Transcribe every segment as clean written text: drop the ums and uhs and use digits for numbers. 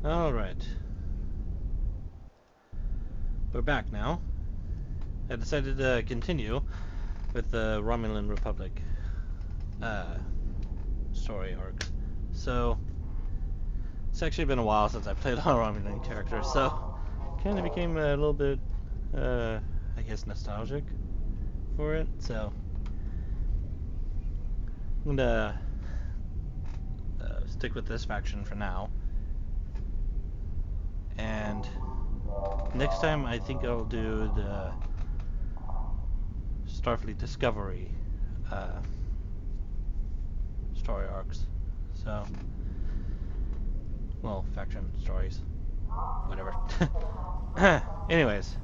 Alright. We're back now. I decided to continue with the Romulan Republic story arc. So, it's actually been a while since I played a Romulan character, so kind of became a little bit, I guess, nostalgic for it. So, I'm gonna stick with this faction for now. And next time, I think I'll do the Starfleet Discovery story arcs. So, well, faction stories, whatever. Anyways,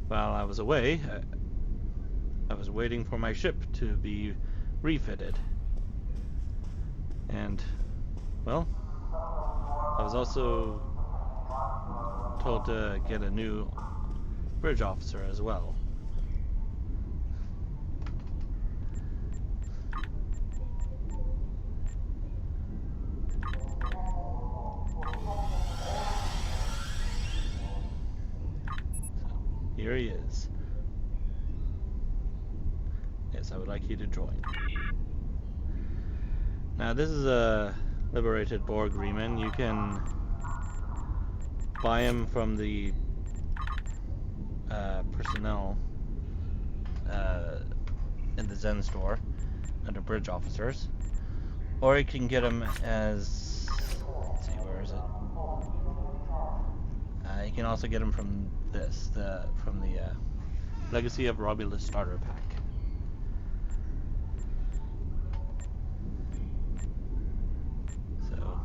while I was away, I was waiting for my ship to be refitted. And, well, I was also told to get a new bridge officer as well. Here he is. Yes, I would like you to join. Now, this is a liberated Borg Reman. You can buy him from the personnel in the Zen store under bridge officers, or you can get him as, let's see, where is it? You can also get him from from the Legacy of Romulus starter pack. So,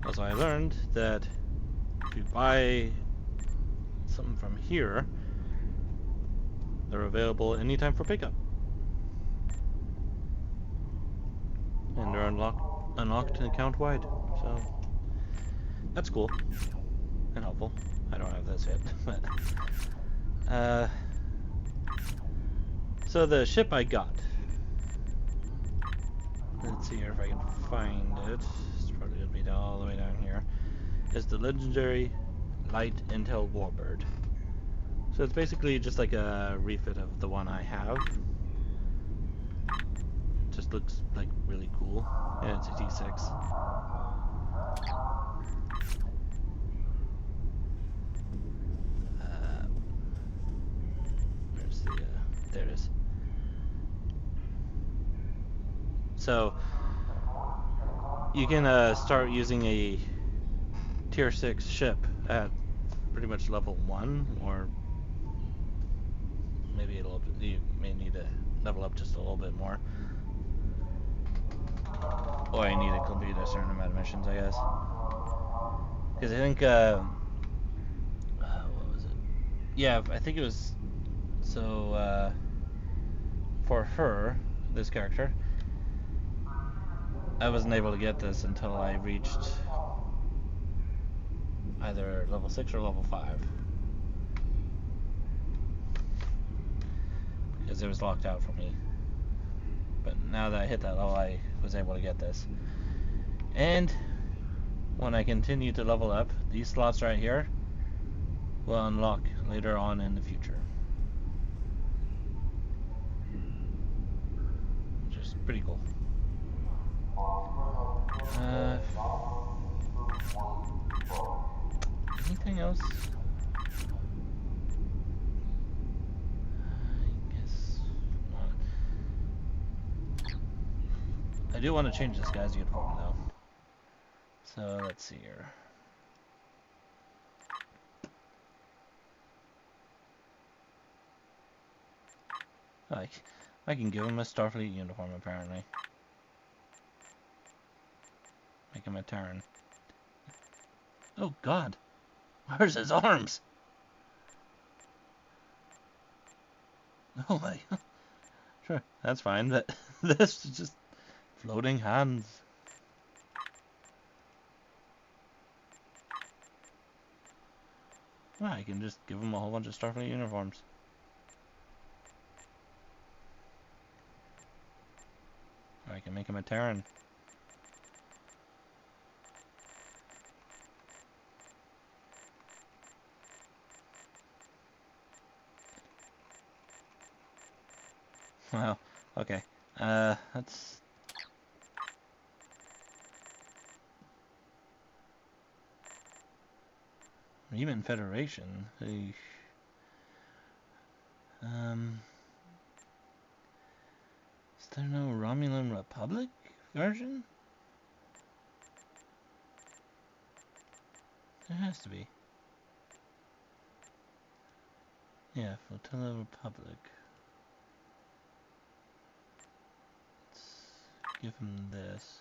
also I learned that if you buy something from here, they're available anytime for pickup. And they're unlocked account wide. So that's cool and helpful. I don't have this yet, but so the ship I got. Let's see here if I can find it. It's probably gonna be all the way down here. Is the legendary Light Intel Warbird. So it's basically just like a refit of the one I have. Just looks like really cool. And it's a T6. Where's the there it is. So you can start using a tier 6 ship at pretty much level 1, or maybe you may need to level up just a little bit more. Or I need to complete a certain amount of missions, I guess. Because I think, what was it? Yeah, I think it was, so, for her, this character, I wasn't able to get this until I reached either level 6 or level 5. Because it was locked out for me. But now that I hit that level, I was able to get this. And when I continue to level up, these slots right here will unlock later on in the future. Which is pretty cool. Anything else? I guess not. I do want to change this guy's uniform though. So let's see here. I can give him a Starfleet uniform apparently. Make him a Terran. Oh God, where's his arms? Oh my. Sure, that's fine, but this is just floating hands. Well, I can just give him a whole bunch of Starfleet uniforms. Or I can make him a Terran. Well, okay. That's... Even Federation. Eesh. Is there no Romulan Republic version? There has to be. Yeah, Flotilla Republic. Let's give him this.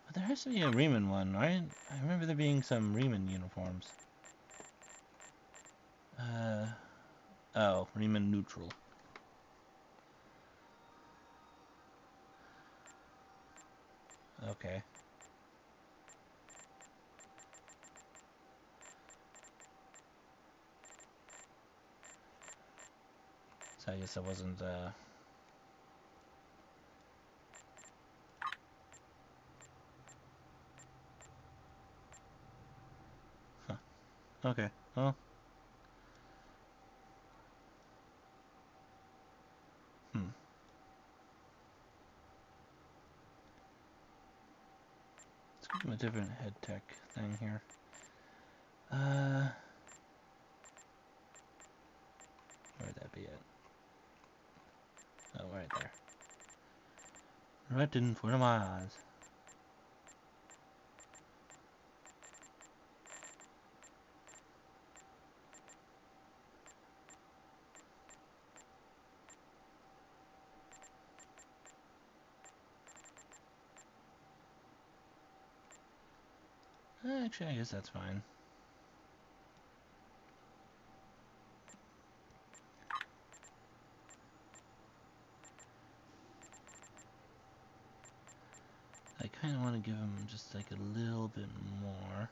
But there has to be a Riemann one, right? I remember there being some Riemann uniforms. Oh, Riemann neutral. Okay. So I guess I wasn't, Huh. Okay, well. Hmm. Let's give him a different head tech thing here. Where'd that be at? Oh, right there. Right in front of my eyes. Actually, I guess that's fine. I kind of want to give him just like a little bit more.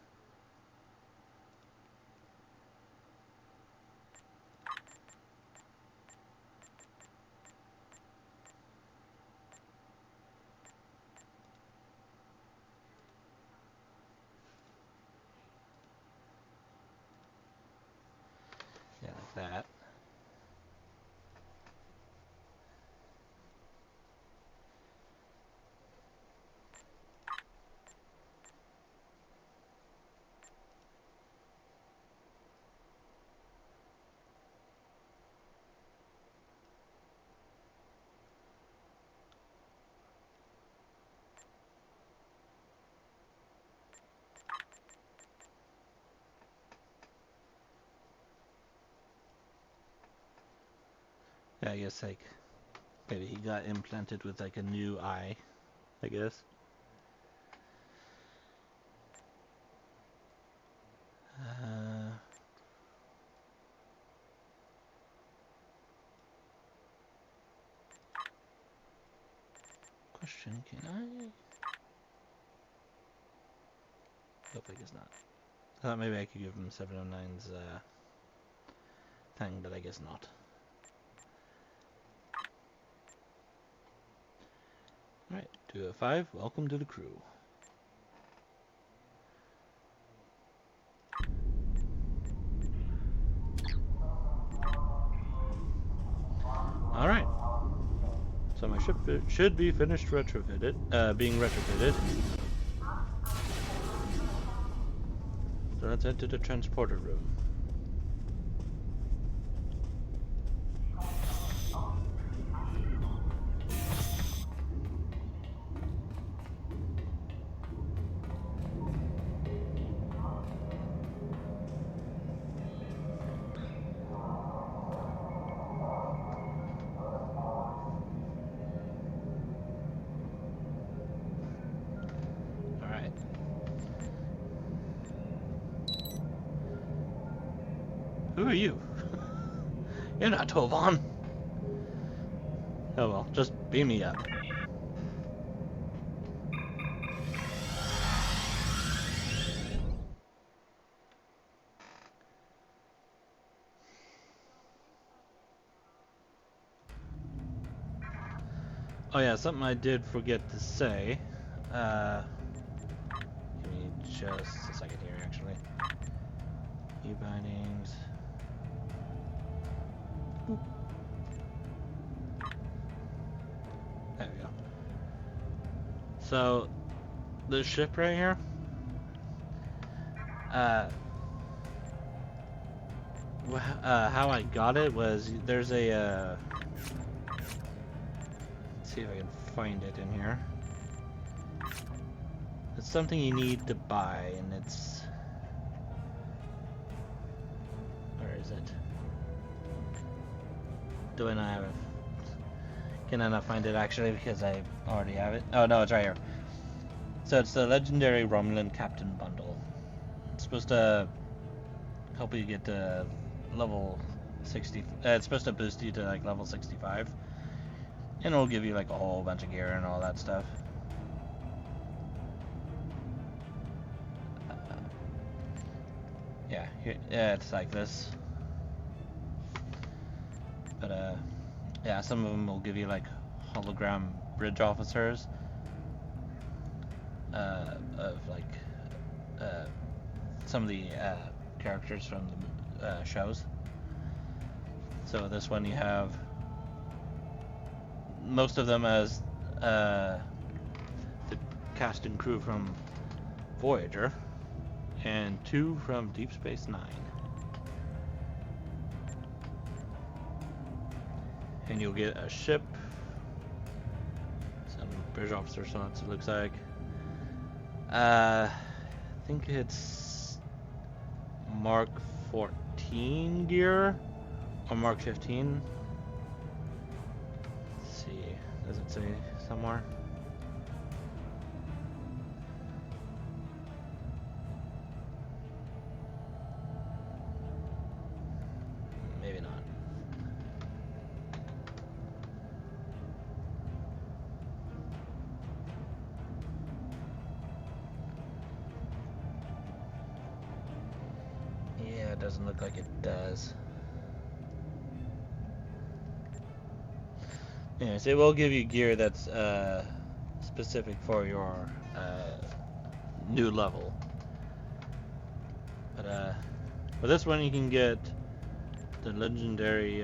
Yeah, like that. Yeah, I guess like maybe he got implanted with like a new eye, I guess. Question, can I? Nope, I guess not. I thought maybe I could give him 709's thing, but I guess not. Alright, 205, welcome to the crew. Alright. So my ship should be finished retrofitted, being retrofitted. So let's head to the transporter room. Alright. Who are you? You're not Tovan. Oh well, just beam me up. Oh yeah, something I did forget to say. Give me just a second here, actually. E-bindings. There we go. So, this ship right here, how I got it was there's a, let's see if I can find it in here. It's something you need to buy, and it's, where is it? Do I not have it? Can I not find it actually because I already have it? Oh no, it's right here. So it's the Legendary Romulan Captain Bundle. It's supposed to help you get to level 60. It's supposed to boost you to like level 65, and it'll give you like a whole bunch of gear and all that stuff. Yeah, it's like this. But yeah, some of them will give you like hologram bridge officers of like some of the characters from the shows. So this one you have most of them as the cast and crew from Voyager, and 2 from Deep Space Nine. And you'll get a ship, some bridge officer slots, it looks like. I think it's Mark 14 gear or Mark 15. Let's see, does it say somewhere? Maybe not. Yeah, it doesn't look like it does. Anyways, it will give you gear that's specific for your new level. But for this one, you can get the legendary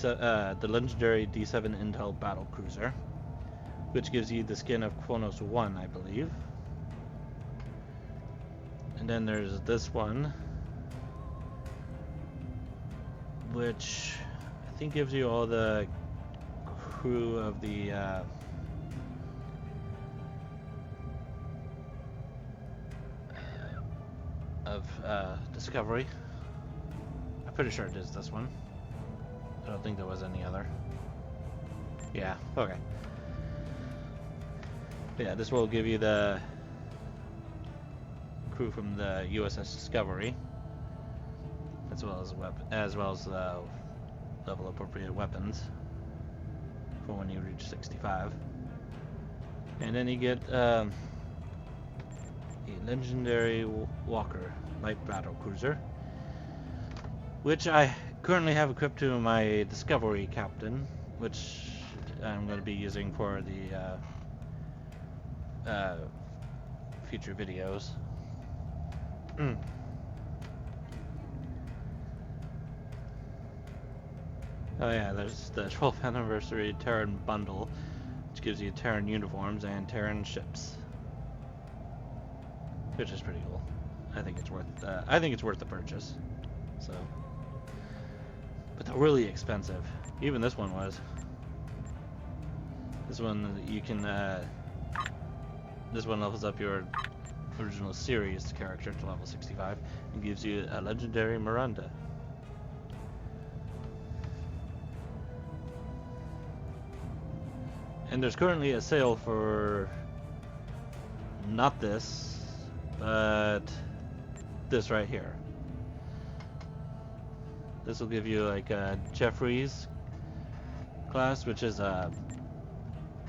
the legendary D7 Intel Battle Cruiser, which gives you the skin of Kronos 1, I believe. And then there's this one, which I think gives you all the crew of the Discovery. I'm pretty sure it is this one. I don't think there was any other. Yeah, okay. But yeah, this will give you the crew from the USS Discovery, as well as the level appropriate weapons for when you reach 65. And then you get a legendary Walker light battle cruiser, which I currently have equipped to my Discovery Captain, which I'm going to be using for the future videos. Oh yeah, there's the 12th anniversary Terran bundle, which gives you Terran uniforms and Terran ships, which is pretty cool. I think it's worth the purchase. So, but they're really expensive. Even this one was. This one you can. This one levels up your original series character to level 65 and gives you a legendary Miranda. And there's currently a sale for not this, but this right here. This will give you like a Jeffries class, which is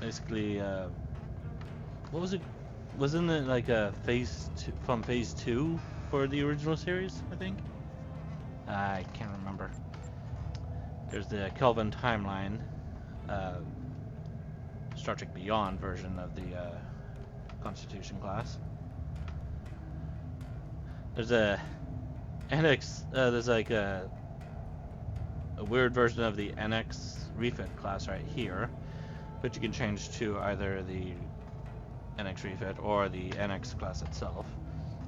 basically what was it? Wasn't it like a phase 2 for the original series? I think. I can't remember. There's the Kelvin timeline uh, Star Trek Beyond version of the Constitution class. There's a annex. There's like a weird version of the annex refit class right here, which you can change to either the annex refit or the annex class itself.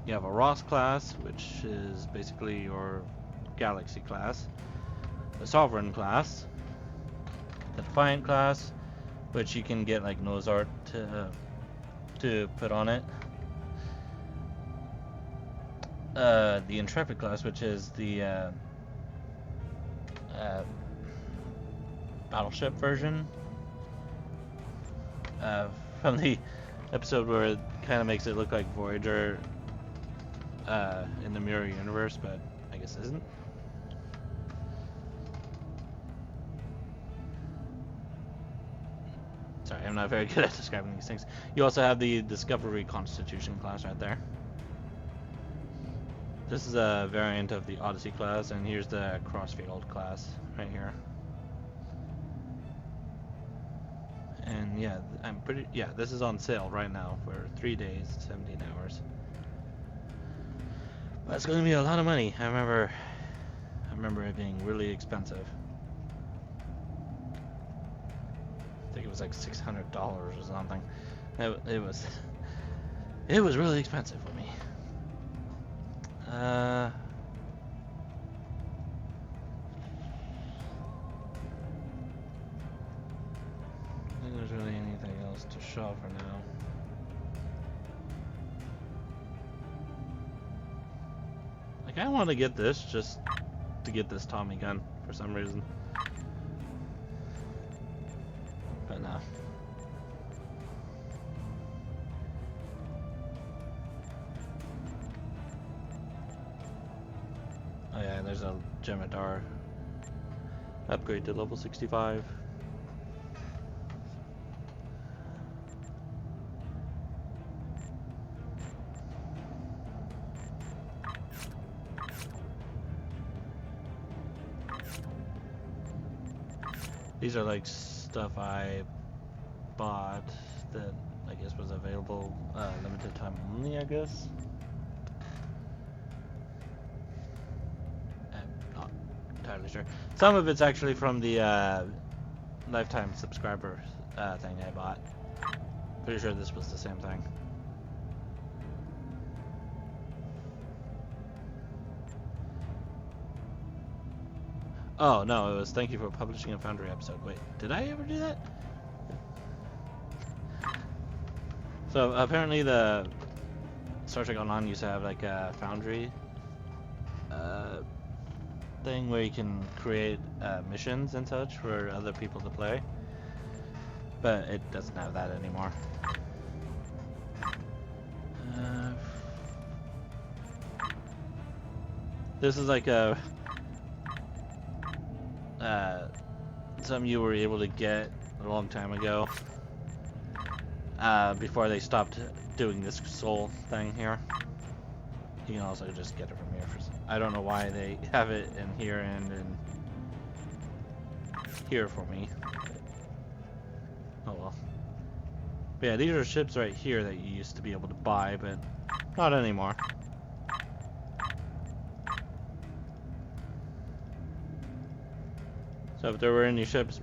You have a Ross class, which is basically your Galaxy class, the Sovereign class, the Defiant class, which you can get like nose art to put on it. The Intrepid class, which is the battleship version from the episode where it kind of makes it look like Voyager in the mirror universe, but I guess isn't. Sorry, I'm not very good at describing these things. You also have the Discovery Constitution class right there. This is a variant of the Odyssey class, and here's the Crossfield class right here. And yeah, this is on sale right now for 3 days, 17 hours. That's going to be a lot of money. I remember it being really expensive. I think it was like $600 or something. It was really expensive for me. I think there's really anything else to show for now. Like, I want to get this just to get this Tommy gun for some reason. But no. Oh yeah, there's a Jemadar upgrade to level 65. These are like stuff I bought that I guess was available limited time only, I guess. I'm not entirely sure. Some of it's actually from the lifetime subscriber thing I bought. Pretty sure this was the same thing. Oh, no, it was thank you for publishing a Foundry episode. Wait, did I ever do that? So, apparently the Star Trek Online used to have like a Foundry thing where you can create missions and such for other people to play. But it doesn't have that anymore. This is like a something you were able to get a long time ago before they stopped doing this soul thing here. You can also just get it from here. I don't know why they have it in here and in here for me. Oh well. But yeah, these are ships right here that you used to be able to buy, but not anymore. So if there were any ships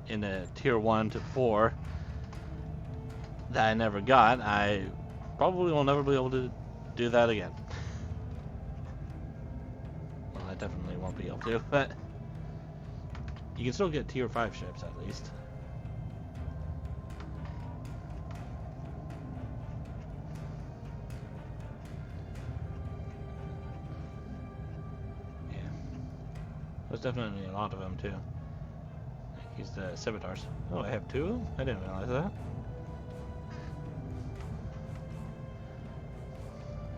in the tier 1 to 4 that I never got, I probably will never be able to do that again. Well, I definitely won't be able to, but you can still get tier 5 ships at least. There's definitely a lot of them too. He's the Scimitars. Oh, I have 2 of them? I didn't realize that.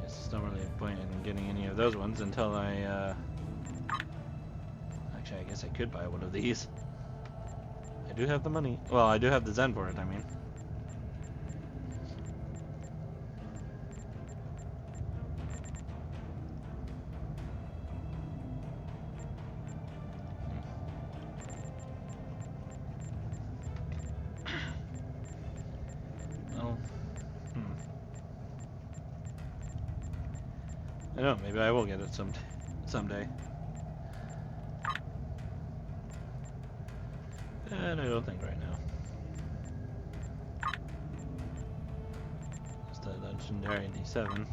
Guess there's not really a point in getting any of those ones until I, Actually, I guess I could buy one of these. I do have the money. Well, I do have the Zen for it, I mean. I know, maybe I will get it someday. And I don't think right now. It's the legendary D7.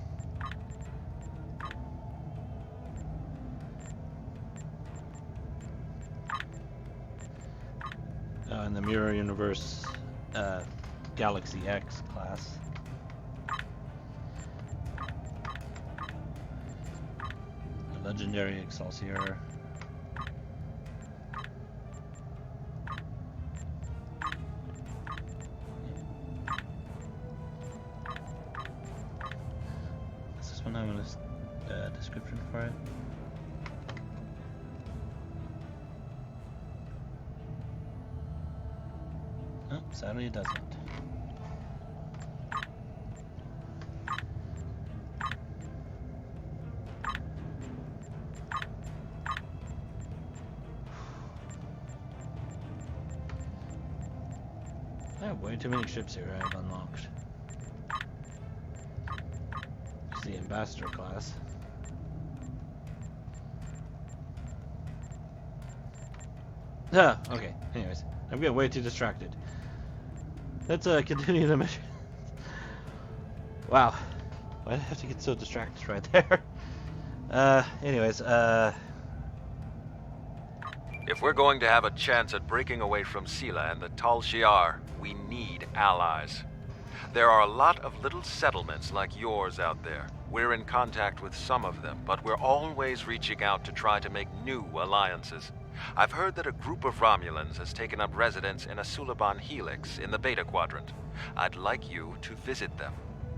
In the Mirror Universe Galaxy X class. The legendary Excelsior. Does this one have a description for it? Oh, sadly it doesn't. I have way too many ships here I have unlocked. It's the Ambassador class. Ah, okay. Anyways, I'm getting way too distracted. Let's continue the mission. Wow. Why did I have to get so distracted right there? Anyways, If we're going to have a chance at breaking away from Sela and the Tal Shiar, we need allies. There are a lot of little settlements like yours out there. We're in contact with some of them, but we're always reaching out to try to make new alliances. I've heard that a group of Romulans has taken up residence in a Suliban helix in the Beta Quadrant. I'd like you to visit them.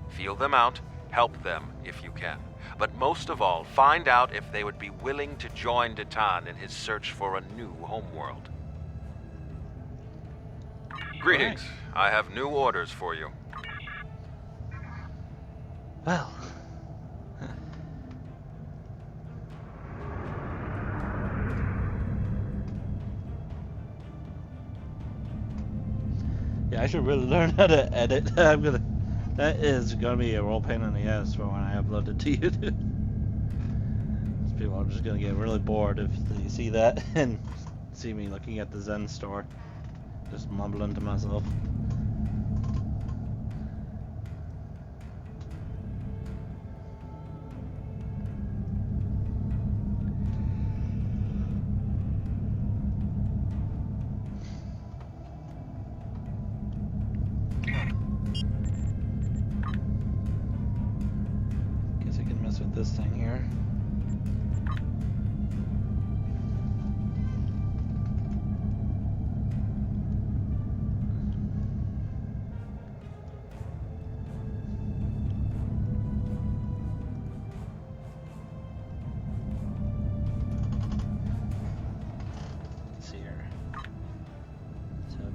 Feel them out, help them if you can. But most of all, find out if they would be willing to join Detan in his search for a new homeworld. Greetings. I have new orders for you. well. Yeah, I should really learn how to edit. That is gonna be a real pain in the ass for when I upload it to YouTube. People are just gonna get really bored if they see that and see me looking at the Zen store, just mumbling to myself. Guess I can mess with this thing here.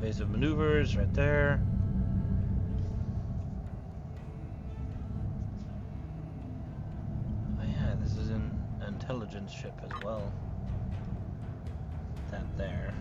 Evasive maneuvers right there. Oh yeah, this is an intelligence ship as well. That there.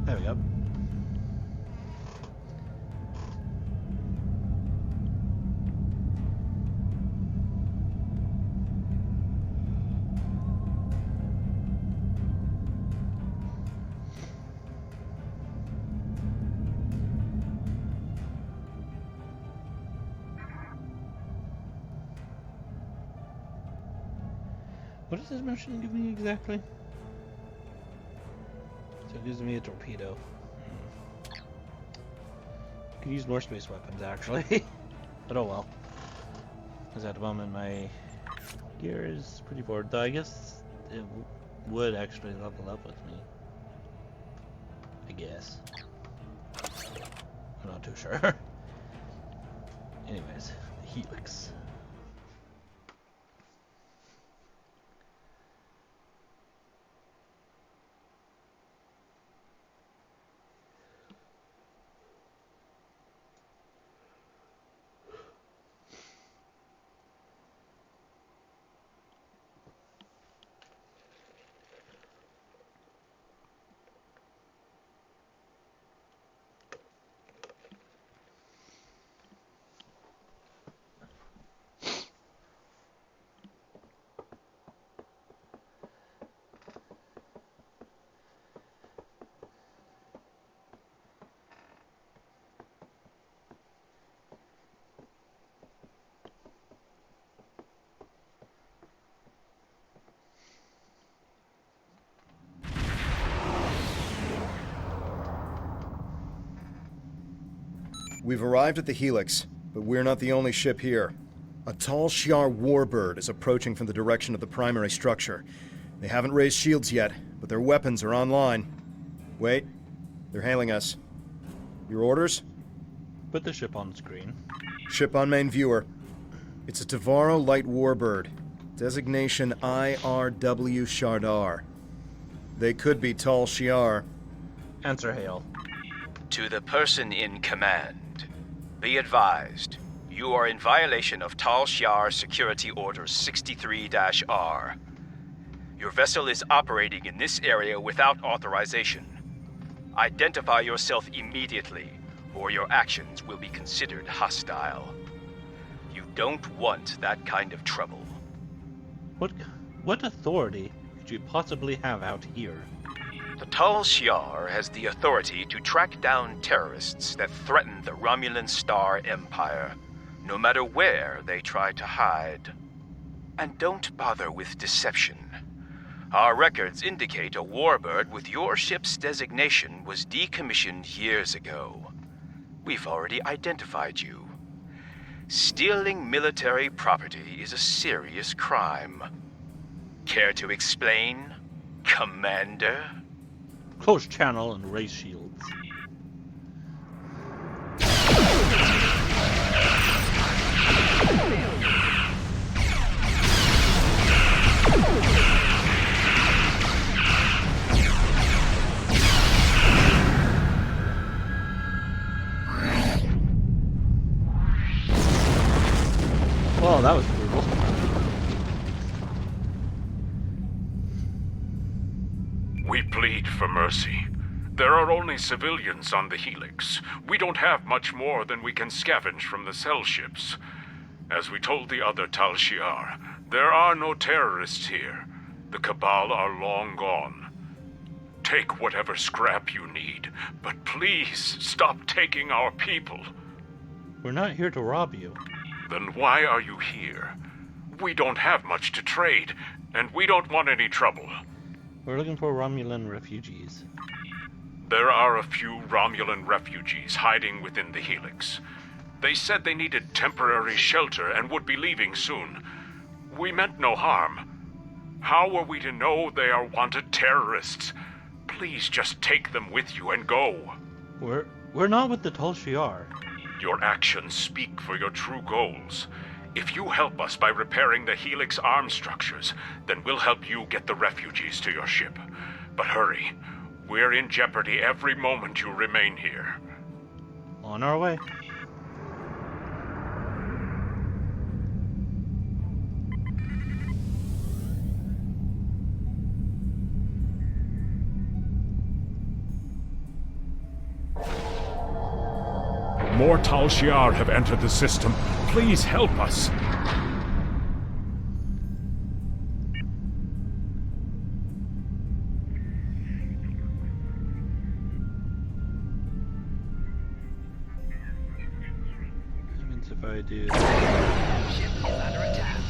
There we go. What does this mission give me exactly? So it gives me a torpedo. I could use more space weapons actually. But oh well. Because at the moment my gear is pretty bored. Though I guess it would actually level up with me. I guess. I'm not too sure. Anyways, the helix. We've arrived at the Helix, but we're not the only ship here. A Tal Shiar warbird is approaching from the direction of the primary structure. They haven't raised shields yet, but their weapons are online. Wait, they're hailing us. Your orders? Put the ship on screen. Ship on main viewer. It's a Tavaro light warbird. Designation IRW Shardar. They could be Tal Shiar. Answer hail. To the person in command, be advised, you are in violation of Tal Shiar Security Order 63-R. Your vessel is operating in this area without authorization. Identify yourself immediately, or your actions will be considered hostile. You don't want that kind of trouble. What authority could you possibly have out here? The Tal Shiar has the authority to track down terrorists that threaten the Romulan Star Empire, no matter where they try to hide. And don't bother with deception. Our records indicate a warbird with your ship's designation was decommissioned years ago. We've already identified you. Stealing military property is a serious crime. Care to explain, Commander? Close channel and raise shields. Well, that was brutal. We plead for mercy. There are only civilians on the Helix. We don't have much more than we can scavenge from the cell ships. As we told the other Tal Shiar, there are no terrorists here. The Cabal are long gone. Take whatever scrap you need, but please stop taking our people. We're not here to rob you. Then why are you here? We don't have much to trade, and we don't want any trouble. We're looking for Romulan refugees. There are a few Romulan refugees hiding within the Helix. They said they needed temporary shelter and would be leaving soon. We meant no harm. How were we to know they are wanted terrorists? Please just take them with you and go. We're not with the Tal Shiar. Your actions speak for your true goals. If you help us by repairing the Helix arm structures, then we'll help you get the refugees to your ship. But hurry. We're in jeopardy every moment you remain here. On our way. More Tal Shiar have entered the system. Please help us. Even if I do. Ship is under attack.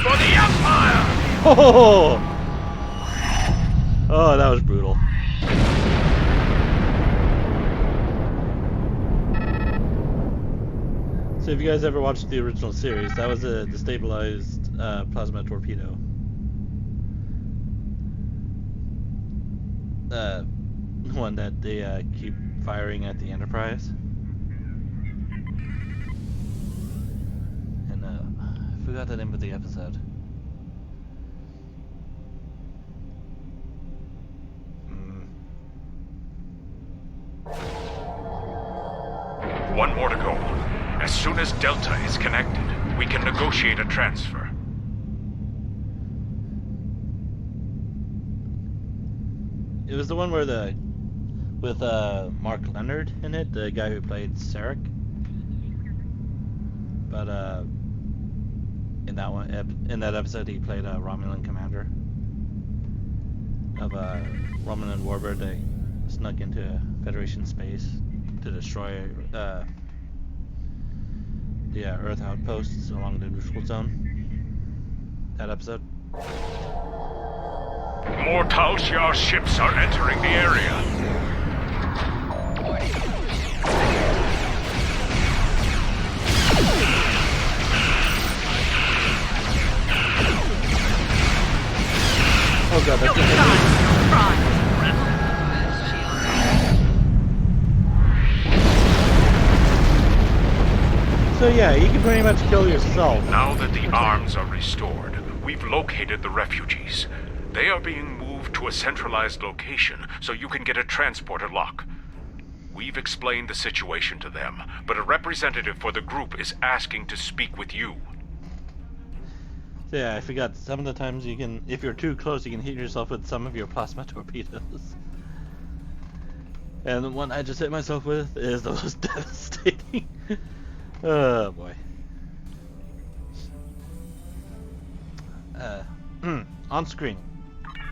For the Empire! Oh! Oh, that was brutal. So if you guys ever watched the original series, that was a destabilized plasma torpedo. One that they keep firing at the Enterprise. And I forgot the name of the episode. One more to go. As soon as Delta is connected, we can negotiate a transfer. It was the one where with Mark Leonard in it, the guy who played Sarek. But in that episode, he played a Romulan commander of a Romulan warbird that snuck into Federation space to destroy the Earth outposts along the neutral zone. That episode. More Tal Shiar ships are entering the area. Oh god, that's gonna So yeah, you can pretty much kill yourself. Now that the arms are restored, we've located the refugees. They are being moved to a centralized location so you can get a transporter lock. We've explained the situation to them, but a representative for the group is asking to speak with you. So yeah, I forgot, some of the times you can, if you're too close, you can hit yourself with some of your plasma torpedoes. And the one I just hit myself with is the most devastating. Oh boy. On screen.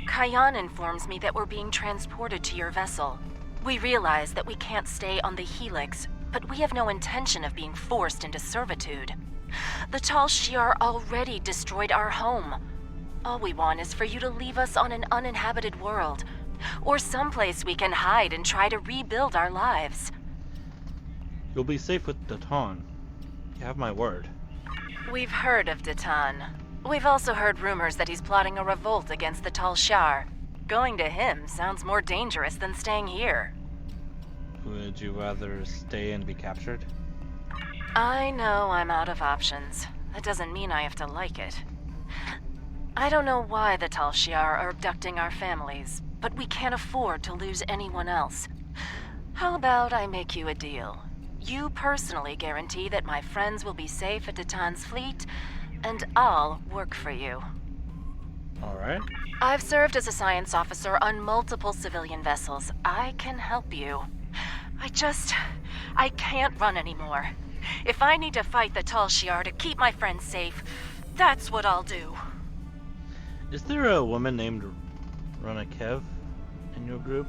Kayan informs me that we're being transported to your vessel. We realize that we can't stay on the Helix, but we have no intention of being forced into servitude. The Tal Shiar already destroyed our home. All we want is for you to leave us on an uninhabited world, or someplace we can hide and try to rebuild our lives. You'll be safe with Datan. You have my word. We've heard of Datan. We've also heard rumors that he's plotting a revolt against the Tal Shiar. Going to him sounds more dangerous than staying here. Would you rather stay and be captured? I know I'm out of options. That doesn't mean I have to like it. I don't know why the Tal Shiar are abducting our families, but we can't afford to lose anyone else. How about I make you a deal? You personally guarantee that my friends will be safe at Datan's fleet, and I'll work for you. Alright. I've served as a science officer on multiple civilian vessels. I can help you. I can't run anymore. If I need to fight the Tal Shiar to keep my friends safe, that's what I'll do. Is there a woman named Rana Kev in your group?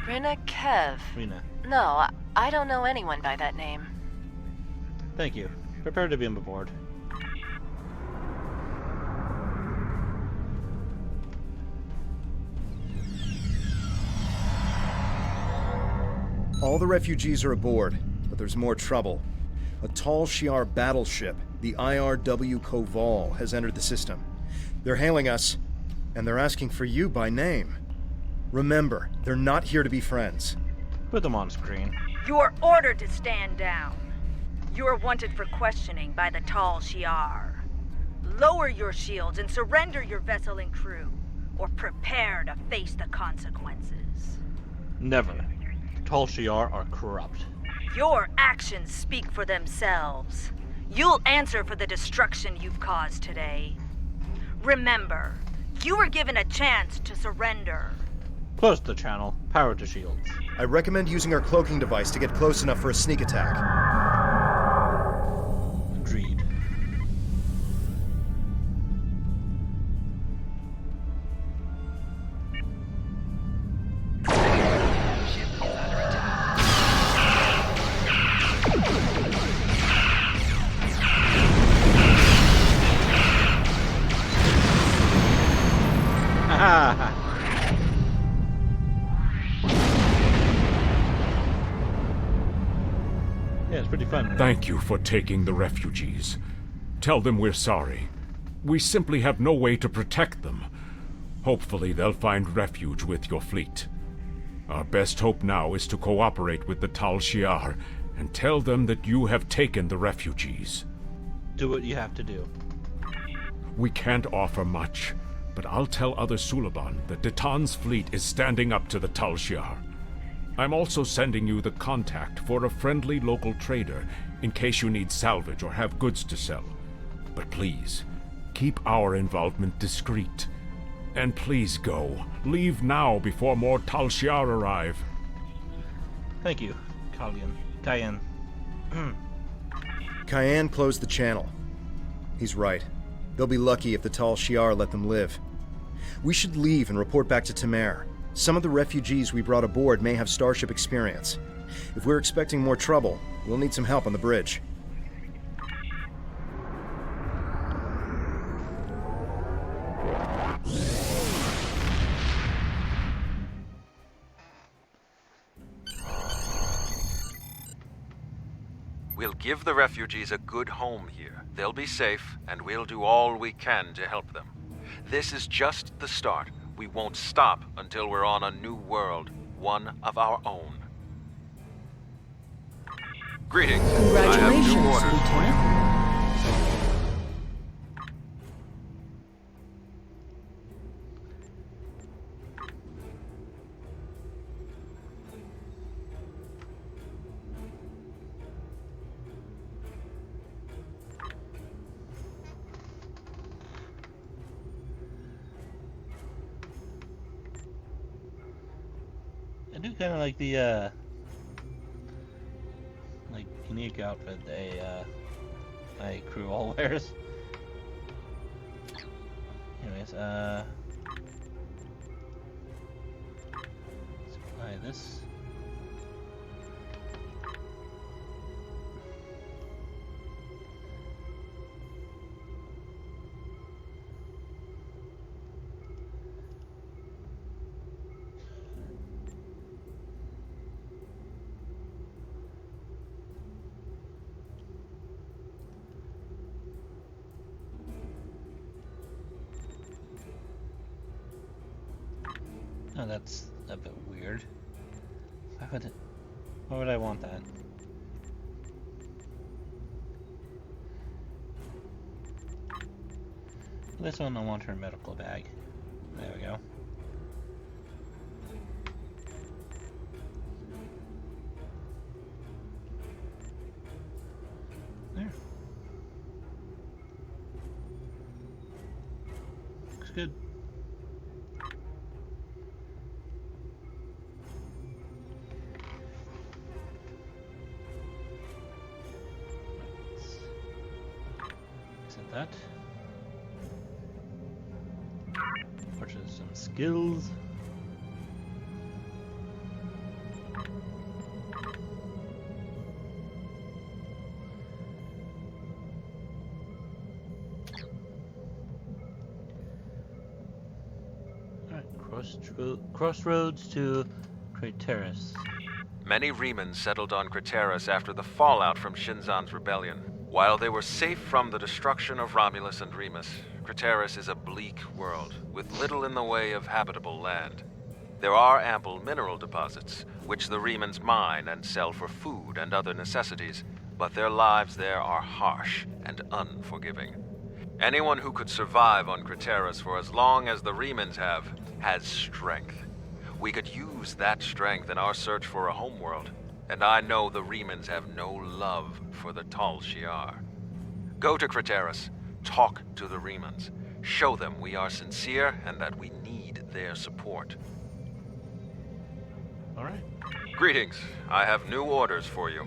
Rina Kev? Rina. No, I don't know anyone by that name. Thank you. Prepare to be on board. All the refugees are aboard, but there's more trouble. A Tal Shiar battleship, the IRW Koval, has entered the system. They're hailing us, and they're asking for you by name. Remember, they're not here to be friends. Put them on screen. You are ordered to stand down. You are wanted for questioning by the Tal Shiar. Lower your shields and surrender your vessel and crew, or prepare to face the consequences. Never. Tal Shiar are corrupt. Your actions speak for themselves. You'll answer for the destruction you've caused today. Remember, you were given a chance to surrender. Close the channel. Power to shields. I recommend using our cloaking device to get close enough for a sneak attack. Agreed. Yeah, it's pretty fun. Thank you for taking the refugees. Tell them we're sorry. We simply have no way to protect them. Hopefully they'll find refuge with your fleet. Our best hope now is to cooperate with the Tal Shiar and tell them that you have taken the refugees. Do what you have to do. We can't offer much, but I'll tell other Suliban that Datan's fleet is standing up to the Tal Shiar. I'm also sending you the contact for a friendly local trader in case you need salvage or have goods to sell. But please, keep our involvement discreet. And please go. Leave now before more Tal Shiar arrive. Thank you, Cayenne. Cayenne closed the channel. He's right. They'll be lucky if the Tal Shiar let them live. We should leave and report back to Tamer. Some of the refugees we brought aboard may have Starship experience. If we're expecting more trouble, we'll need some help on the bridge. We'll give the refugees a good home here. They'll be safe, and we'll do all we can to help them. This is just the start. We won't stop until we're on a new world, one of our own. Greetings. I have new orders for you. I do kind of like the unique outfit my crew all wears. Anyways, let's apply this. Oh, that's a bit weird. Why would I want that? This one, I want her medical bag. There we go. There. Looks good. That. Purchase some skills. Alright, crossroads to Craterus. Many Remans settled on Craterus after the fallout from Shinzon's rebellion. While they were safe from the destruction of Romulus and Remus, Craterus is a bleak world, with little in the way of habitable land. There are ample mineral deposits, which the Remans mine and sell for food and other necessities, but their lives there are harsh and unforgiving. Anyone who could survive on Craterus for as long as the Remans have, has strength. We could use that strength in our search for a homeworld. And I know the Remans have no love for the Tal Shiar. Go to Craterus, talk to the Remans, show them we are sincere and that we need their support. Alright. Greetings. I have new orders for you.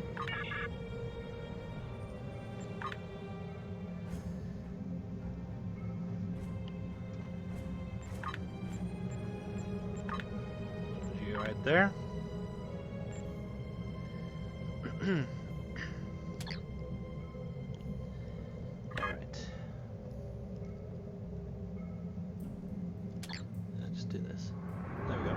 You right there. Alright. Let's do this. There we go.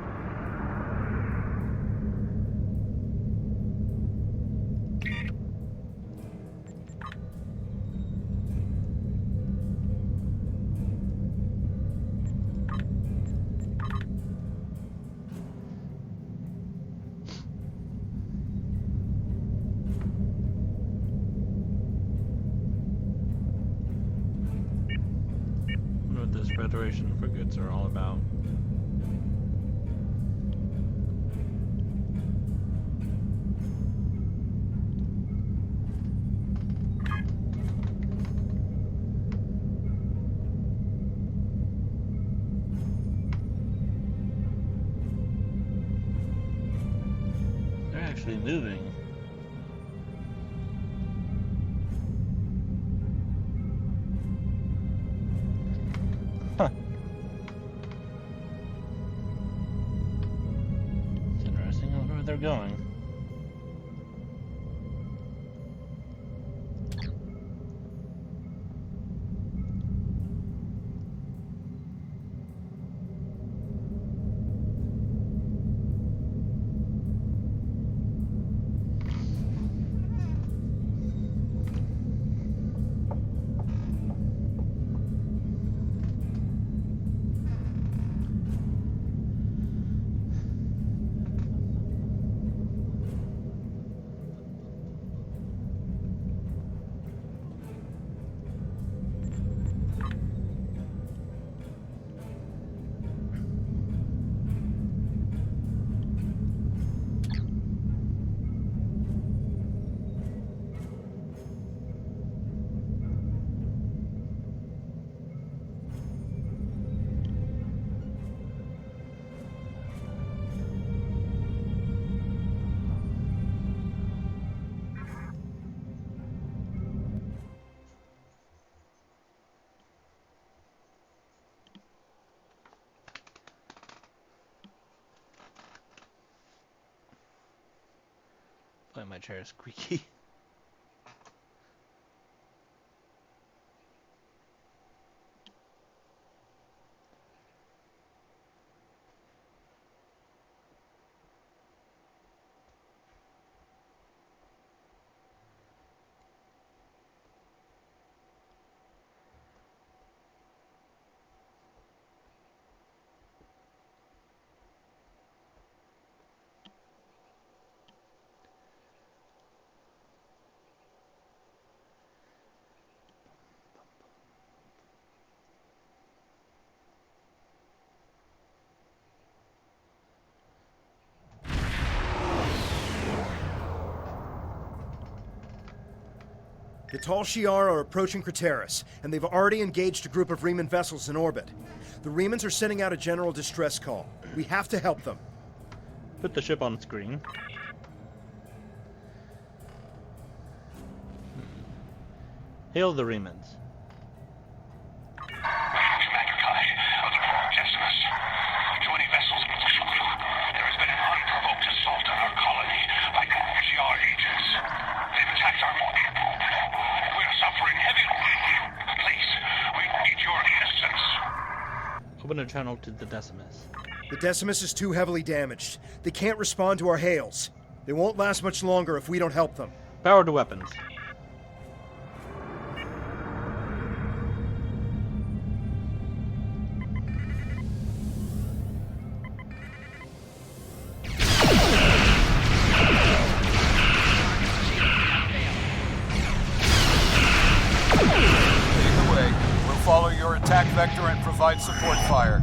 Federation frigates are all about. They're actually moving. Huh. they're going. Why my chair is squeaky. The Tal Shiar are approaching Craterus, and they've already engaged a group of Riemann vessels in orbit. The Riemanns are sending out a general distress call. We have to help them. Put the ship on screen. Hail the Riemanns. Open a channel to the Decimus. The Decimus is too heavily damaged. They can't respond to our hails. They won't last much longer if we don't help them. Power to weapons. Follow your attack vector and provide support fire.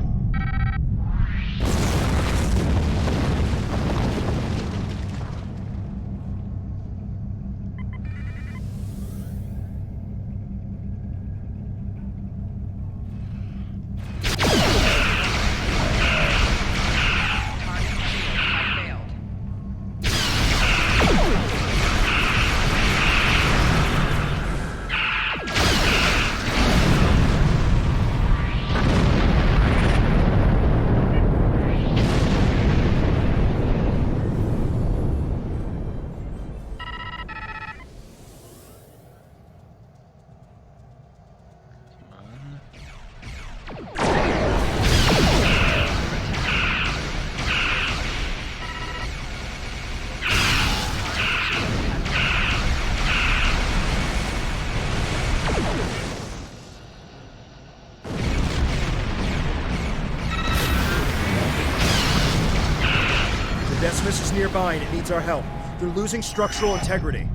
Decimus is nearby and it needs our help. They're losing structural integrity.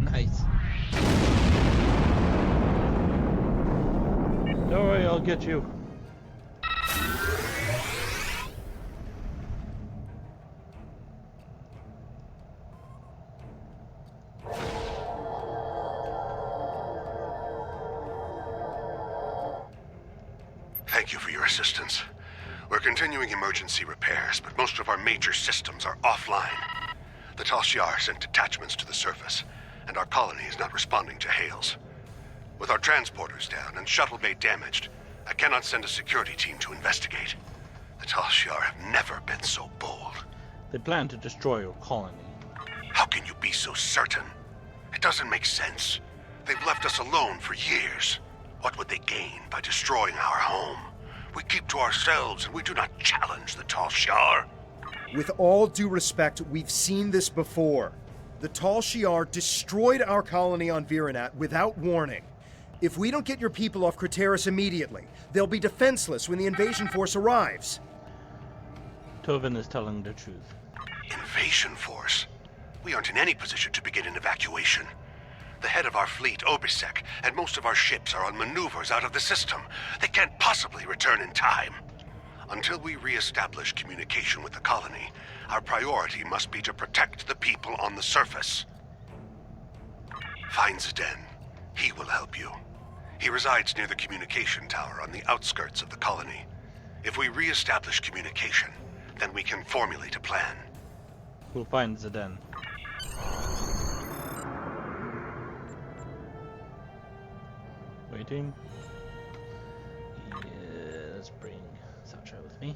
Nice. Don't worry, I'll get you. Thank you for your assistance. We're continuing emergency repairs, but most of our major systems are offline. The Tal Shiar sent detachments to the surface, and our colony is not responding to hails. With our transporters down and shuttle bay damaged, I cannot send a security team to investigate. The Tal Shiar have never been so bold. They plan to destroy your colony. How can you be so certain? It doesn't make sense. They've left us alone for years. What would they gain by destroying our home? We keep to ourselves and we do not challenge the Tal Shiar. With all due respect, we've seen this before. The Tal Shiar destroyed our colony on Virenat without warning. If we don't get your people off Craterus immediately, they'll be defenseless when the invasion force arrives. Tovin is telling the truth. Invasion force? We aren't in any position to begin an evacuation. The head of our fleet, Obisek, and most of our ships are on maneuvers out of the system. They can't possibly return in time. Until we re-establish communication with the colony, our priority must be to protect the people on the surface. Find Zden. He will help you. He resides near the communication tower on the outskirts of the colony. If we re-establish communication, then we can formulate a plan. We'll find Zden. Waiting. Yeah, let's bring Sasha with me.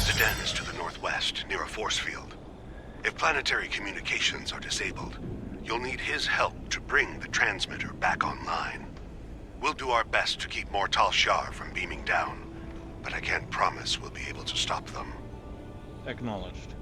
Zden is to the northwest, near a force field. If planetary communications are disabled, you'll need his help to bring the transmitter back online. We'll do our best to keep more Tal Shiar from beaming down, but I can't promise we'll be able to stop them. Acknowledged.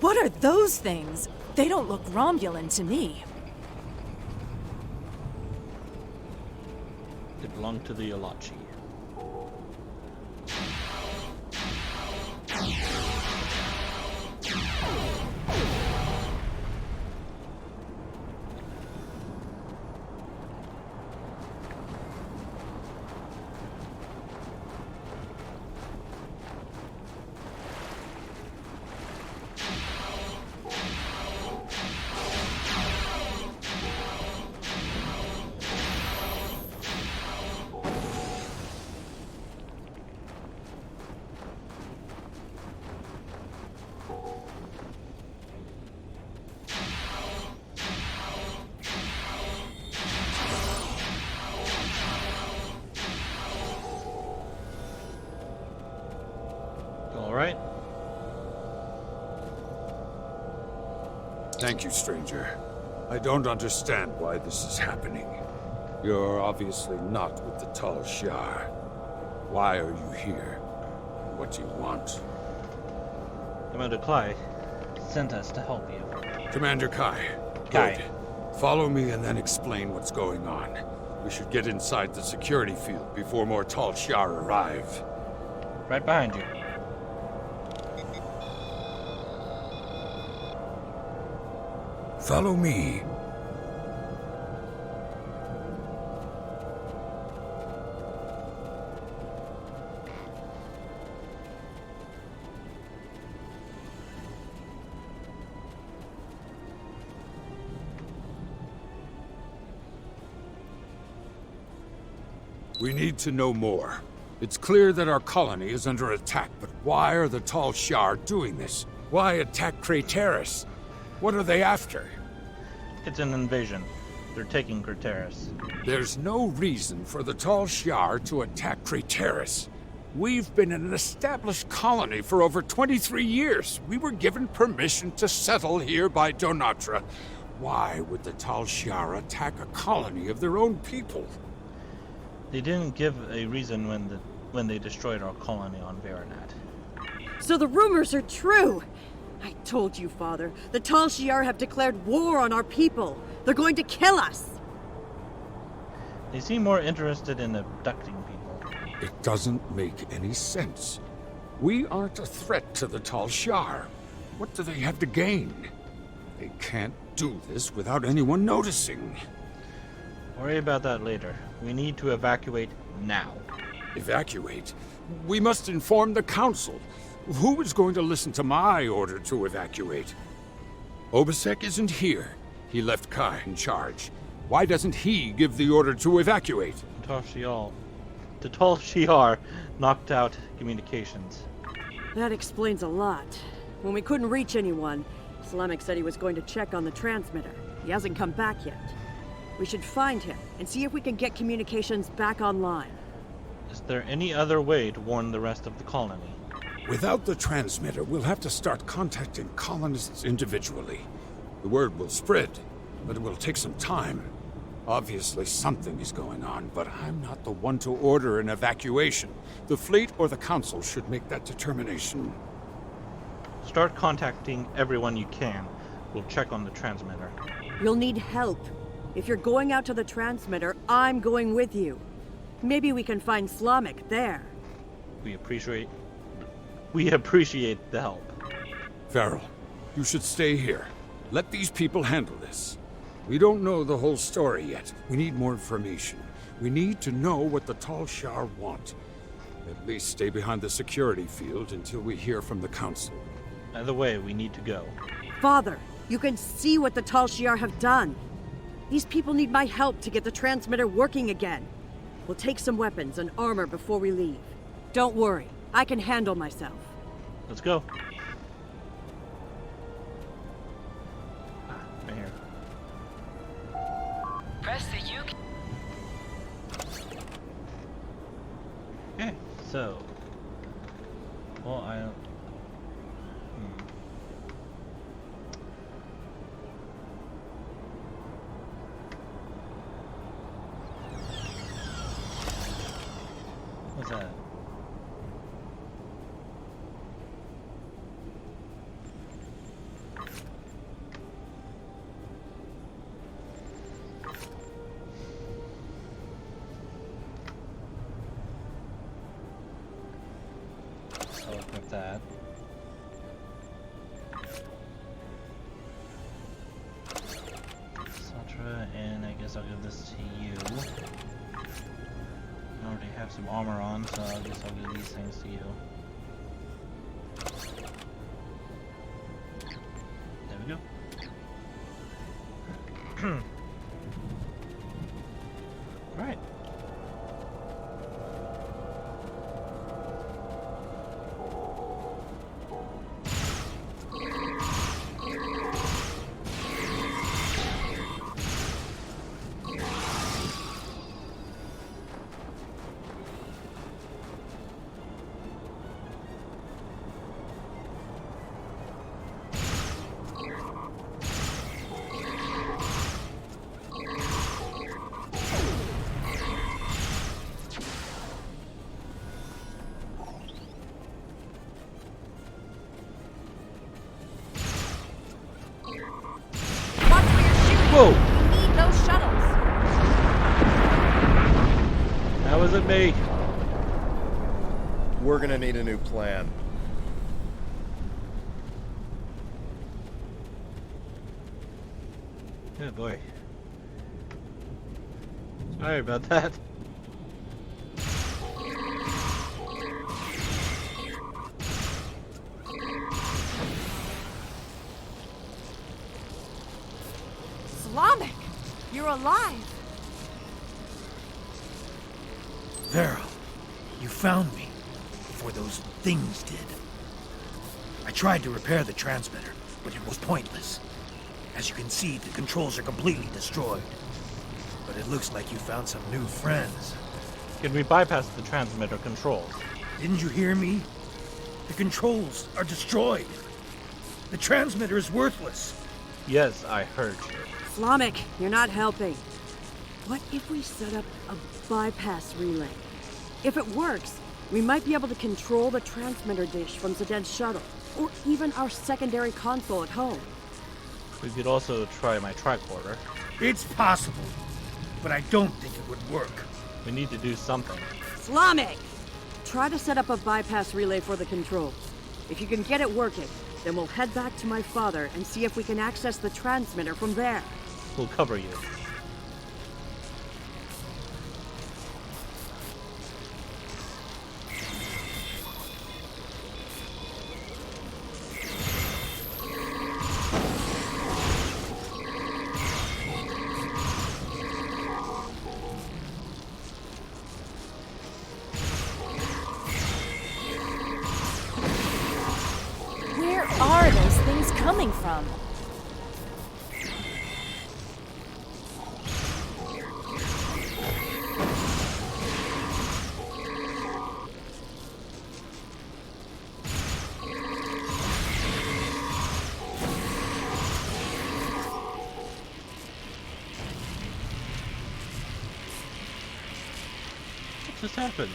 What are those things? They don't look Romulan to me. They belong to the Elachi. Alright. Thank you, stranger. I don't understand why this is happening. You're obviously not with the Tal Shiar. Why are you here? What do you want? Commander Kai sent us to help you. Commander Kai. Kai. Good. Follow me and then explain what's going on. We should get inside the security field before more Tal Shiar arrive. Right behind you. Follow me. We need to know more. It's clear that our colony is under attack, but why are the Tal Shiar doing this? Why attack Craterus? What are they after? It's an invasion. They're taking Craterus. There's no reason for the Tal Shiar to attack Craterus. We've been an established colony for over 23 years. We were given permission to settle here by Donatra. Why would the Tal Shiar attack a colony of their own people? They didn't give a reason when they destroyed our colony on Virenat. So the rumors are true! I told you, Father. The Tal Shiar have declared war on our people. They're going to kill us! They seem more interested in abducting people. It doesn't make any sense. We aren't a threat to the Tal Shiar. What do they have to gain? They can't do this without anyone noticing. Worry about that later. We need to evacuate now. Evacuate? We must inform the Council. Who is going to listen to my order to evacuate? Obasek isn't here. He left Kai in charge. Why doesn't he give the order to evacuate? The Tal Shiar knocked out communications. That explains a lot. When we couldn't reach anyone, Slamek said he was going to check on the transmitter. He hasn't come back yet. We should find him and see if we can get communications back online. Is there any other way to warn the rest of the colony? Without the transmitter, we'll have to start contacting colonists individually. The word will spread, but it will take some time. Obviously, something is going on, but I'm not the one to order an evacuation. The fleet or the council should make that determination. Start contacting everyone you can. We'll check on the transmitter. You'll need help. If you're going out to the transmitter, I'm going with you. Maybe we can find Slamek there. We appreciate the help. Farrell, you should stay here. Let these people handle this. We don't know the whole story yet. We need more information. We need to know what the Tal Shiar want. At least stay behind the security field until we hear from the council. Either way, we need to go. Father, you can see what the Tal Shiar have done. These people need my help to get the transmitter working again. We'll take some weapons and armor before we leave. Don't worry, I can handle myself. Let's go. Right here. Press the U key. Okay, so. Well, What's that? I'll equip that. Satra, and I guess I'll give this to you. I already have some armor on, so I guess I'll give these things to you. There we go. Alright. Whoa! We need those shuttles. That wasn't me. We're gonna need a new plan. Oh boy. Sorry about that. Slamek! You're alive! Varel, you found me before those things did. I tried to repair the transmitter, but it was pointless. As you can see, the controls are completely destroyed. But it looks like you found some new friends. Can we bypass the transmitter controls? Didn't you hear me? The controls are destroyed. The transmitter is worthless. Yes, I heard you. Slamek, you're not helping. What if we set up a bypass relay? If it works, we might be able to control the transmitter dish from Zed's shuttle, or even our secondary console at home. We could also try my tricorder. It's possible, but I don't think it would work. We need to do something. Slamek! Try to set up a bypass relay for the controls. If you can get it working, then we'll head back to my father and see if we can access the transmitter from there. We'll cover you. Where are those things coming from? What just happened?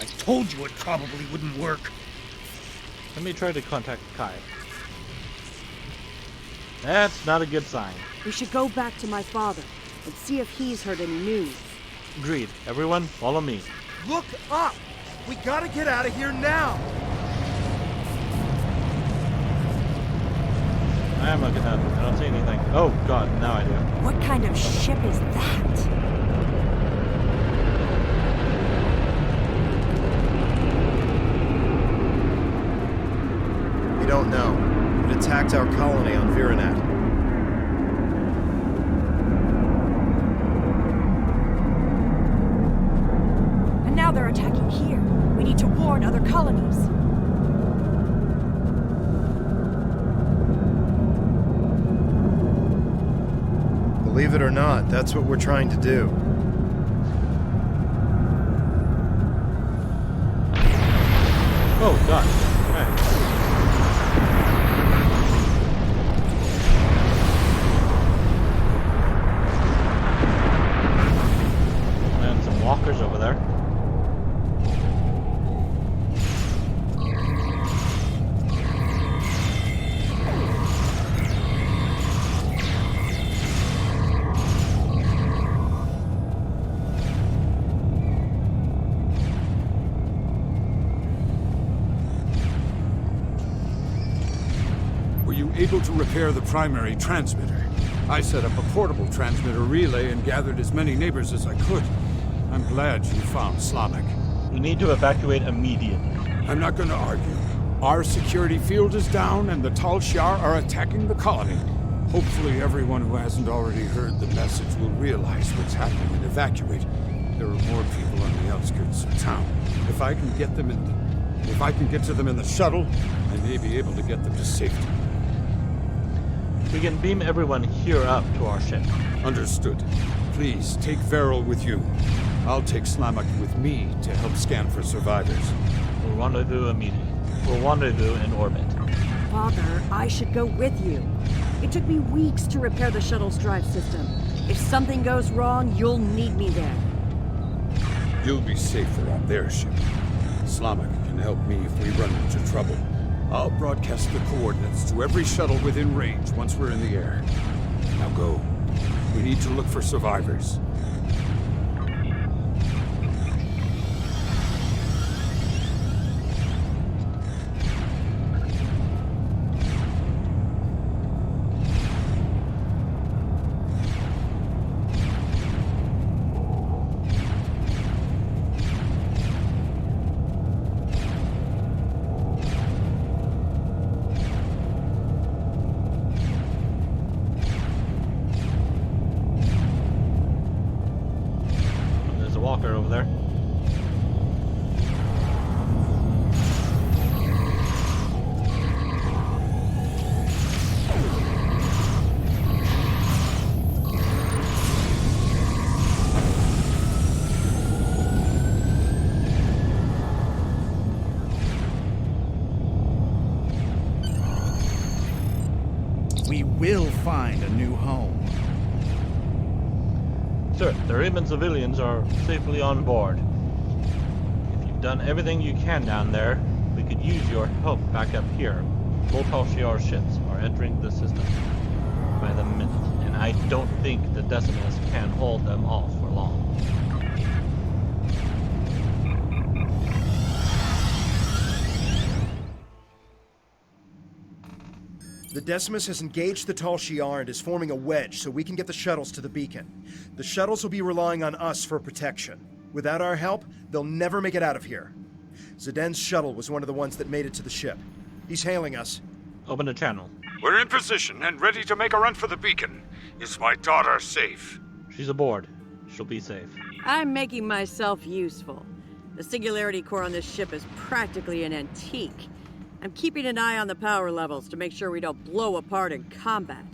I told you it probably wouldn't work. Let me try to contact Kai. That's not a good sign. We should go back to my father and see if he's heard any news. Agreed. Everyone, follow me. Look up! We gotta get out of here now! I am looking up. I don't see anything. Oh god, now I do. What kind of ship is that? We don't know. It attacked our colony on Byrnjolf. And now they're attacking here. We need to warn other colonies. Believe it or not, that's what we're trying to do. Oh god. Right. And some walkers over there. Were you able to repair the primary transmitter? I set up a portable transmitter relay and gathered as many neighbors as I could. I'm glad you found Slamek. We need to evacuate immediately. I'm not going to argue. Our security field is down and the Tal Shiar are attacking the colony. Hopefully everyone who hasn't already heard the message will realize what's happening and evacuate. There are more people on the outskirts of town. If I can get to them in the shuttle, I may be able to get them to safety. We can beam everyone here up to our ship. Understood. Please, take Veril with you. I'll take Slamek with me to help scan for survivors. We'll rendezvous immediately. We'll rendezvous in orbit. Father, I should go with you. It took me weeks to repair the shuttle's drive system. If something goes wrong, you'll need me there. You'll be safer on their ship. Slamek can help me if we run into trouble. I'll broadcast the coordinates to every shuttle within range once we're in the air. Now go. We need to look for survivors. There's a walker over there. We will find a new home. Sir, the Raven civilians are safely on board. If you've done everything you can down there, we could use your help back up here. Both Tal Shiar ships are entering the system by the minute, and I don't think the Decimus can hold them off for long. The Decimus has engaged the Tal Shiar and is forming a wedge so we can get the shuttles to the beacon. The shuttles will be relying on us for protection. Without our help, they'll never make it out of here. Zeden's shuttle was one of the ones that made it to the ship. He's hailing us. Open the channel. We're in position and ready to make a run for the beacon. Is my daughter safe? She's aboard. She'll be safe. I'm making myself useful. The singularity core on this ship is practically an antique. I'm keeping an eye on the power levels to make sure we don't blow apart in combat.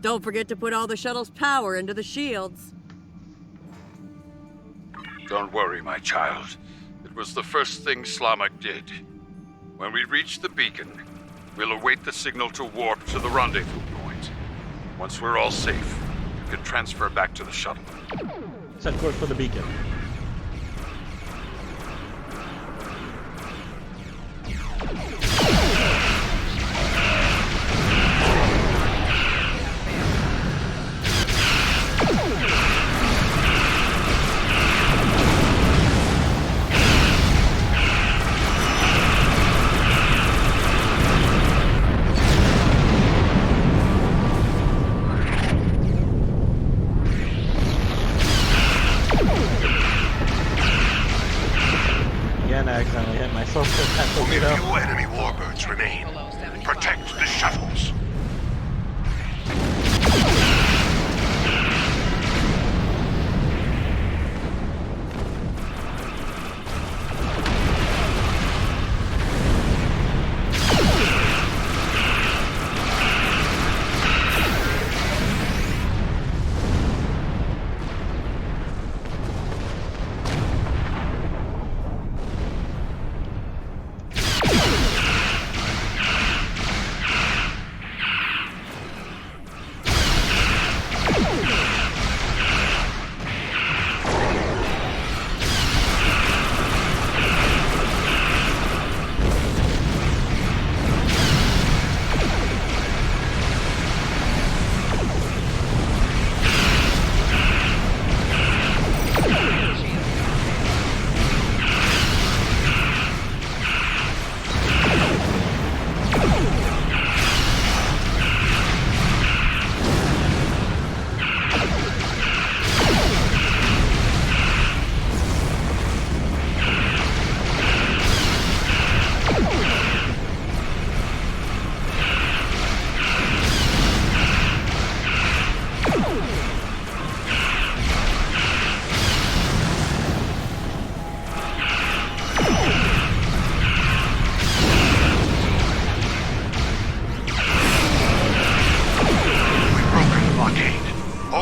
Don't forget to put all the shuttle's power into the shields. Don't worry, my child. It was the first thing Slamak did. When we reach the beacon, we'll await the signal to warp to the rendezvous point. Once we're all safe, you can transfer back to the shuttle. Set course for the beacon. Again, I accidentally hit myself with that Only a torpedo. few enemy warbirds remain. Protect the shuttles.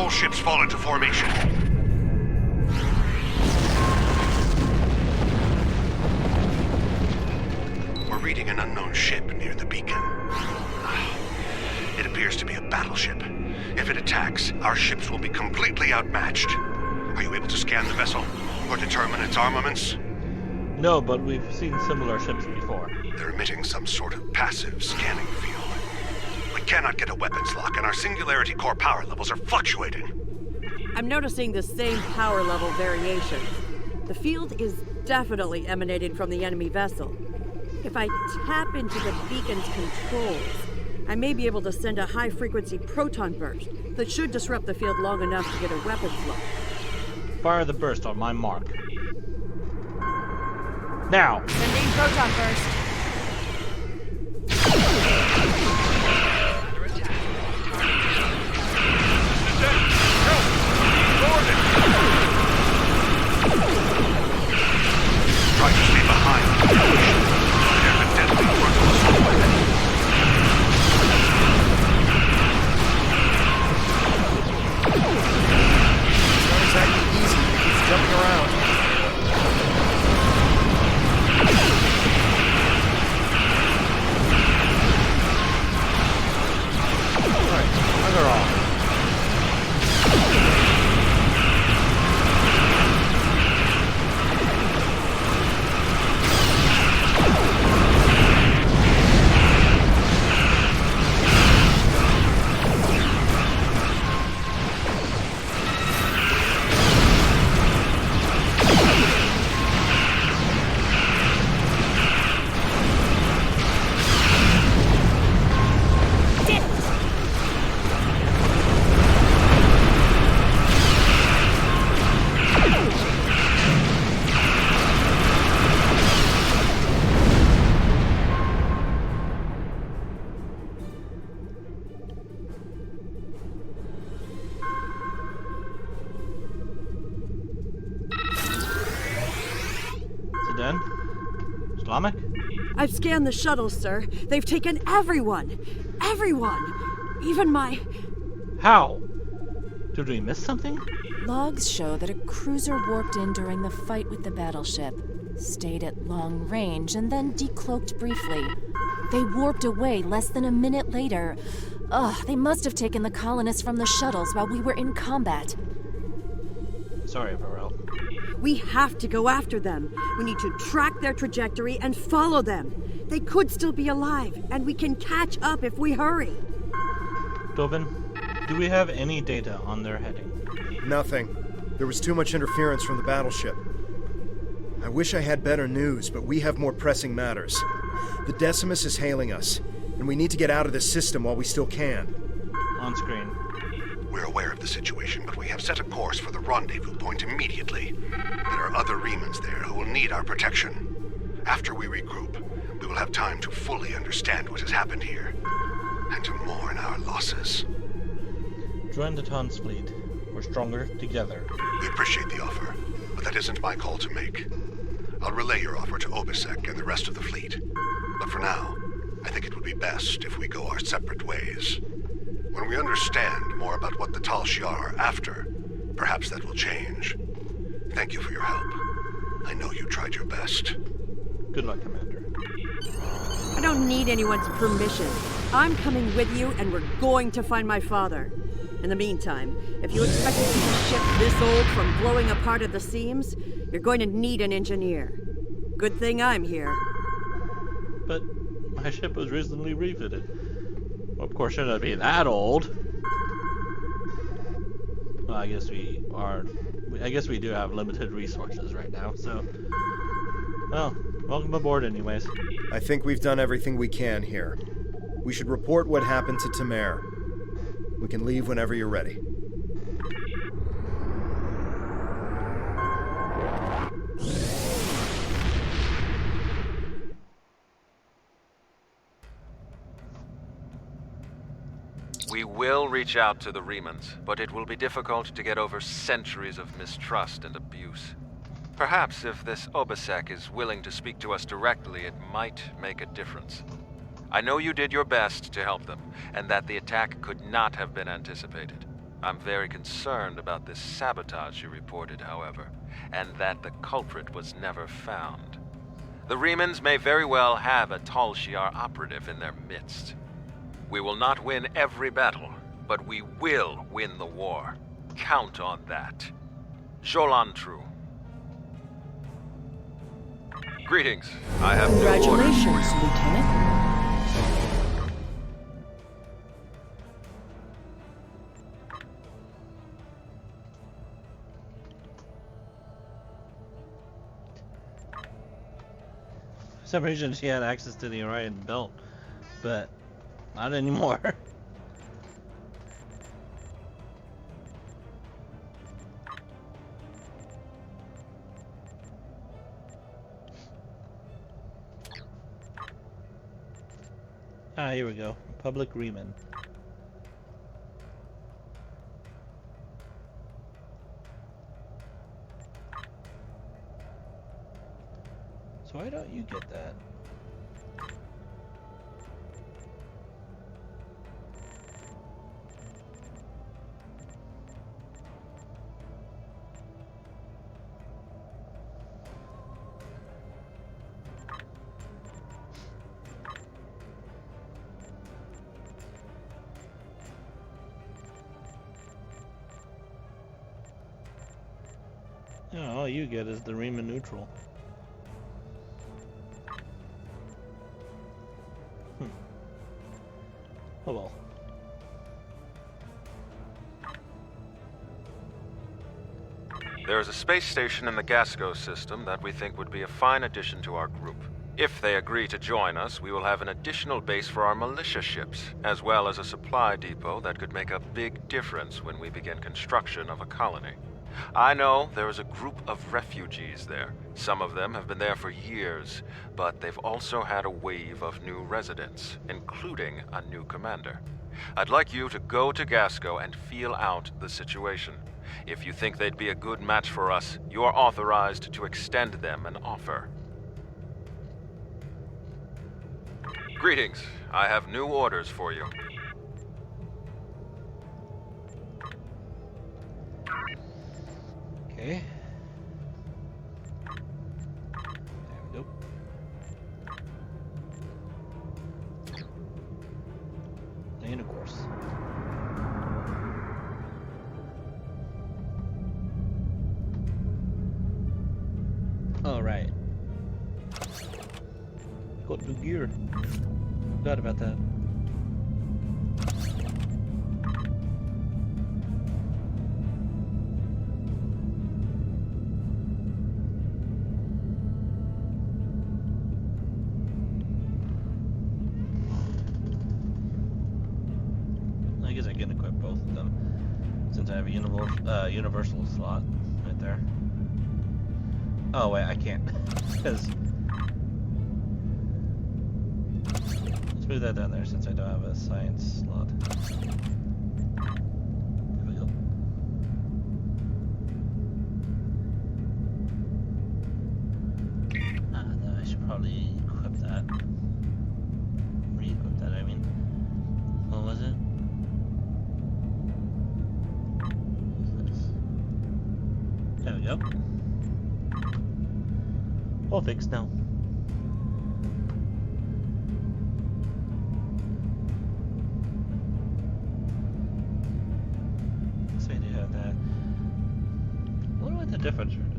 Ships fall into formation. We're reading an unknown ship near the beacon. It appears to be a battleship. If it attacks, our ships will be completely outmatched. Are you able to scan the vessel or determine its armaments? No, but we've seen similar ships before. They're emitting some sort of passive scanning field. We cannot get a weapons lock, and our singularity core power levels are fluctuating. I'm noticing the same power level variations. The field is definitely emanating from the enemy vessel. If I tap into the beacon's controls, I may be able to send a high-frequency proton burst that should disrupt the field long enough to get a weapons lock. Fire the burst on my mark. Now! Sending proton burst. Try to stay behind. There's a deadly portal assault weapon. It's not exactly easy. It keeps jumping around. then? Slamek? I've scanned the shuttles, sir. They've taken everyone. Everyone. Even my... How? Did we miss something? Logs show that a cruiser warped in during the fight with the battleship, stayed at long range, and then decloaked briefly. They warped away less than a minute later. They must have taken the colonists from the shuttles while we were in combat. Sorry, Varel. We have to go after them. We need to track their trajectory and follow them. They could still be alive, and we can catch up if we hurry. Tobin, do we have any data on their heading? Nothing. There was too much interference from the battleship. I wish I had better news, but we have more pressing matters. The Decimus is hailing us, and we need to get out of this system while we still can. On screen. We're aware of the situation, but we have set a course for the rendezvous point immediately. There are other Remans there who will need our protection. After we regroup, we will have time to fully understand what has happened here, and to mourn our losses. Join the Tan's fleet. We're stronger together. We appreciate the offer, but that isn't my call to make. I'll relay your offer to Obisek and the rest of the fleet. But for now, I think it would be best if we go our separate ways. When we understand more about what the Tal Shiar are after, perhaps that will change. Thank you for your help. I know you tried your best. Good luck, Commander. I don't need anyone's permission. I'm coming with you, and we're going to find my father. In the meantime, if you expect to keep a ship this old from blowing apart at the seams, you're going to need an engineer. Good thing I'm here. But my ship was recently refitted. Well, of course, shouldn't be that old. Well, I guess we are. I guess we do have limited resources right now, so. Well, welcome aboard, anyways. I think we've done everything we can here. We should report what happened to Tamer. We can leave whenever you're ready. We will reach out to the Remans, but it will be difficult to get over centuries of mistrust and abuse. Perhaps if this Obisek is willing to speak to us directly, it might make a difference. I know you did your best to help them, and that the attack could not have been anticipated. I'm very concerned about this sabotage you reported, however, and that the culprit was never found. The Remans may very well have a Tal Shiar operative in their midst. We will not win every battle, but we will win the war. Count on that. Jolantru. Greetings. I have new orders for Congratulations, you. Lieutenant. For some reason, she had access to the Orion belt, but not anymore. Here we go. Public Reman. So why don't you get that? All you get is the Riemann neutral. Oh well. There is a space station in the Gasco system that we think would be a fine addition to our group. If they agree to join us, we will have an additional base for our militia ships, as well as a supply depot that could make a big difference when we begin construction of a colony. I know there is a group of refugees there. Some of them have been there for years, but they've also had a wave of new residents, including a new commander. I'd like you to go to Gasco and feel out the situation. If you think they'd be a good match for us, you are authorized to extend them an offer. Greetings. I have new orders for you. Okay. There we go. And of course. Alright. Got new gear. Forgot about that. I guess I can equip both of them since I have a universal slot right there. Oh wait, I can't because let's move that down there since I don't have a science slot. There we go. No, I should probably equip that. Re-equip that, I mean. What was it? There we go. All fixed now. So I do have that. I wonder what the difference would be.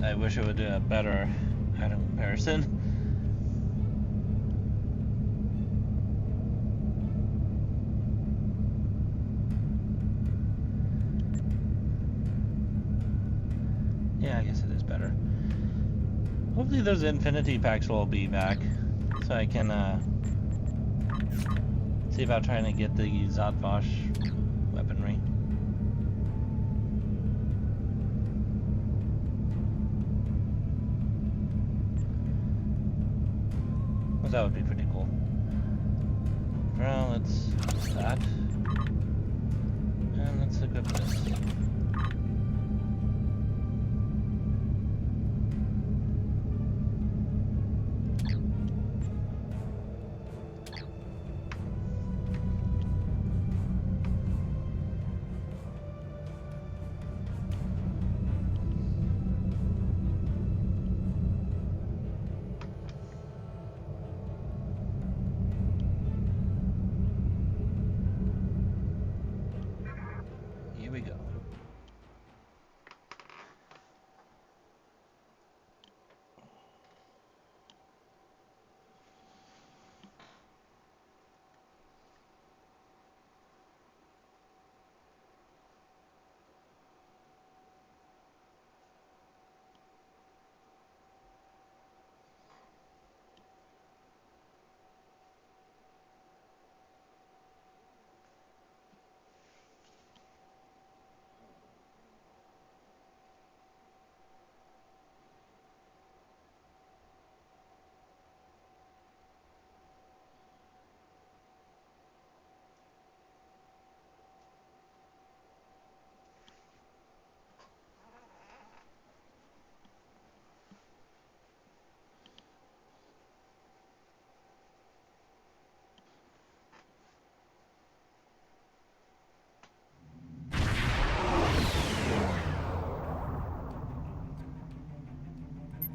I wish it would do a better item comparison. Yeah, I guess it is better. Hopefully those infinity packs will be back, so I can see about trying to get the Zotvosh weaponry. That would be pretty cool. Well, let's do that. And let's equip this. Here we go.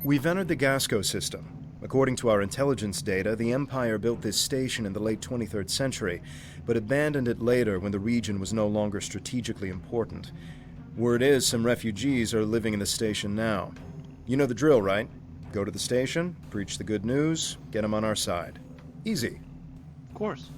We've entered the Gasco system. According to our intelligence data, the Empire built this station in the late 23rd century, but abandoned it later when the region was no longer strategically important. Word is some refugees are living in the station now. You know the drill, right? Go to the station, preach the good news, get them on our side. Easy. Of course.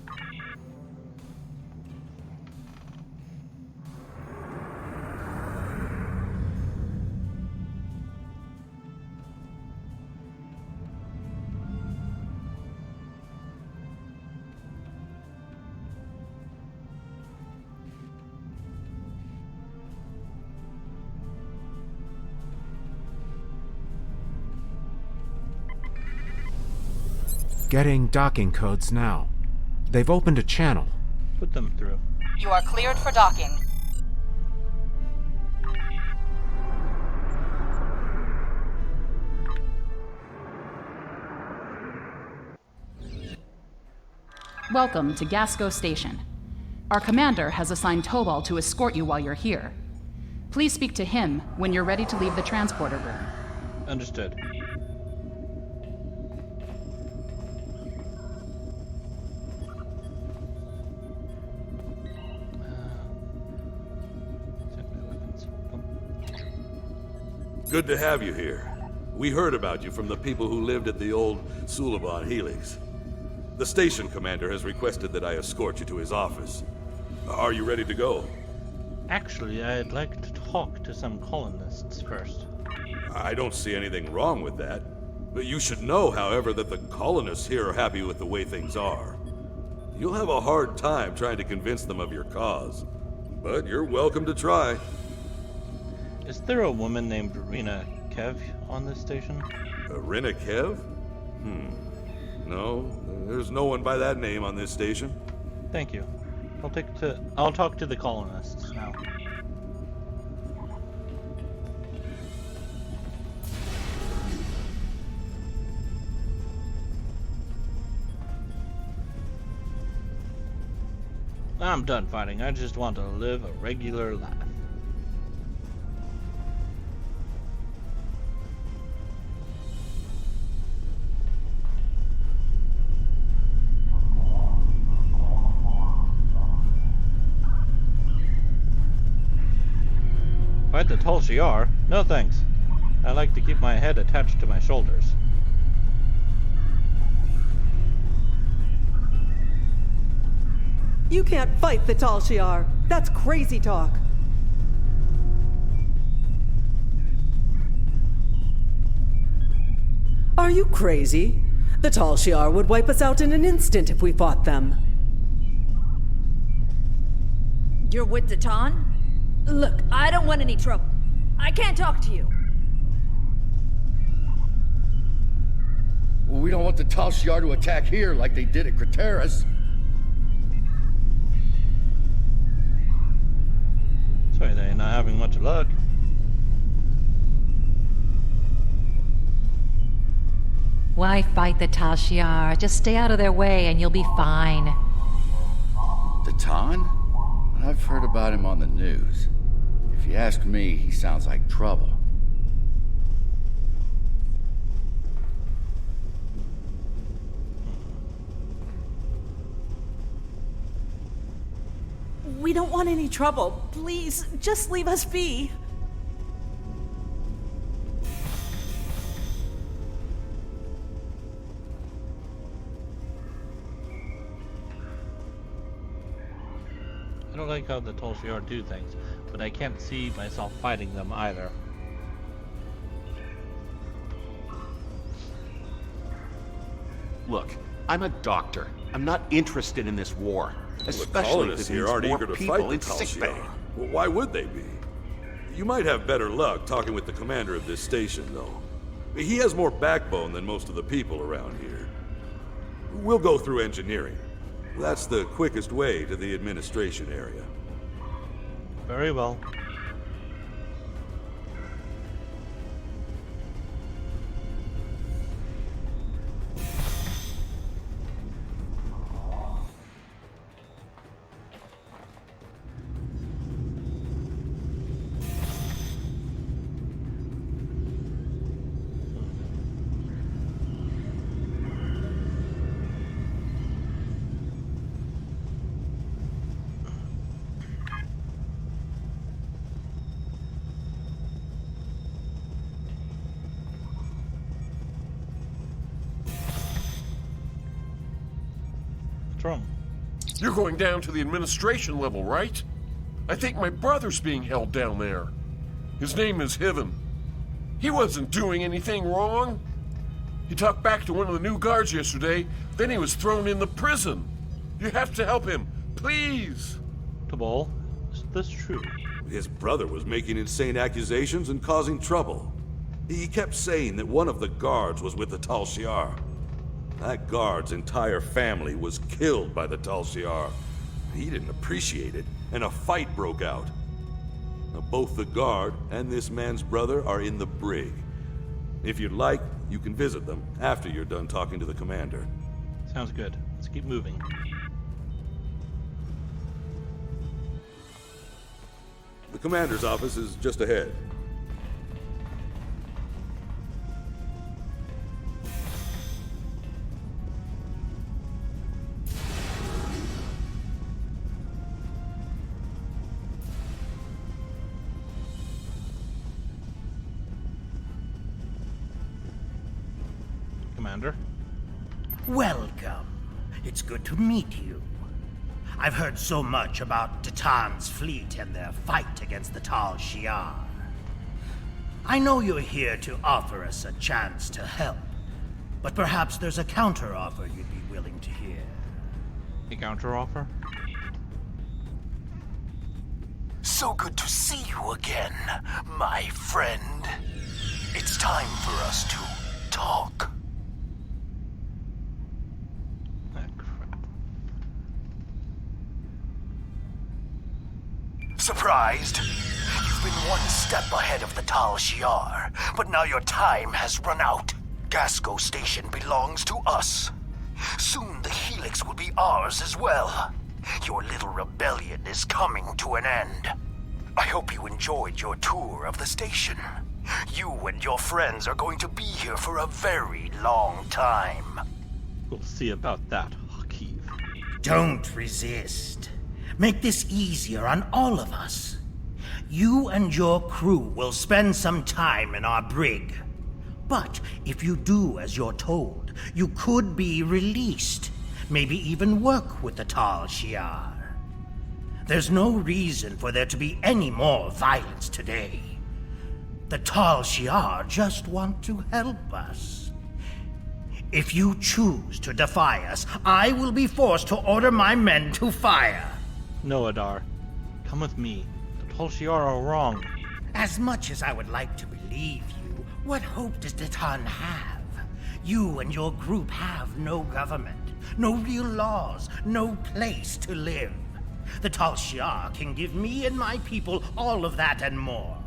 Getting docking codes now. They've opened a channel. Put them through. You are cleared for docking. Welcome to Gasco Station. Our commander has assigned Tobal to escort you while you're here. Please speak to him when you're ready to leave the transporter room. Understood. Good to have you here. We heard about you from the people who lived at the old Suliban Helix. The station commander has requested that I escort you to his office. Are you ready to go? Actually, I'd like to talk to some colonists first. I don't see anything wrong with that. But you should know, however, that the colonists here are happy with the way things are. You'll have a hard time trying to convince them of your cause. But you're welcome to try. Is there a woman named Rena Kev on this station? Rena Kev? No, there's no one by that name on this station. Thank you. I'll talk to the colonists now. I'm done fighting. I just want to live a regular life. Fight the Tal Shiar? No thanks. I like to keep my head attached to my shoulders. You can't fight the Tal Shiar. That's crazy talk. Are you crazy? The Tal Shiar would wipe us out in an instant if we fought them. You're with Datan? Look, I don't want any trouble. I can't talk to you. Well, we don't want the Tal Shiar to attack here like they did at Craterus. Sorry, they're not having much luck. Why fight the Tal Shiar? Just stay out of their way and you'll be fine. Datan? I've heard about him on the news. If you ask me, he sounds like trouble. We don't want any trouble. Please, just leave us be. I don't like how the Tal Shiar do things, but I can't see myself fighting them either. Look, I'm a doctor. I'm not interested in this war. Especially if it here means aren't more eager to people fight the in Tal sickbay. Shiar. Well, why would they be? You might have better luck talking with the commander of this station, though. He has more backbone than most of the people around here. We'll go through engineering. That's the quickest way to the administration area. Very well. What's wrong? You're going down to the administration level, right? I think my brother's being held down there. His name is Hiven. He wasn't doing anything wrong. He talked back to one of the new guards yesterday, then he was thrown in the prison. You have to help him, please. Tabal, is this true? His brother was making insane accusations and causing trouble. He kept saying that one of the guards was with the Tal Shiar. That guard's entire family was killed by the Tal Shiar. He didn't appreciate it, and a fight broke out. Now, both the guard and this man's brother are in the brig. If you'd like, you can visit them after you're done talking to the commander. Sounds good. Let's keep moving. The commander's office is just ahead. Commander? Welcome. It's good to meet you. I've heard so much about Titan's fleet and their fight against the Tal Shiar. I know you're here to offer us a chance to help, but perhaps there's a counter-offer you'd be willing to hear. A counter-offer? So good to see you again, my friend. It's time for us to talk. Surprised? You've been one step ahead of the Tal Shiar, but now your time has run out. Gasco Station belongs to us. Soon the Helix will be ours as well. Your little rebellion is coming to an end. I hope you enjoyed your tour of the station. You and your friends are going to be here for a very long time. We'll see about that, Hakeem. Don't resist. Make this easier on all of us. You and your crew will spend some time in our brig. But if you do as you're told, you could be released. Maybe even work with the Tal Shiar. There's no reason for there to be any more violence today. The Tal Shiar just want to help us. If you choose to defy us, I will be forced to order my men to fire. No, Adar. Come with me. The Tal Shiar are wrong. As much as I would like to believe you, what hope does Titan have? You and your group have no government, no real laws, no place to live. The Tal Shiar can give me and my people all of that and more.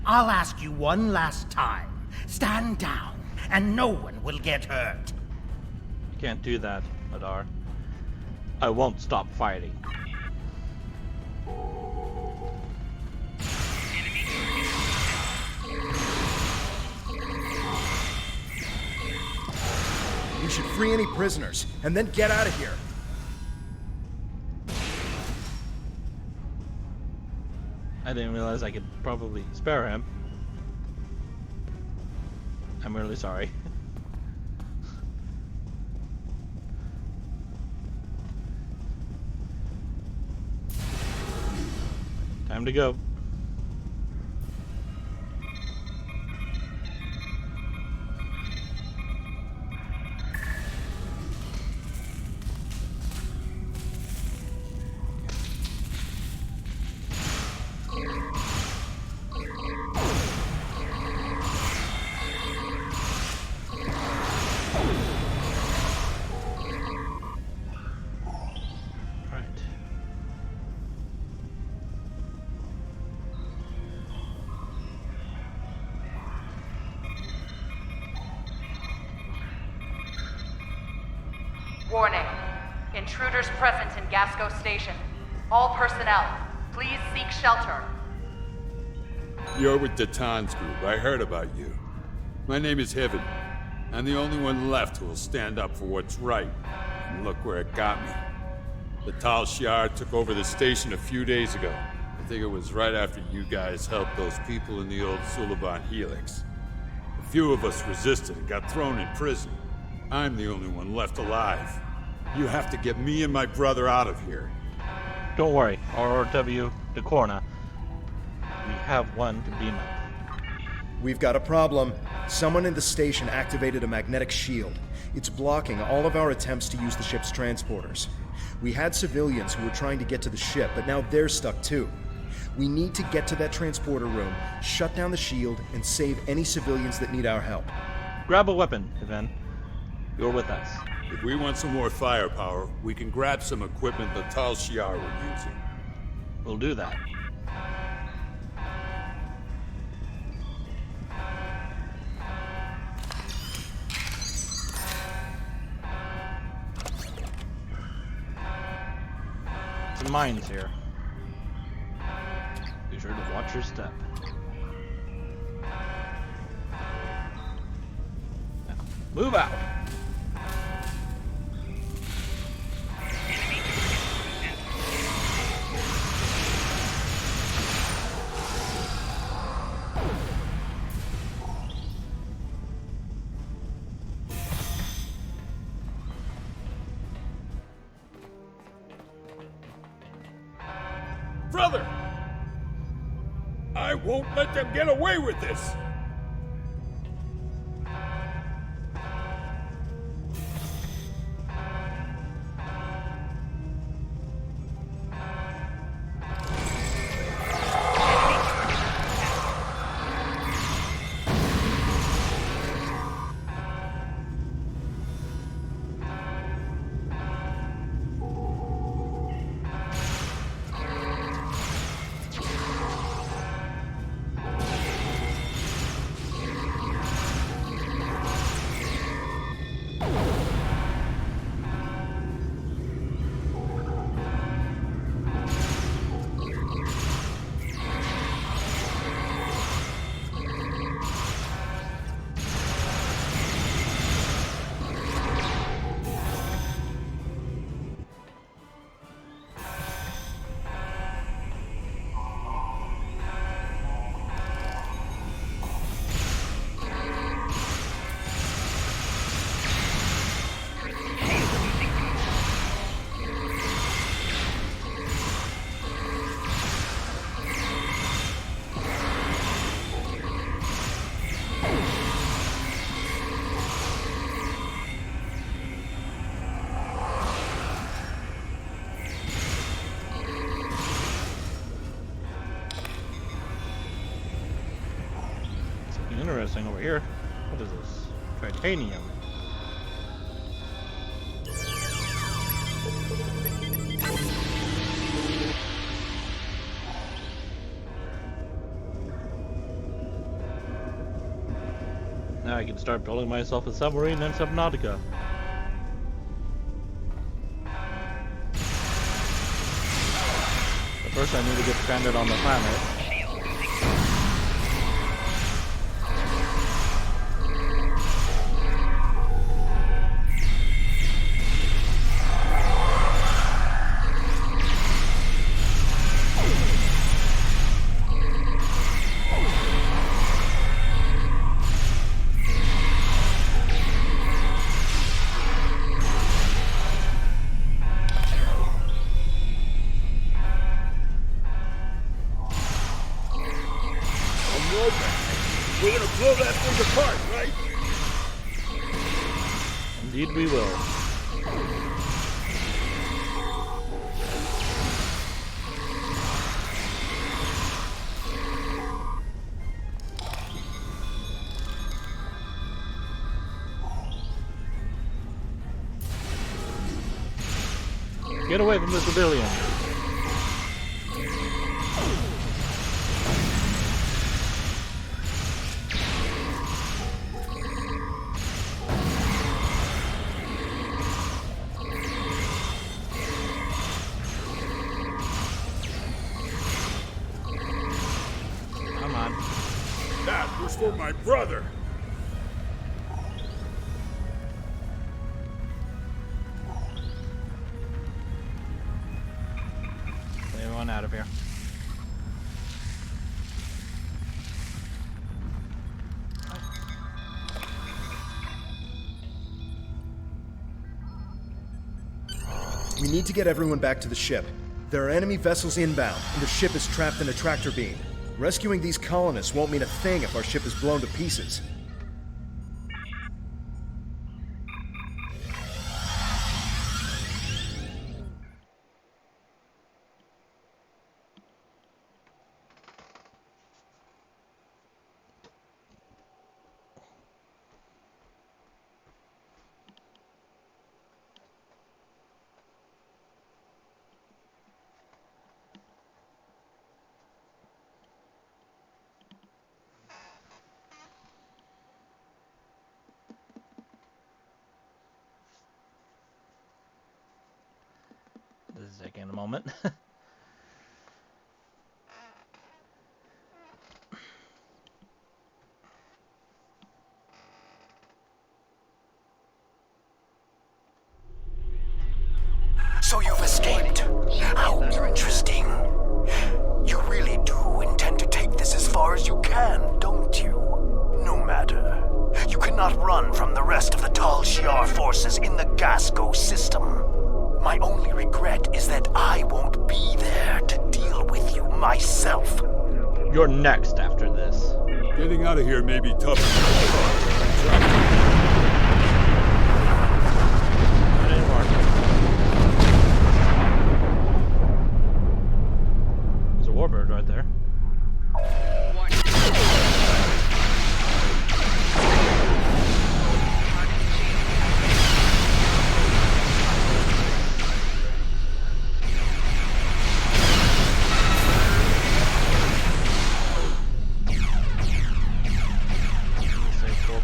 I'll ask you one last time. Stand down, and no one will get hurt. You can't do that, Adar. I won't stop fighting. We should free any prisoners, and then get out of here. I didn't realize I could probably spare him. I'm really sorry. Time to go. Warning. Intruders present in Gasco Station. All personnel, please seek shelter. You're with Titan's group. I heard about you. My name is Heaven. I'm the only one left who will stand up for what's right. And look where it got me. The Tal Shiar took over the station a few days ago. I think it was right after you guys helped those people in the old Suliban Helix. A few of us resisted and got thrown in prison. I'm the only one left alive. You have to get me and my brother out of here. Don't worry, RW the corner. We have one to beam up. We've got a problem. Someone in the station activated a magnetic shield. It's blocking all of our attempts to use the ship's transporters. We had civilians who were trying to get to the ship, but now they're stuck too. We need to get to that transporter room, shut down the shield, and save any civilians that need our help. Grab a weapon, Ivan. You're with us. If we want some more firepower, we can grab some equipment the Tal Shiar were using. We'll do that. Some mines here. Be sure to watch your step. Now, move out! Brother! I won't let them get away with this! Interesting over here. What is this? Titanium. Now I can start building myself a submarine and Subnautica. But first I need to get stranded on the planet. We're gonna blow that thing apart, right? Indeed we will. Get away from the civilian. That was for my brother. Get everyone out of here. We need to get everyone back to the ship. There are enemy vessels inbound, and the ship is trapped in a tractor beam. Rescuing these colonists won't mean a thing if our ship is blown to pieces. is taking a moment. So you've escaped. How interesting. You really do intend to take this as far as you can, don't you? No matter. You cannot run from the rest of the Tal Shiar forces in the Gasco system. My only regret is that I won't be there to deal with you myself. You're next after this. Getting out of here may be tough. Not anymore. There's a warbird right there.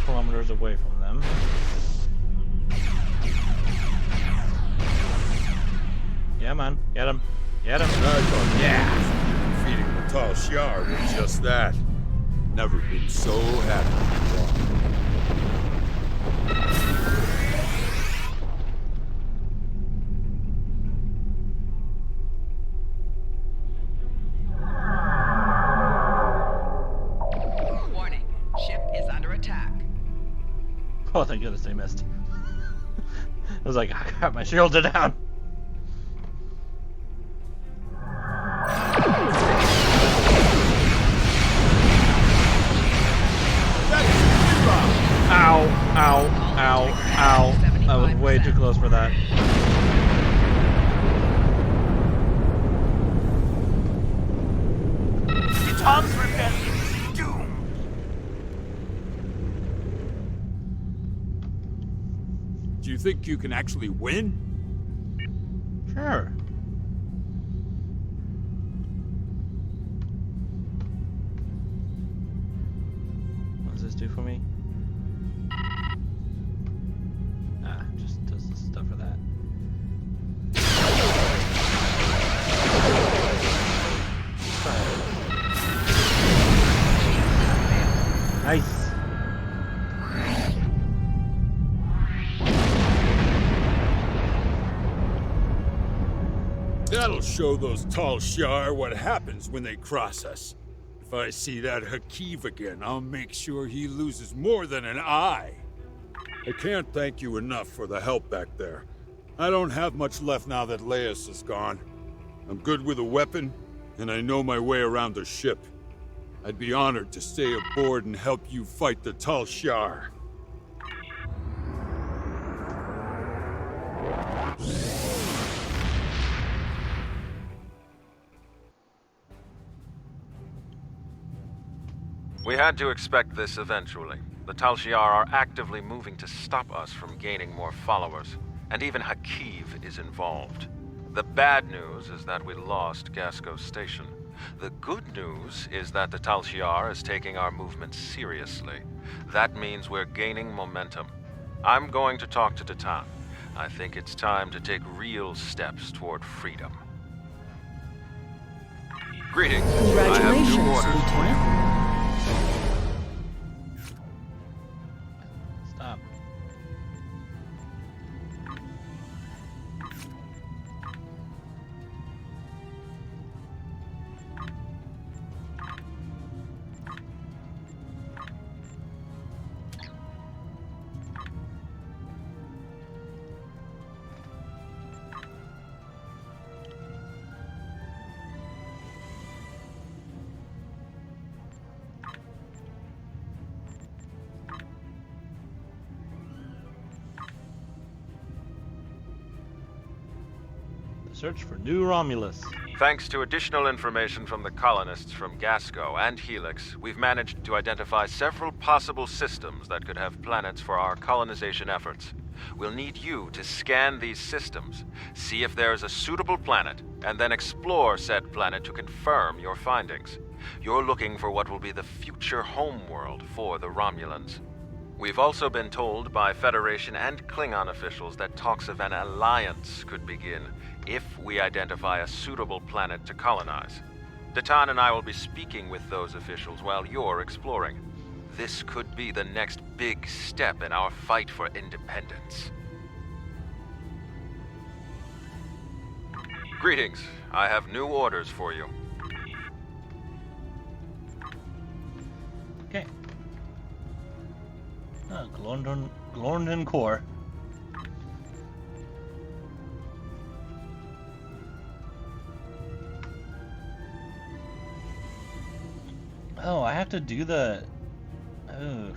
Kilometers away from them. Yeah, man. Get him. Get him. Yeah. Defeating the Tal Shiar was just that. Never been so happy. Warning. Ship is under attack. Oh, thank goodness they missed. I was like, oh, crap, my shields are down. Ow, ow, ow, ow. I was way too close for that. Titan's rebellion is doomed. Do you think you can actually win? Sure. What does this do for me? Ah, just does the stuff for that. Nice. That'll show those Tal Shiar what happens when they cross us. If I see that Hakiv again, I'll make sure he loses more than an eye. I can't thank you enough for the help back there. I don't have much left now that Laius is gone. I'm good with a weapon, and I know my way around the ship. I'd be honored to stay aboard and help you fight the Tal Shiar. We had to expect this eventually. The Tal Shiar are actively moving to stop us from gaining more followers, and even Hakiv is involved. The bad news is that we lost Gasco Station. The good news is that the Tal Shiar is taking our movement seriously. That means we're gaining momentum. I'm going to talk to Titan. I think it's time to take real steps toward freedom. Greetings. I have new orders for you. Stop. Search for new Romulus. Thanks to additional information from the colonists from Gasco and Helix, we've managed to identify several possible systems that could have planets for our colonization efforts. We'll need you to scan these systems, see if there is a suitable planet, and then explore said planet to confirm your findings. You're looking for what will be the future homeworld for the Romulans. We've also been told by Federation and Klingon officials that talks of an alliance could begin if we identify a suitable planet to colonize. Datan and I will be speaking with those officials while you're exploring. This could be the next big step in our fight for independence. Greetings. I have new orders for you. Okay. Glorndon Core. Oh, I have to do the... Oh.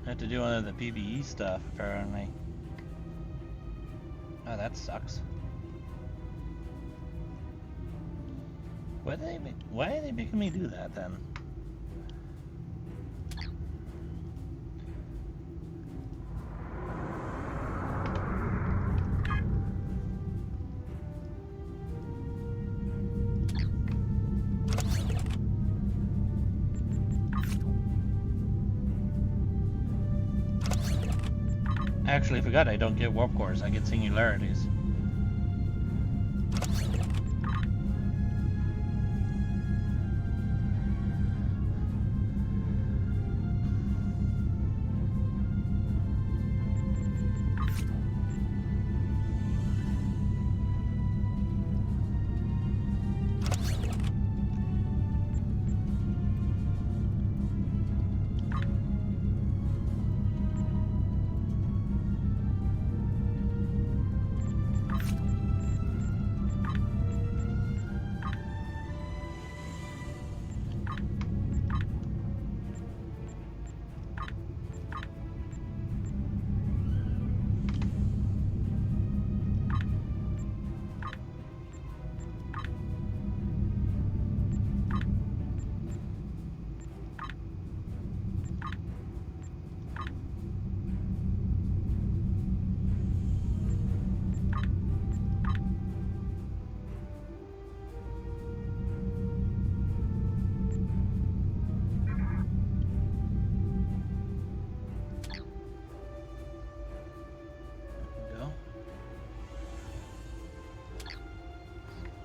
I have to do one of the PvE stuff, apparently. Oh, that sucks. Why are they making me do that, then? I actually forgot I don't get warp cores, I get singularities.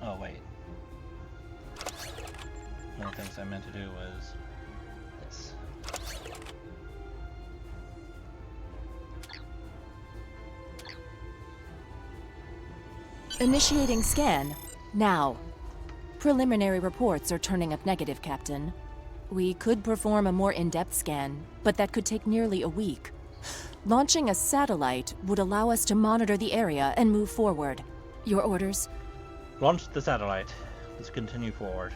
Oh, wait. One of the things I meant to do was this. Initiating scan. Now. Preliminary reports are turning up negative, Captain. We could perform a more in-depth scan, but that could take nearly a week. Launching a satellite would allow us to monitor the area and move forward. Your orders? Launch the satellite. Let's continue forward.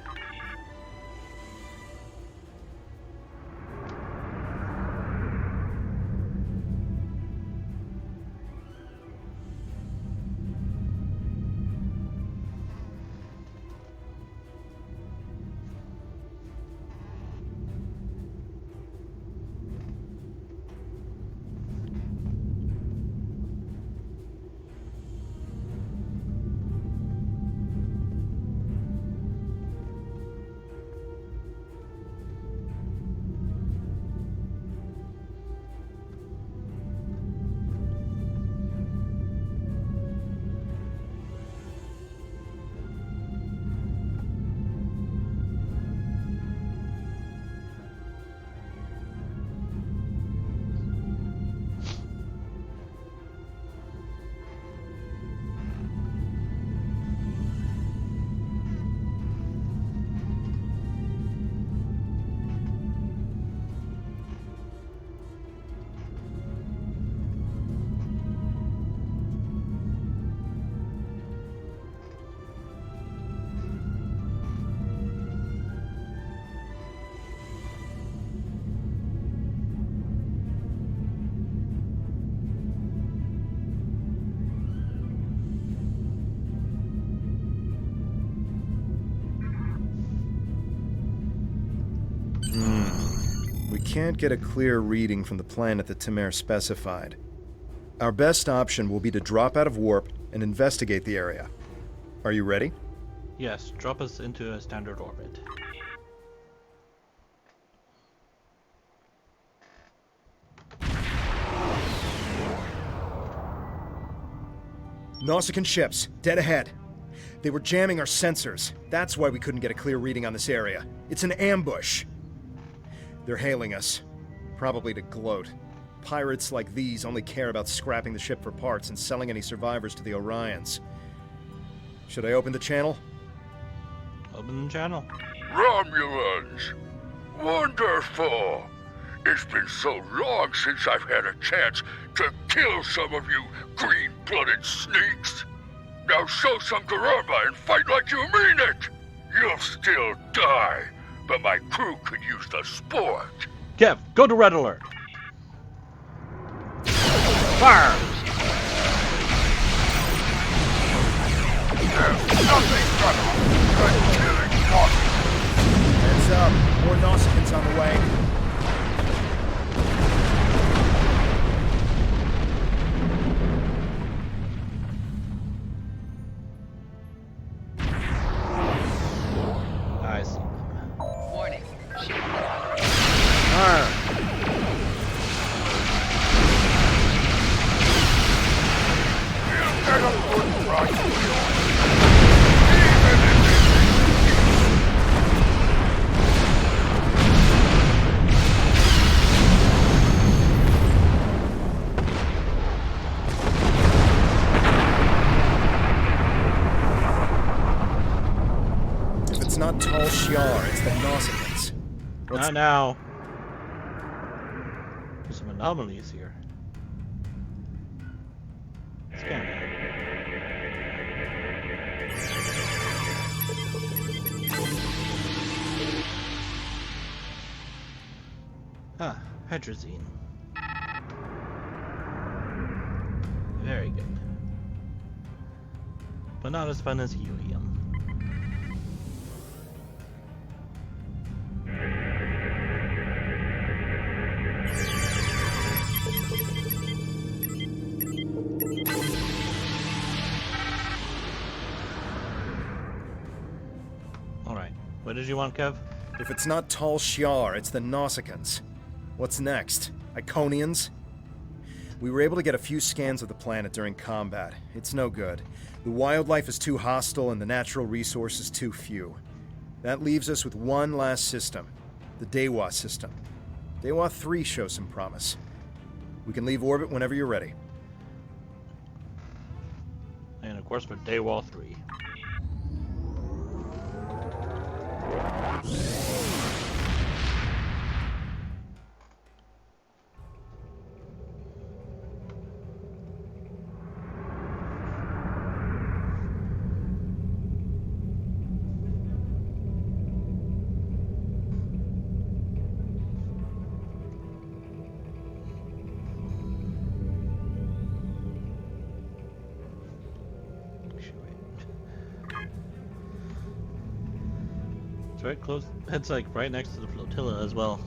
We can't get a clear reading from the planet that Tamir specified. Our best option will be to drop out of warp and investigate the area. Are you ready? Yes, drop us into a standard orbit. Nausicaan ships, dead ahead. They were jamming our sensors. That's why we couldn't get a clear reading on this area. It's an ambush. They're hailing us. Probably to gloat. Pirates like these only care about scrapping the ship for parts and selling any survivors to the Orions. Should I open the channel? Open the channel. Romulans! Wonderful! It's been so long since I've had a chance to kill some of you green-blooded sneaks. Now show some garamba and fight like you mean it! You'll still die, but my crew could use the sport. Kev, go to red alert. Fire! There's nothing but killing Nausicans. Heads up. More Nausicans on the way. I see. Warning. Ship If it's not Tal Shiar, it's the Nausicans. Not now. There's some anomalies here. Scan. Ah, hydrazine. Very good. But not as fun as helium. Alright, what did you want, Kev? If it's not Tal Shiar, it's the Nausicans. What's next? Iconians? We were able to get a few scans of the planet during combat. It's no good. The wildlife is too hostile and the natural resources too few. That leaves us with one last system. The Dewa system. Dewa 3 shows some promise. We can leave orbit whenever you're ready. And of course for Daywall 3. It's right close. It's like right next to the flotilla as well.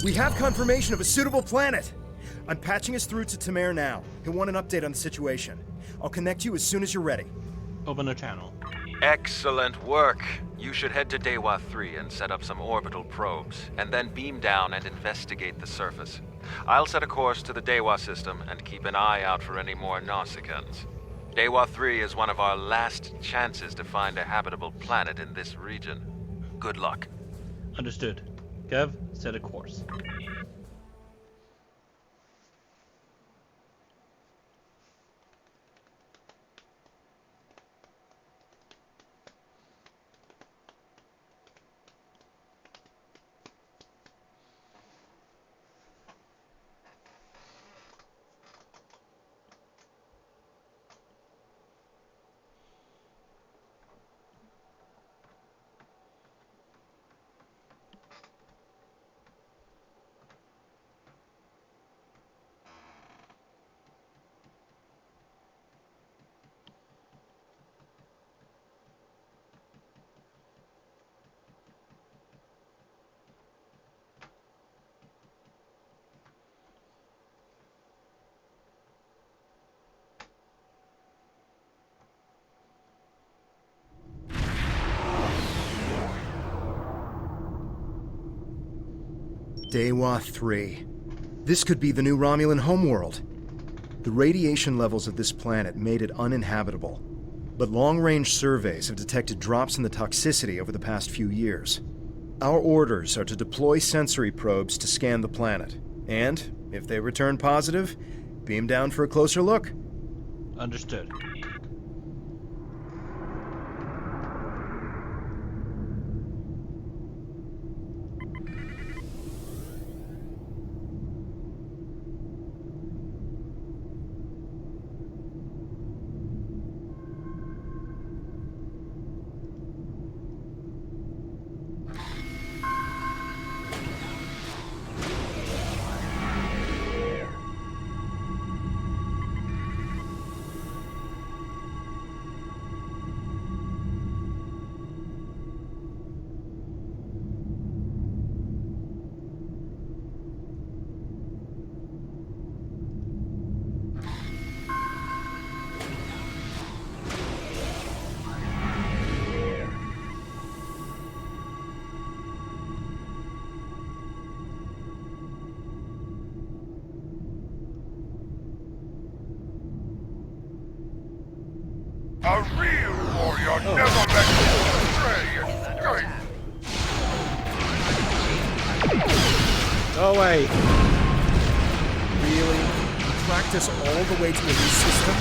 We have confirmation of a suitable planet! I'm patching us through to Tamer now. He'll want an update on the situation. I'll connect you as soon as you're ready. Open a channel. Excellent work. You should head to Dewa 3 and set up some orbital probes, and then beam down and investigate the surface. I'll set a course to the Dewa system and keep an eye out for any more Nausicans. Dewa 3 is one of our last chances to find a habitable planet in this region. Good luck. Understood. Kev, set a course. Dewa 3. This could be the new Romulan homeworld. The radiation levels of this planet made it uninhabitable, but long-range surveys have detected drops in the toxicity over the past few years. Our orders are to deploy sensory probes to scan the planet, and, if they return positive, beam down for a closer look. Understood. A real warrior never let you astray. Go away. Really? You tracked us all the way to a new system?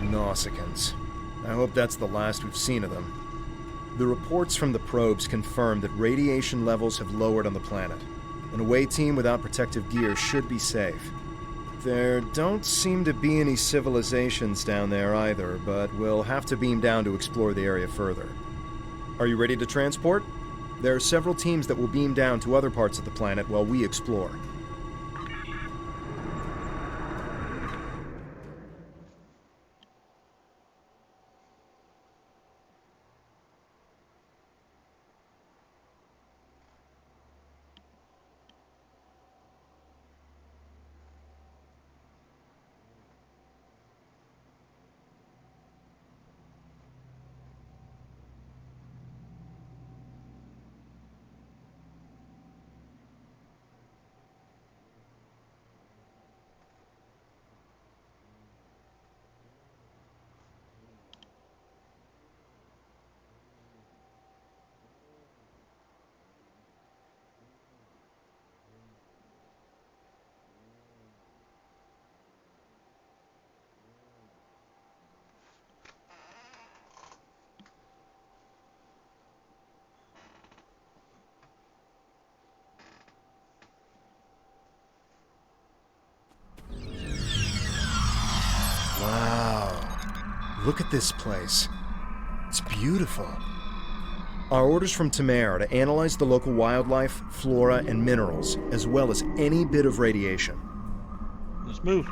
Nausicaans. I hope that's the last we've seen of them. The reports from the probes confirm that radiation levels have lowered on the planet. An away team without protective gear should be safe. There don't seem to be any civilizations down there either, but we'll have to beam down to explore the area further. Are you ready to transport? There are several teams that will beam down to other parts of the planet while we explore. Wow. Look at this place. It's beautiful. Our orders from Tamer are to analyze the local wildlife, flora, and minerals, as well as any bit of radiation. Let's move.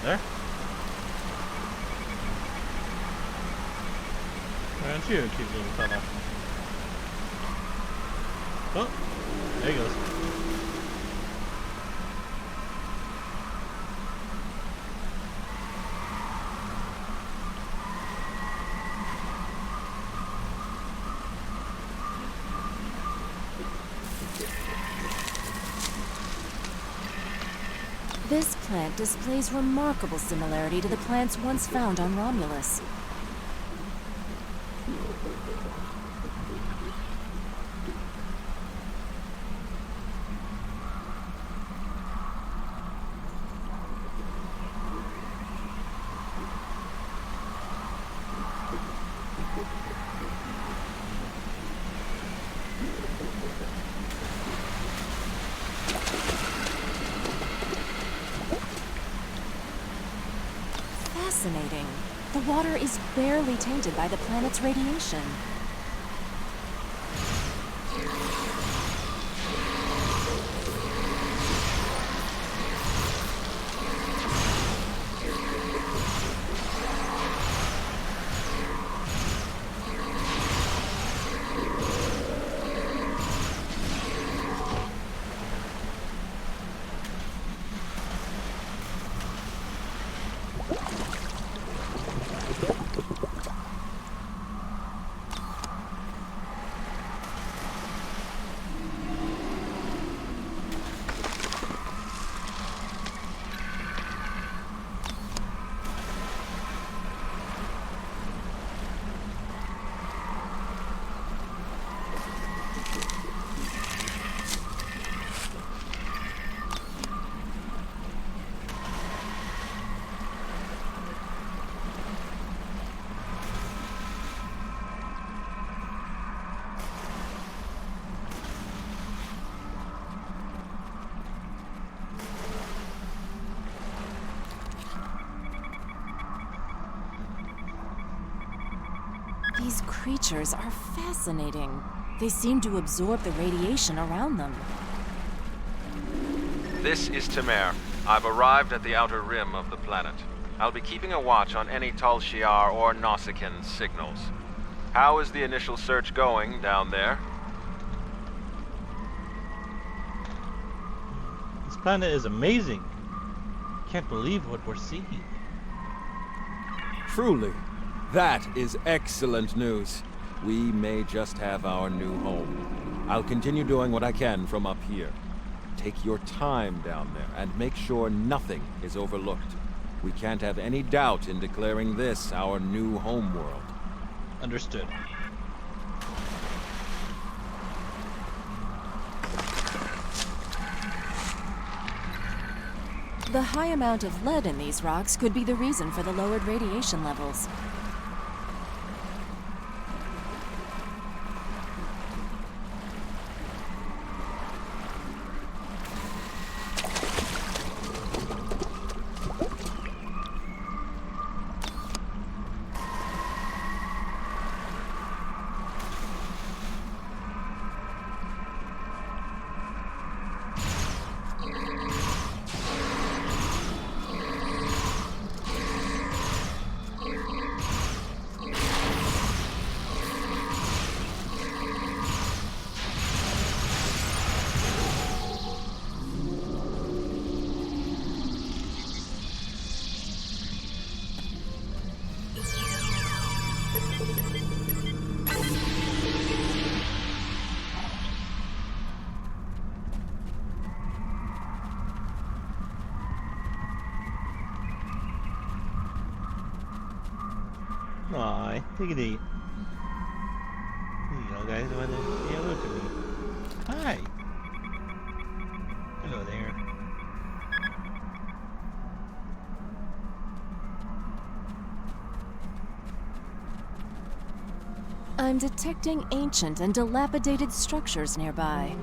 there. Why don't you, cute little fella? Oh, there he goes. This plant displays remarkable similarity to the plants once found on Romulus. Fascinating. The water is barely tainted by the planet's radiation. These creatures are fascinating. They seem to absorb the radiation around them. This is Temer. I've arrived at the outer rim of the planet. I'll be keeping a watch on any Tal Shiar or Nausicaan signals. How is the initial search going down there? This planet is amazing. Can't believe what we're seeing. Truly, that is excellent news. We may just have our new home. I'll continue doing what I can from up here. Take your time down there and make sure nothing is overlooked. We can't have any doubt in declaring this our new homeworld. Understood. The high amount of lead in these rocks could be the reason for the lowered radiation levels. Aw, take it easy. Here you go, guys. Yeah, look at me. Hi. Hello there. I'm detecting ancient and dilapidated structures nearby.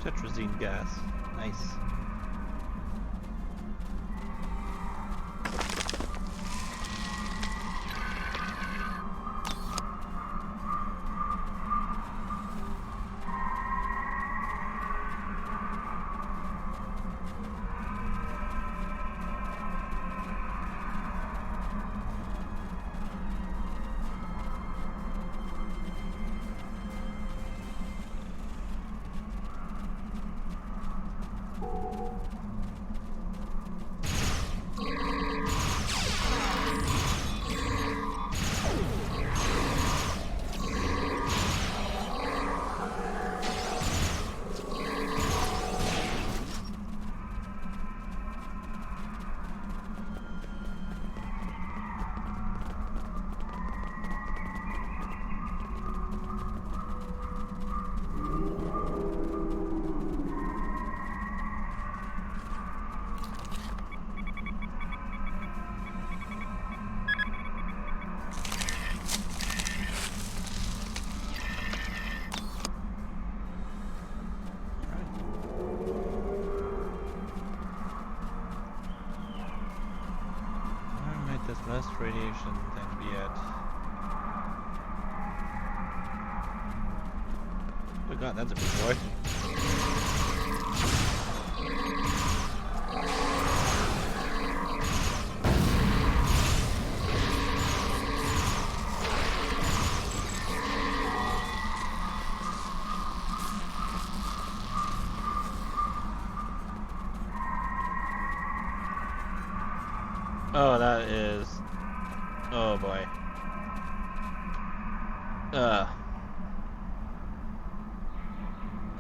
Tetrazine gas. Nice. this best radiation thing be it? Oh god, that's a big boy. Oh, that is... Oh boy.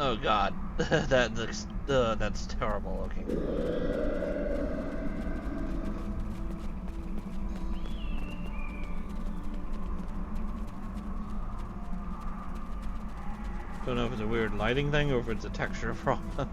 Oh god. That looks... that's terrible looking. Don't know if it's a weird lighting thing or if it's a texture problem.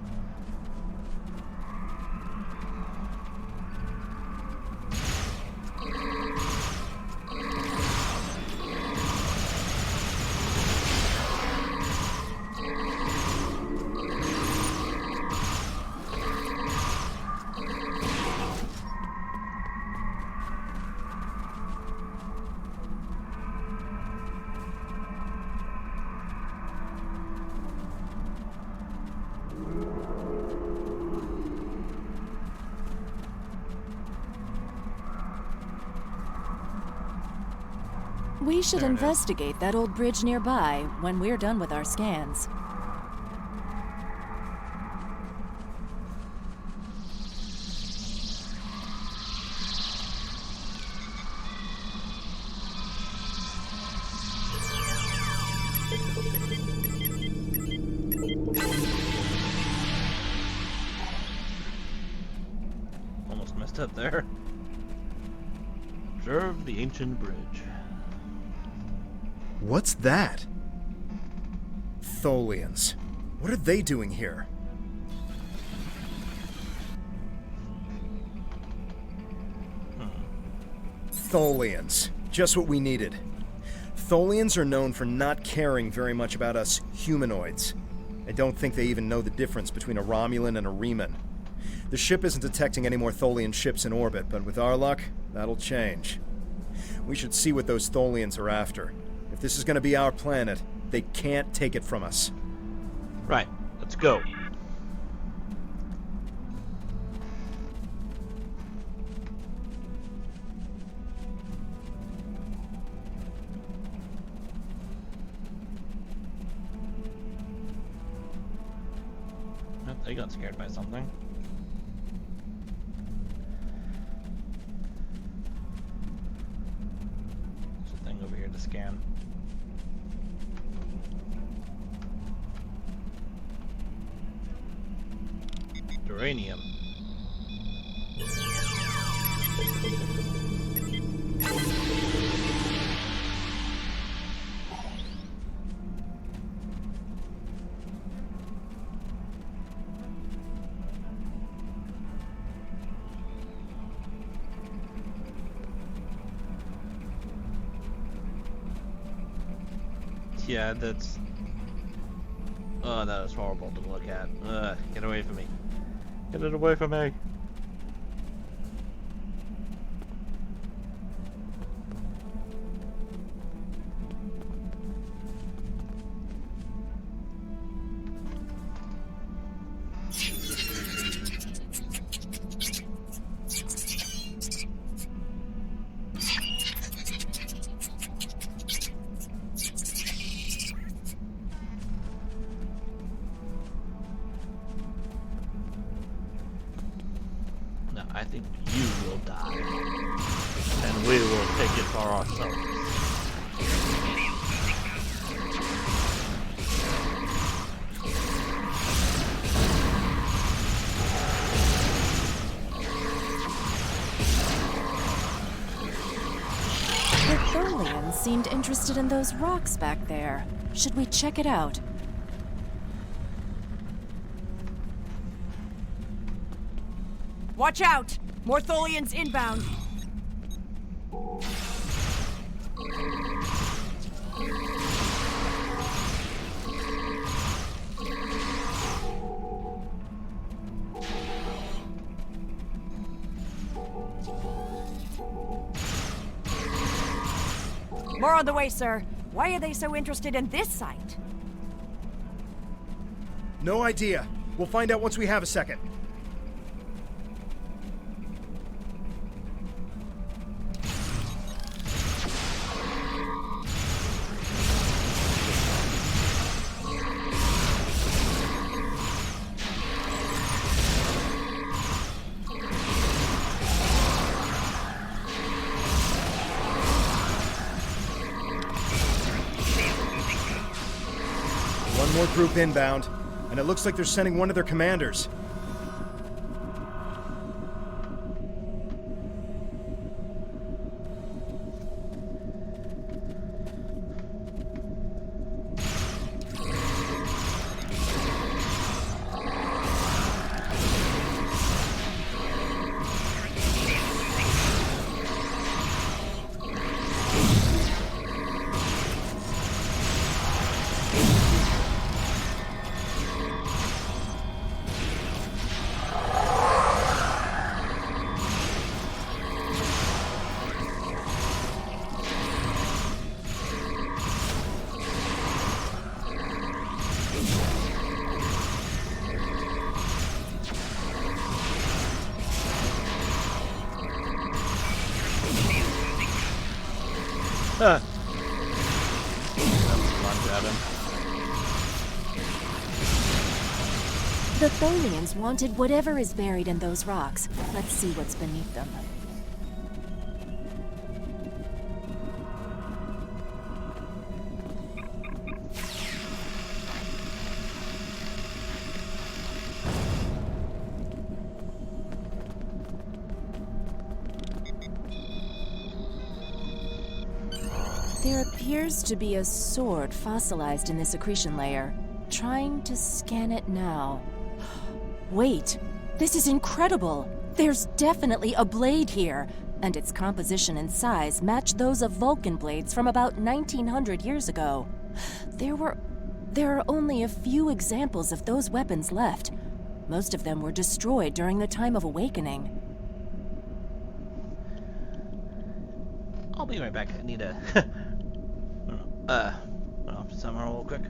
We should investigate that old bridge nearby when we're done with our scans. Almost messed up there. Observe the ancient bridge. What's that? Tholians. What are they doing here? Tholians. Just what we needed. Tholians are known for not caring very much about us humanoids. I don't think they even know the difference between a Romulan and a Reman. The ship isn't detecting any more Tholian ships in orbit, but with our luck, that'll change. We should see what those Tholians are after. If this is going to be our planet, they can't take it from us. Right, let's go. Oh, they got scared by something. There's a thing over here to scan. Uranium. Yeah, that's... Oh, that is horrible to look at. Get away from me. Get it away from me. I think you will die, and we will take it for ourselves. The Tholians seemed interested in those rocks back there. Should we check it out? Watch out! More Tholians inbound! More on the way, sir. Why are they so interested in this site? No idea. We'll find out once we have a second. One more group inbound, and it looks like they're sending one of their commanders. Huh. The Tholians wanted whatever is buried in those rocks. Let's see what's beneath them. There appears to be a sword fossilized in this accretion layer. Trying to scan it now. Wait, this is incredible! There's definitely a blade here, and its composition and size match those of Vulcan blades from about 1900 years ago. There are only a few examples of those weapons left. Most of them were destroyed during the time of Awakening. I'll be right back. I need to run off somewhere real quick.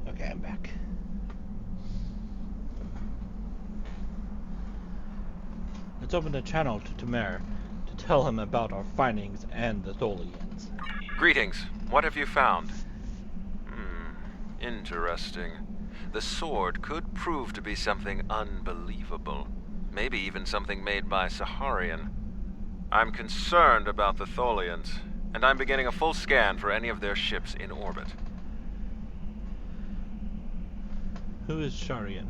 Okay, I'm back. Let's open the channel to Tamer to tell him about our findings and the Tholians. Greetings. What have you found? Interesting. The sword could prove to be something unbelievable. Maybe even something made by Saharian. I'm concerned about the Tholians, and I'm beginning a full scan for any of their ships in orbit. Who is Sharian?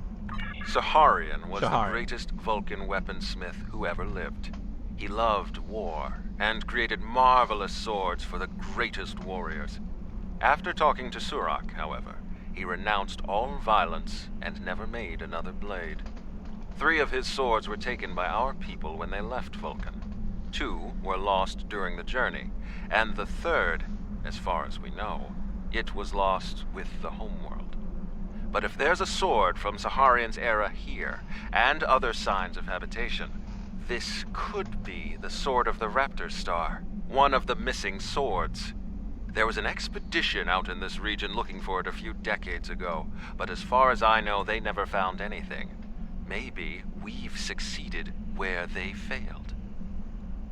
Saharian was the Saharian. greatest Vulcan weaponsmith who ever lived. He loved war and created marvelous swords for the greatest warriors. After talking to Surak, however, he renounced all violence and never made another blade. 3 of his swords were taken by our people when they left Vulcan. 2 were lost during the journey, and the 3rd, as far as we know, it was lost with the homeworld. But if there's a sword from Saharian's era here, and other signs of habitation, this could be the sword of the Raptor Star, one of the missing swords. There was an expedition out in this region looking for it a few decades ago, but as far as I know, they never found anything. Maybe we've succeeded where they failed.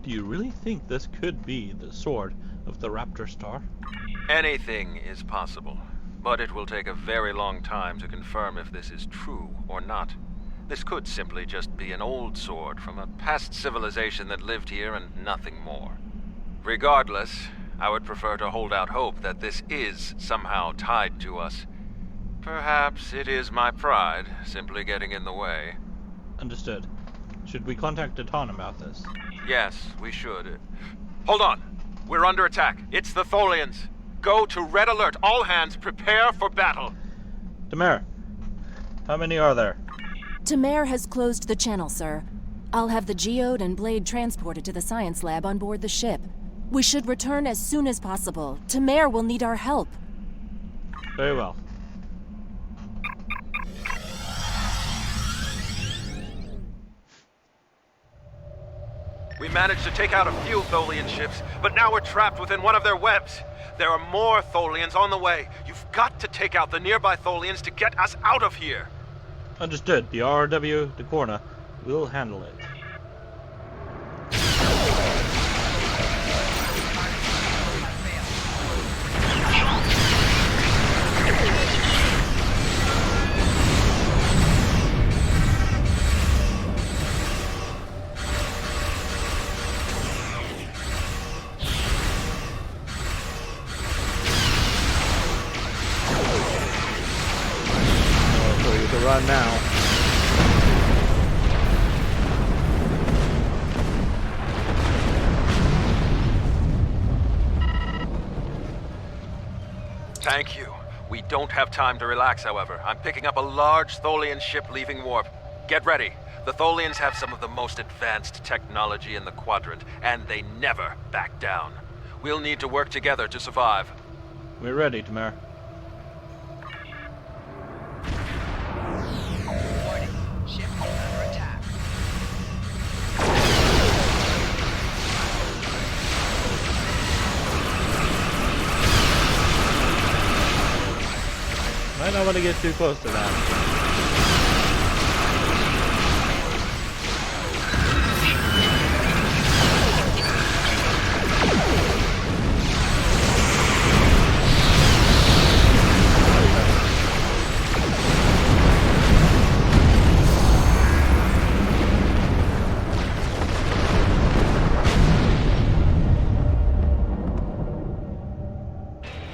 Do you really think this could be the sword of the Raptor Star? Anything is possible, but it will take a very long time to confirm if this is true or not. This could simply just be an old sword from a past civilization that lived here and nothing more. Regardless, I would prefer to hold out hope that this is somehow tied to us. Perhaps it is my pride simply getting in the way. Understood. Should we contact Titan about this? Yes, we should. Hold on! We're under attack. It's the Tholians. Go to red alert. All hands prepare for battle. Tamara, how many are there? Tamara has closed the channel, sir. I'll have the geode and blade transported to the science lab on board the ship. We should return as soon as possible. Tamara will need our help. Very well. We managed to take out a few Tholian ships, but now we're trapped within one of their webs. There are more Tholians on the way. You've got to take out the nearby Tholians to get us out of here. Understood. The RW Decorna will handle it. So you can run now. Thank you. We don't have time to relax, however. I'm picking up a large Tholian ship leaving warp. Get ready. The Tholians have some of the most advanced technology in the quadrant, and they never back down. We'll need to work together to survive. We're ready, Tamara. Warning. Ship is under attack. Might not want to get too close to that.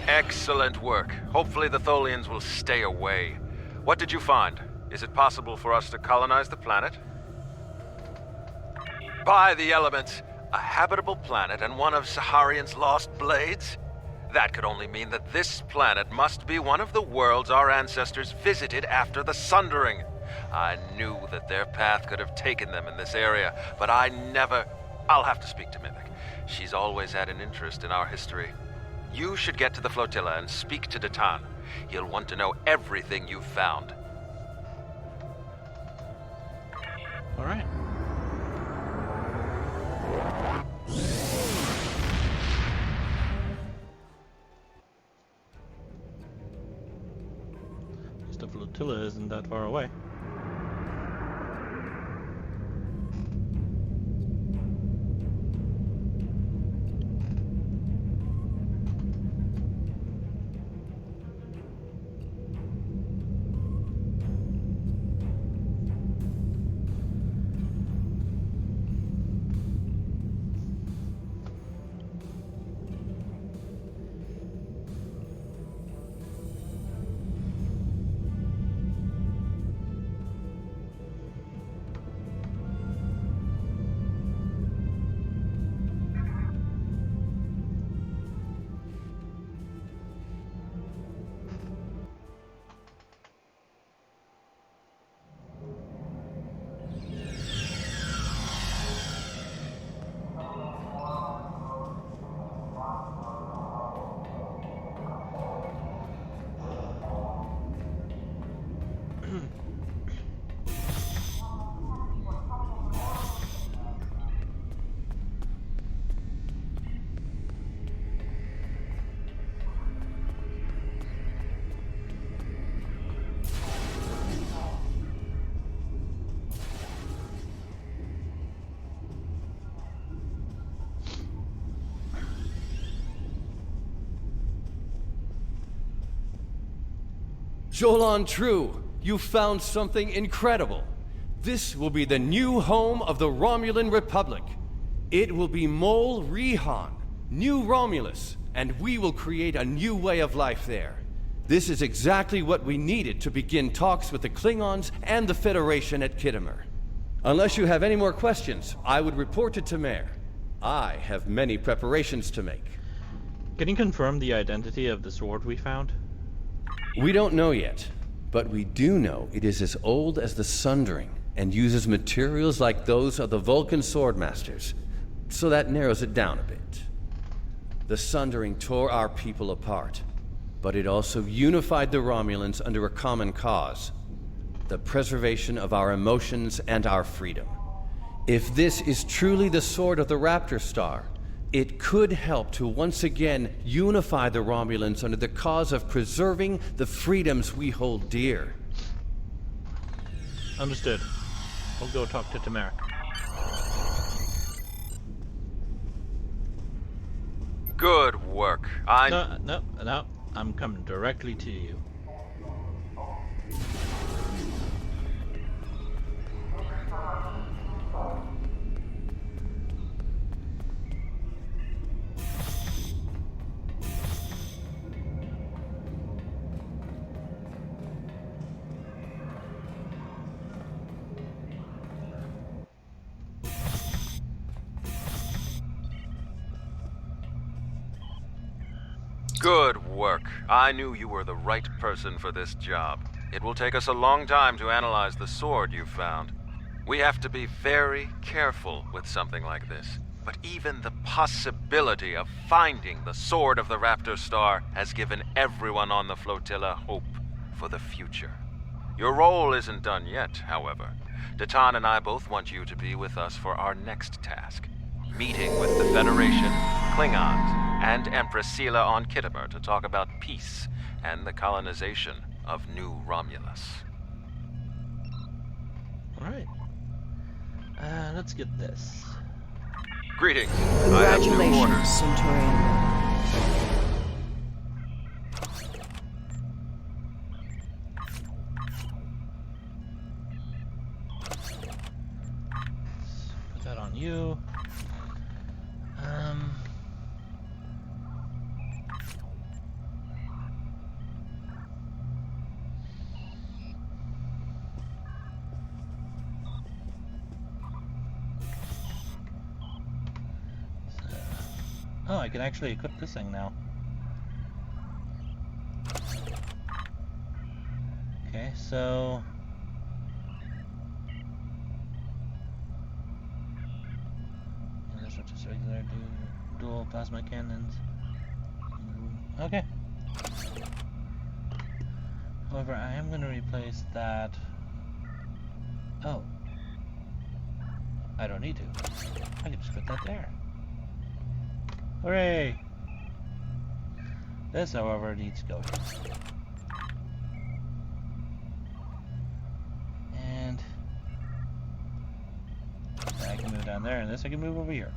Excellent work. Hopefully the Tholians will stay away. What did you find? Is it possible for us to colonize the planet? By the elements! A habitable planet and one of Saharian's lost blades? That could only mean that this planet must be one of the worlds our ancestors visited after the Sundering. I knew that their path could have taken them in this area, but I never... I'll have to speak to Mimic. She's always had an interest in our history. You should get to the flotilla and speak to Titan. He'll want to know everything you've found. All right. At least the flotilla isn't that far away. Jolan True, you found something incredible. This will be the new home of the Romulan Republic. It will be Mol Rihan, New Romulus, and we will create a new way of life there. This is exactly what we needed to begin talks with the Klingons and the Federation at Khitomer. Unless you have any more questions, I would report to Tamer. I have many preparations to make. Can you confirm the identity of the sword we found? We don't know yet, but we do know it is as old as the Sundering and uses materials like those of the Vulcan Swordmasters, so that narrows it down a bit. The Sundering tore our people apart, but it also unified the Romulans under a common cause: the preservation of our emotions and our freedom. If this is truly the sword of the Raptor Star, it could help to once again unify the Romulans under the cause of preserving the freedoms we hold dear. Understood. We'll go talk to Tamer. Good work. No. I'm coming directly to you. Good work. I knew you were the right person for this job. It will take us a long time to analyze the sword you found. We have to be very careful with something like this. But even the possibility of finding the sword of the Raptor Star has given everyone on the flotilla hope for the future. Your role isn't done yet, however. Datan and I both want you to be with us for our next task. Meeting with the Federation, Klingons, and Empress Sela on Khitomer to talk about peace and the colonization of New Romulus. Alright. Let's get this. Greetings. I have new orders. Congratulations, Centurion. Put that on you. Oh, I can actually equip this thing now. Okay, so... This is just regular dual plasma cannons. Okay. However, I am going to replace that... Oh. I don't need to. I can just put that there. Hooray! This, however, needs to go here. And I can move down there, and this I can move over here.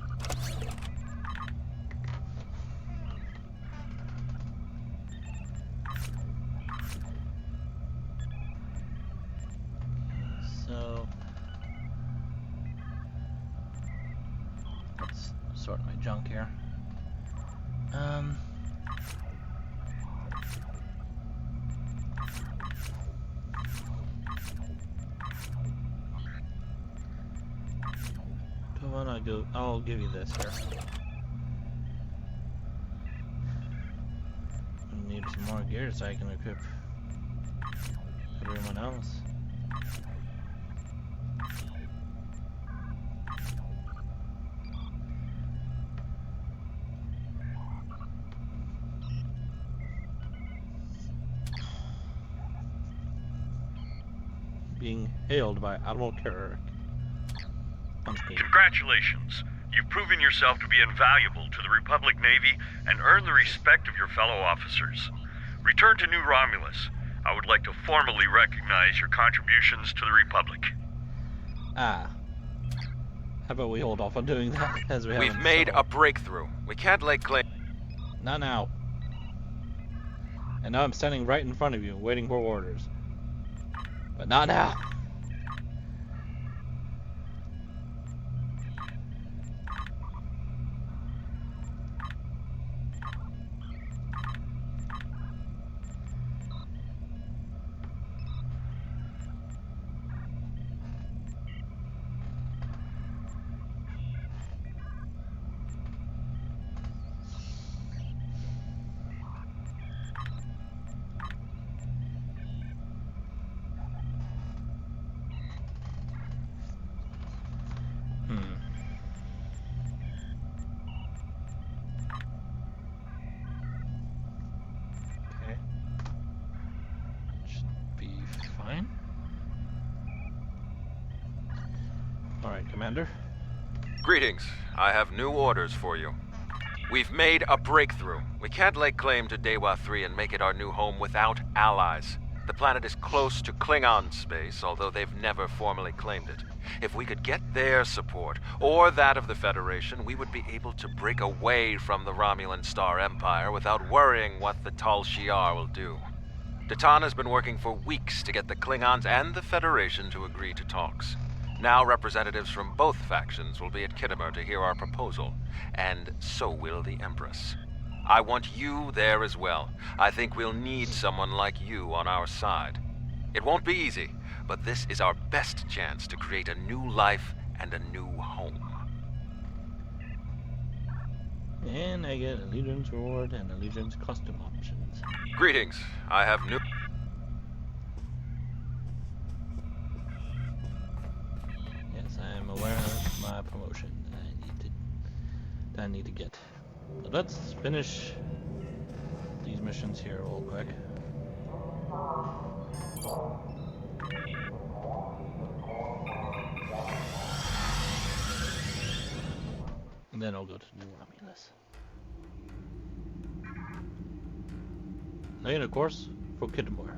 So let's sort my junk here. I'll give you this here. I need some more gear so I can equip everyone else. Being hailed by Admiral Kirk. Congratulations. You've proven yourself to be invaluable to the Republic Navy and earned the respect of your fellow officers. Return to New Romulus. I would like to formally recognize your contributions to the Republic. Ah. How about we hold off on doing that as we We've made a breakthrough. We can't lay claim. Not now. And now I'm standing right in front of you, waiting for orders. But not now. Commander? Greetings. I have new orders for you. We've made a breakthrough. We can't lay claim to Dewa 3 and make it our new home without allies. The planet is close to Klingon space, although they've never formally claimed it. If we could get their support, or that of the Federation, we would be able to break away from the Romulan Star Empire without worrying what the Tal Shiar will do. Datan has been working for weeks to get the Klingons and the Federation to agree to talks. Now representatives from both factions will be at Kittimer to hear our proposal, and so will the Empress. I want you there as well. I think we'll need someone like you on our side. It won't be easy, but this is our best chance to create a new life and a new home. And I get Allegiance Reward and Allegiance Custom options. Greetings. I have new... I am aware of my promotion that I need to get. But let's finish these missions here real quick. And then I'll go to New Romulus. And of course, for Kittimer.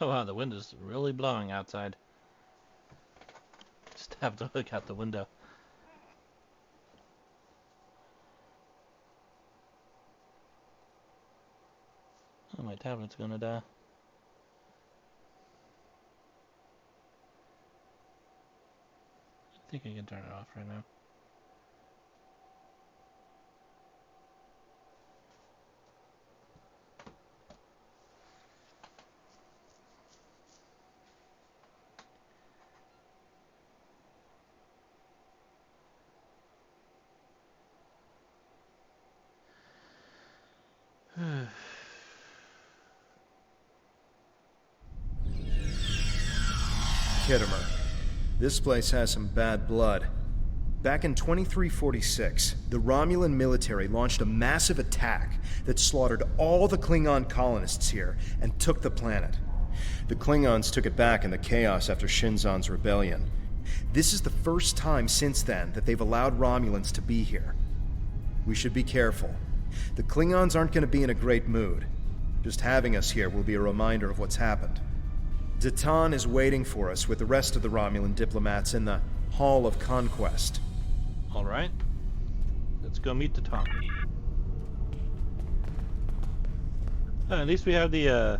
Oh wow, the wind is really blowing outside. Just have to look out the window. Oh, my tablet's gonna die. I think I can turn it off right now. Kittimer. This place has some bad blood. Back in 2346, the Romulan military launched a massive attack that slaughtered all the Klingon colonists here and took the planet. The Klingons took it back in the chaos after Shinzon's rebellion. This is the first time since then that they've allowed Romulans to be here. We should be careful. The Klingons aren't going to be in a great mood. Just having us here will be a reminder of what's happened. Datan is waiting for us with the rest of the Romulan diplomats in the Hall of Conquest. Alright. Let's go meet Datan. At least we have the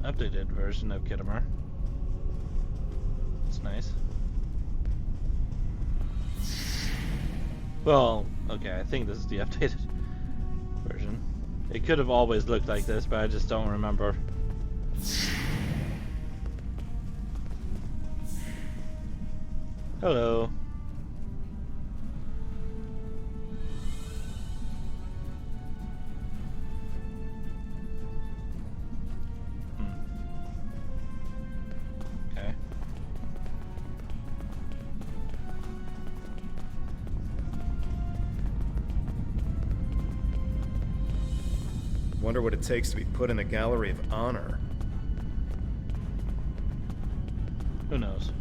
updated version of Khitomer. It's nice. Well, okay, I think this is the updated version. It could have always looked like this, but I just don't remember. Hello. Okay. Wonder what it takes to be put in the Gallery of Honor. Who knows?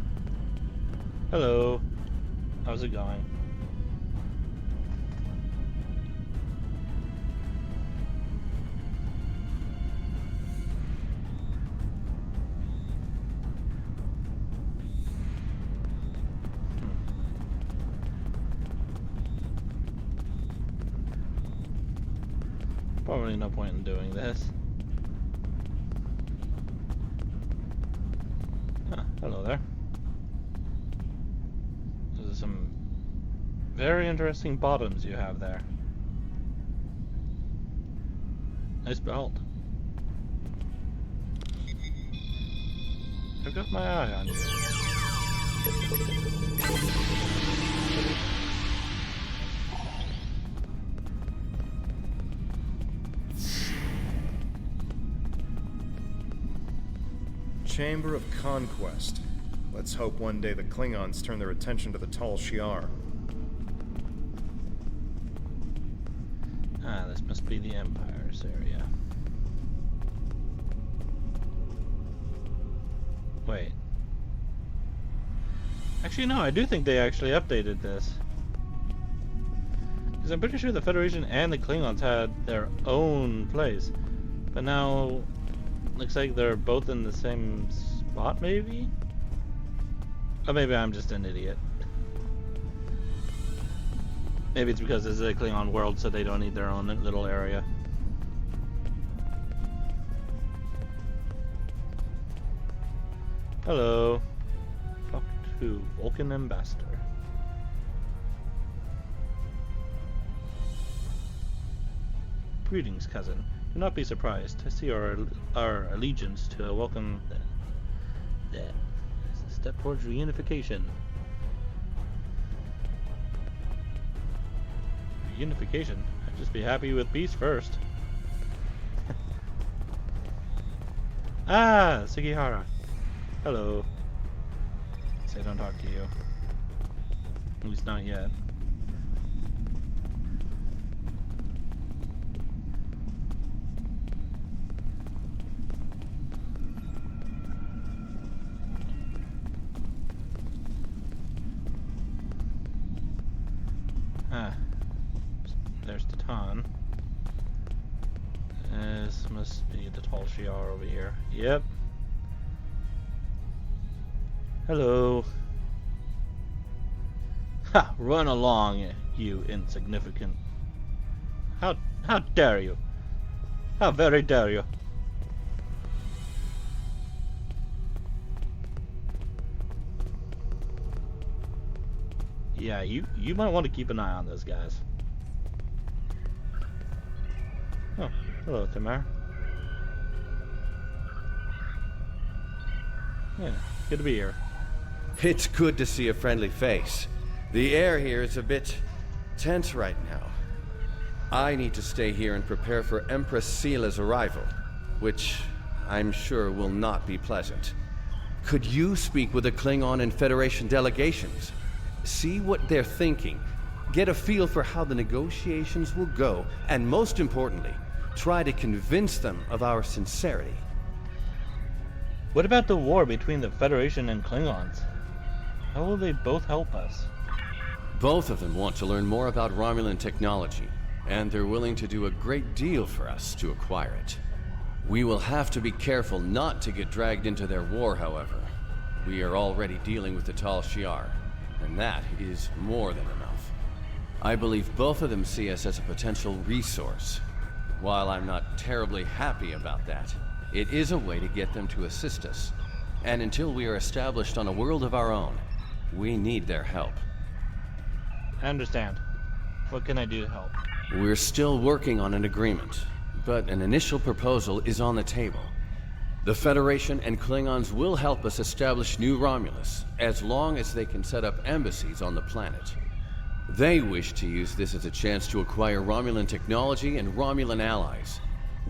Hello. How's it going? Probably no point in doing this. Ah, hello there. Those are some very interesting bottoms you have there. Nice belt. I've got my eye on you. Chamber of Conquest. Let's hope one day the Klingons turn their attention to the Tal Shiar. Ah, this must be the Empire's area. Wait. Actually, no, I do think they actually updated this. Because I'm pretty sure the Federation and the Klingons had their own place. But now, looks like they're both in the same spot, maybe? Or maybe I'm just an idiot. Maybe it's because this is a Klingon world, so they don't need their own little area. Hello. Talk to Vulcan Ambassador. Greetings, cousin. Do not be surprised to see our allegiance to a welcome. It's a step towards reunification. Reunification? I'd just be happy with peace first. Ah, Sugihara. Hello. Say don't talk to you. At least not yet. Ah, there's Datan. This must be the Tal Shiar over here. Yep. Hello. Ha! Run along, you insignificant. How dare you? How very dare you? Yeah, you might want to keep an eye on those guys. Oh, hello, Tamar. Yeah, good to be here. It's good to see a friendly face. The air here is a bit tense right now. I need to stay here and prepare for Empress Seela's arrival, which I'm sure will not be pleasant. Could you speak with the Klingon and Federation delegations? See what they're thinking, get a feel for how the negotiations will go, and most importantly, try to convince them of our sincerity. What about the war between the Federation and Klingons? How will they both help us? Both of them want to learn more about Romulan technology, and they're willing to do a great deal for us to acquire it. We will have to be careful not to get dragged into their war, however. We are already dealing with the Tal Shiar, and that is more than enough. I believe both of them see us as a potential resource. While I'm not terribly happy about that, it is a way to get them to assist us. And until we are established on a world of our own, we need their help. I understand. What can I do to help? We're still working on an agreement, but an initial proposal is on the table. The Federation and Klingons will help us establish New Romulus, as long as they can set up embassies on the planet. They wish to use this as a chance to acquire Romulan technology and Romulan allies.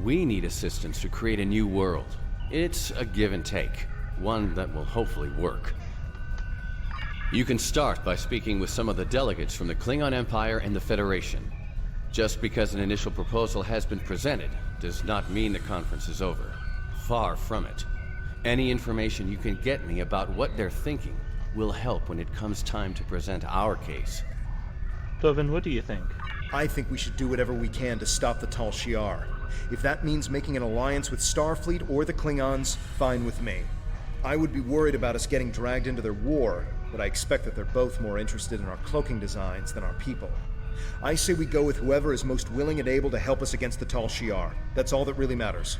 We need assistance to create a new world. It's a give and take, one that will hopefully work. You can start by speaking with some of the delegates from the Klingon Empire and the Federation. Just because an initial proposal has been presented does not mean the conference is over. Far from it. Any information you can get me about what they're thinking will help when it comes time to present our case. Tovin, what do you think? I think we should do whatever we can to stop the Tal Shiar. If that means making an alliance with Starfleet or the Klingons, fine with me. I would be worried about us getting dragged into their war, but I expect that they're both more interested in our cloaking designs than our people. I say we go with whoever is most willing and able to help us against the Tal Shiar. That's all that really matters.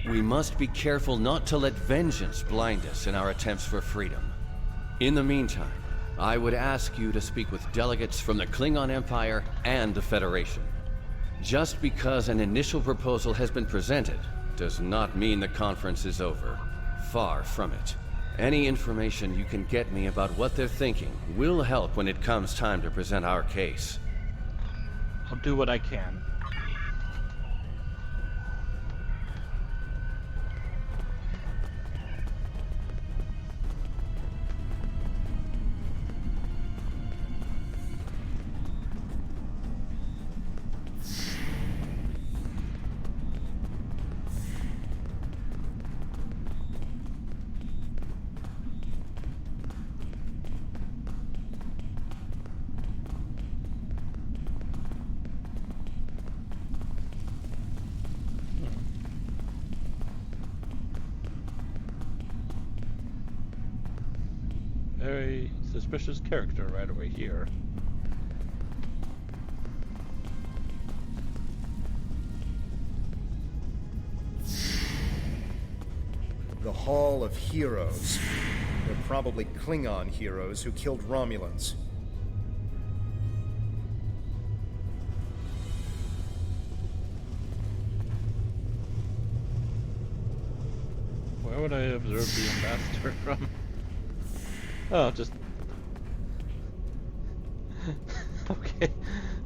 We must be careful not to let vengeance blind us in our attempts for freedom. In the meantime, I would ask you to speak with delegates from the Klingon Empire and the Federation. Just because an initial proposal has been presented does not mean the conference is over. Far from it. Any information you can get me about what they're thinking will help when it comes time to present our case. I'll do what I can. Very suspicious character right over here. The Hall of Heroes. They're probably Klingon heroes who killed Romulans. Where would I observe the ambassador from? Oh, just... okay.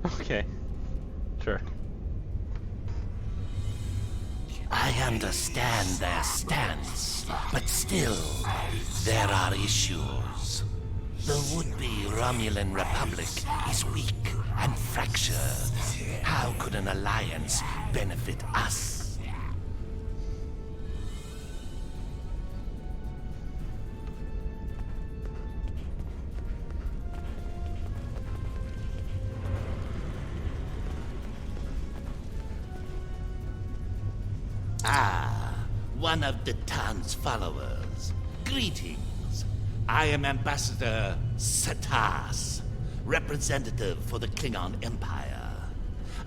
Okay. Sure. I understand their stance, but still, there are issues. The would-be Romulan Republic is weak and fractured. How could an alliance benefit us? One of the town's followers. Greetings. I am Ambassador Satas, representative for the Klingon Empire.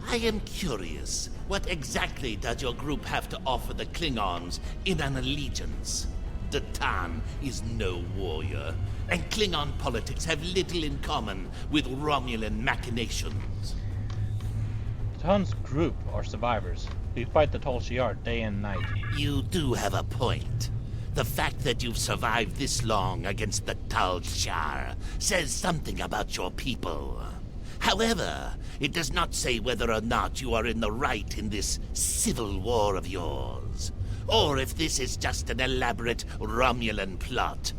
I am curious, what exactly does your group have to offer the Klingons in an allegiance? The Tan is no warrior, and Klingon politics have little in common with Romulan machinations. Tan's group are survivors. We fight the Tal Shiar day and night. You do have a point. The fact that you've survived this long against the Tal Shiar says something about your people. However, it does not say whether or not you are in the right in this civil war of yours, or if this is just an elaborate Romulan plot.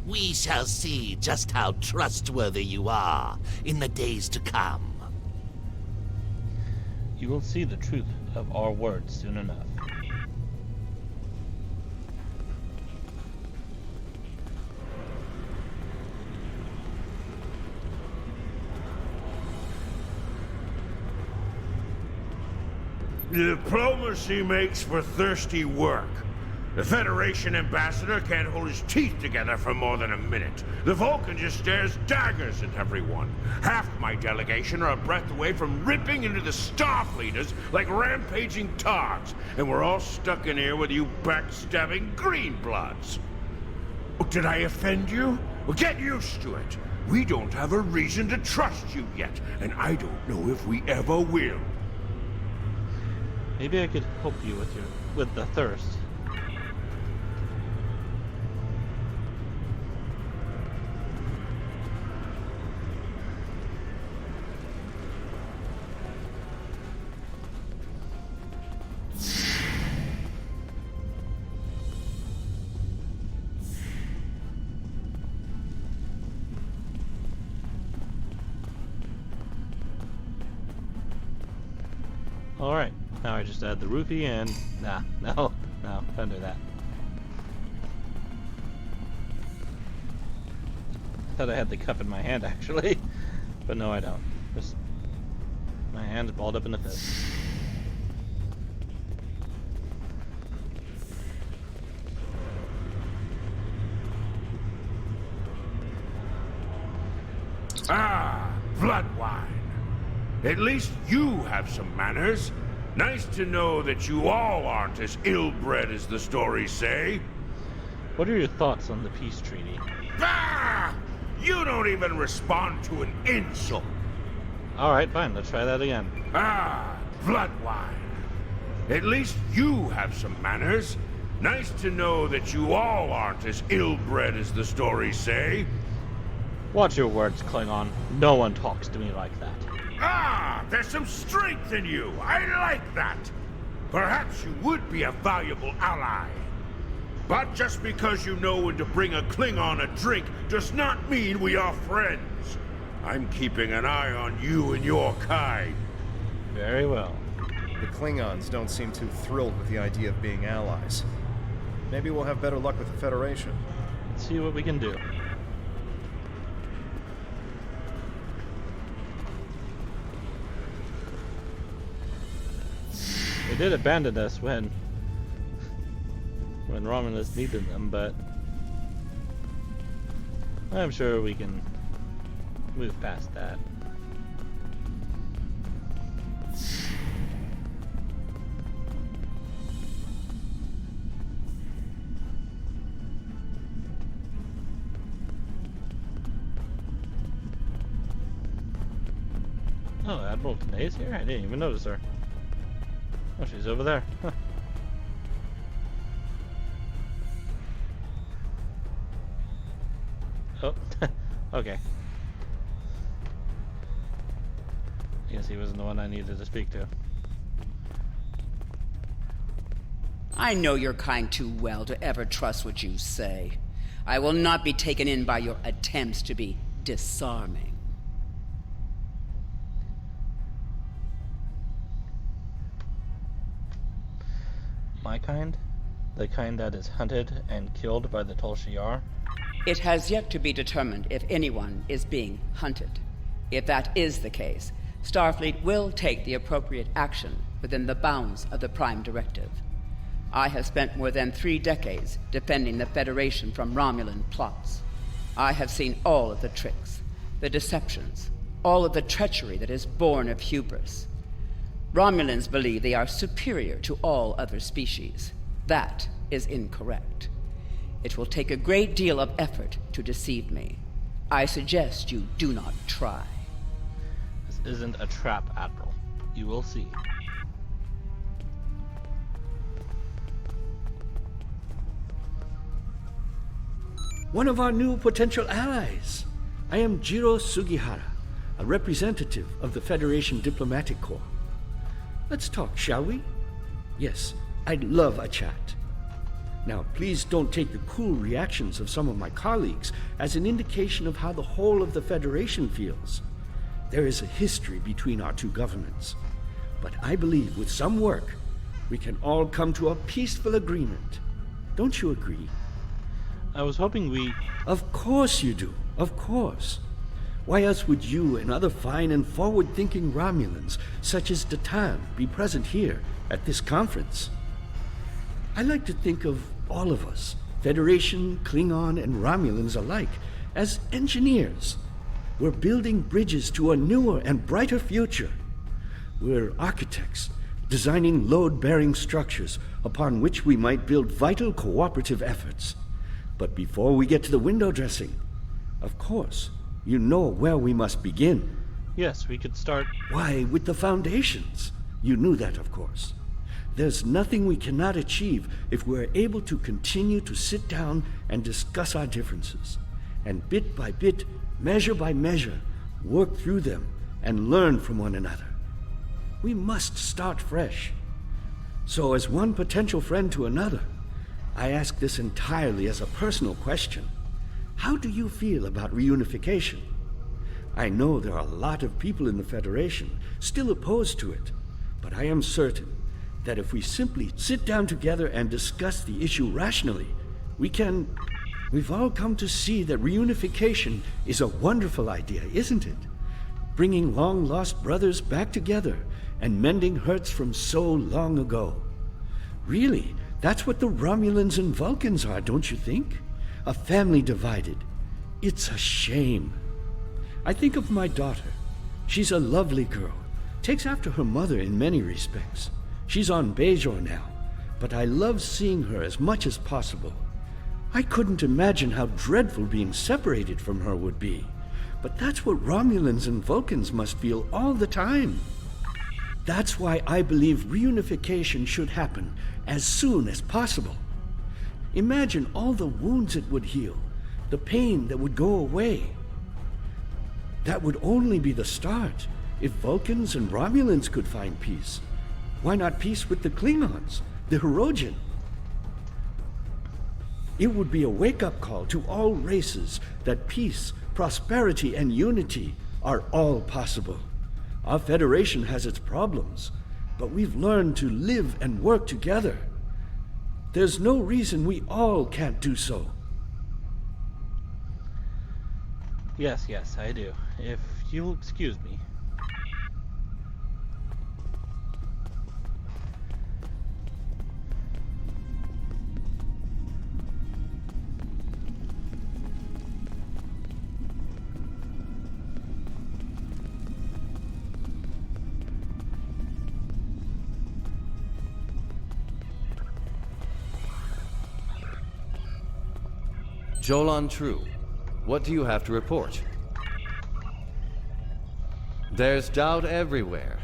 We shall see just how trustworthy you are in the days to come. You will see the truth of our words soon enough. Diplomacy makes for thirsty work. The Federation ambassador can't hold his teeth together for more than a minute. The Vulcan just stares daggers at everyone. Half my delegation are a breath away from ripping into the Starfleeters like rampaging tards, and we're all stuck in here with you backstabbing greenbloods. Oh, did I offend you? Well, get used to it. We don't have a reason to trust you yet, and I don't know if we ever will. Maybe I could help you with the thirst. Alright, now I just add the roofie and... no, don't do that. I thought I had the cup in my hand actually, but no I don't. Just my hand's balled up in a fist. Ah, blood wine. At least you have some manners. Nice to know that you all aren't as ill-bred as the stories say. What are your thoughts on the peace treaty? Ah! You don't even respond to an insult. Alright, fine, let's try that again. Ah, blood wine. At least you have some manners. Nice to know that you all aren't as ill-bred as the stories say. Watch your words, Klingon. No one talks to me like that. Ah, there's some strength in you. I like that. Perhaps you would be a valuable ally. But just because you know when to bring a Klingon a drink does not mean we are friends. I'm keeping an eye on you and your kind. Very well. The Klingons don't seem too thrilled with the idea of being allies. Maybe we'll have better luck with the Federation. Let's see what we can do. They did abandon us when Romulus needed them, but I'm sure we can move past that. Oh, Admiral Tanay's here? I didn't even notice her. Oh, she's over there. Huh. Oh, okay. I guess he wasn't the one I needed to speak to. I know your kind too well to ever trust what you say. I will not be taken in by your attempts to be disarming. My kind? The kind that is hunted and killed by the Tal Shiar? It has yet to be determined if anyone is being hunted. If that is the case, Starfleet will take the appropriate action within the bounds of the Prime Directive. I have spent more than 3 decades defending the Federation from Romulan plots. I have seen all of the tricks, the deceptions, all of the treachery that is born of hubris. Romulans believe they are superior to all other species. That is incorrect. It will take a great deal of effort to deceive me. I suggest you do not try. This isn't a trap, Admiral. You will see. One of our new potential allies. I am Jiro Sugihara, a representative of the Federation Diplomatic Corps. Let's talk, shall we? Yes, I'd love a chat. Now, please don't take the cool reactions of some of my colleagues as an indication of how the whole of the Federation feels. There is a history between our two governments. But I believe with some work, we can all come to a peaceful agreement. Don't you agree? I was hoping we... Of course you do. Of course. Why else would you and other fine and forward-thinking Romulans, such as Datan, be present here at this conference? I like to think of all of us, Federation, Klingon, and Romulans alike, as engineers. We're building bridges to a newer and brighter future. We're architects, designing load-bearing structures upon which we might build vital cooperative efforts. But before we get to the window dressing, of course, you know where we must begin. Yes, we could start... Why, with the foundations. You knew that, of course. There's nothing we cannot achieve if we're able to continue to sit down and discuss our differences, and bit by bit, measure by measure, work through them and learn from one another. We must start fresh. So as one potential friend to another, I ask this entirely as a personal question. How do you feel about reunification? I know there are a lot of people in the Federation still opposed to it, but I am certain that if we simply sit down together and discuss the issue rationally, we can... We've all come to see that reunification is a wonderful idea, isn't it? Bringing long-lost brothers back together and mending hurts from so long ago. Really, that's what the Romulans and Vulcans are, don't you think? A family divided. It's a shame. I think of my daughter. She's a lovely girl. Takes after her mother in many respects. She's on Byrnjolf now, but I love seeing her as much as possible. I couldn't imagine how dreadful being separated from her would be. But that's what Romulans and Vulcans must feel all the time. That's why I believe reunification should happen as soon as possible. Imagine all the wounds it would heal, the pain that would go away. That would only be the start. If Vulcans and Romulans could find peace, why not peace with the Klingons, the Hirogen? It would be a wake-up call to all races that peace, prosperity, and unity are all possible. Our Federation has its problems, but we've learned to live and work together. There's no reason we all can't do so. Yes, I do. If you'll excuse me. Jolan True, what do you have to report? There's doubt everywhere.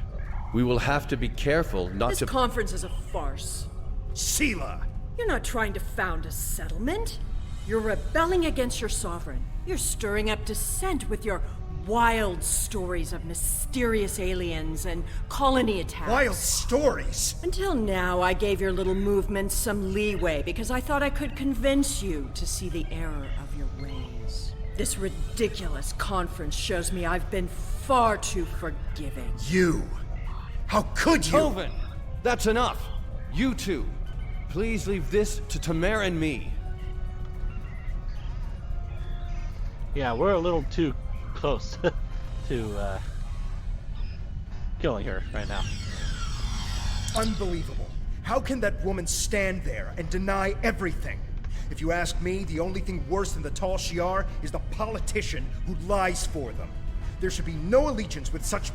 We will have to be careful not to... This conference is a farce. Sela! You're not trying to found a settlement. You're rebelling against your sovereign. You're stirring up dissent with your wild stories of mysterious aliens and colony attacks. Wild stories? Until now, I gave your little movement some leeway because I thought I could convince you to see the error of your ways. This ridiculous conference shows me I've been far too forgiving. You! How could you? Tovin! That's enough! You two, please leave this to Tamara and me. Yeah, we're a little too close to killing her right now. Unbelievable. How can that woman stand there and deny everything? If you ask me, the only thing worse than the Tal Shiar is the politician who lies for them. There should be no allegiance with such...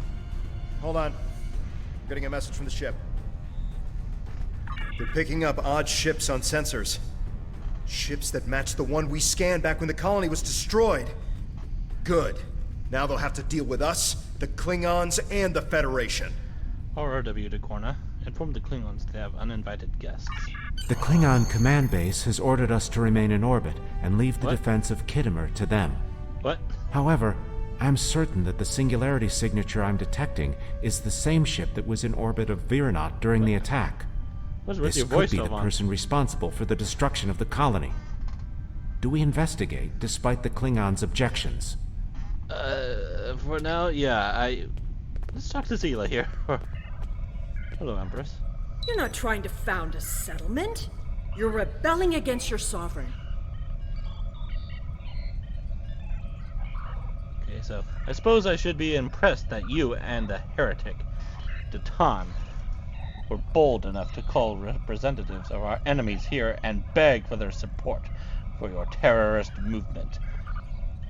Hold on. I'm getting a message from the ship. They're picking up odd ships on sensors. Ships that match the one we scanned back when the colony was destroyed. Good. Now they'll have to deal with us, the Klingons, and the Federation. RRW to Korna. Inform the Klingons they have uninvited guests. The Klingon command base has ordered us to remain in orbit and leave the What? defense of Khitomer to them. What? However, I'm certain that the singularity signature I'm detecting is the same ship that was in orbit of Virnot during the attack. What's with This your could voice be so the long? person responsible for the destruction of the colony. Do we investigate, despite the Klingons' objections? For now, yeah, let's talk to Sela here. Hello, Empress. You're not trying to found a settlement. You're rebelling against your sovereign. Okay, so I suppose I should be impressed that you and the heretic, Datan, were bold enough to call representatives of our enemies here and beg for their support for your terrorist movement.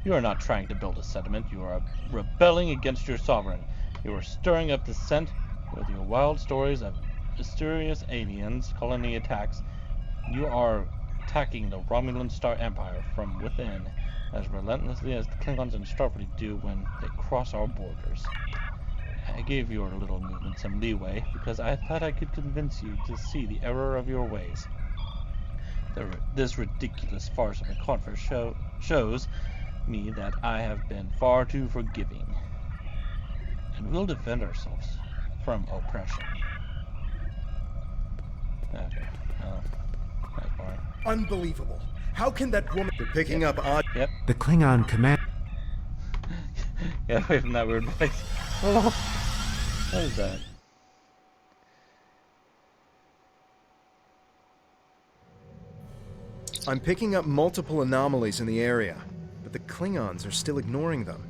You are not trying to build a settlement, you are rebelling against your sovereign. You are stirring up dissent with your wild stories of mysterious aliens, colony attacks. You are attacking the Romulan Star Empire from within as relentlessly as the Klingons and Starfleet do when they cross our borders. I gave your little movement some leeway because I thought I could convince you to see the error of your ways. This ridiculous farce of a conference shows me that I have been far too forgiving, and we'll defend ourselves from oppression. Okay. That's boring. Unbelievable. How can that woman... They're picking up odd... Yep. The Klingon command... Get away from that weird voice. Oh, what is that? I'm picking up multiple anomalies in the area, but the Klingons are still ignoring them.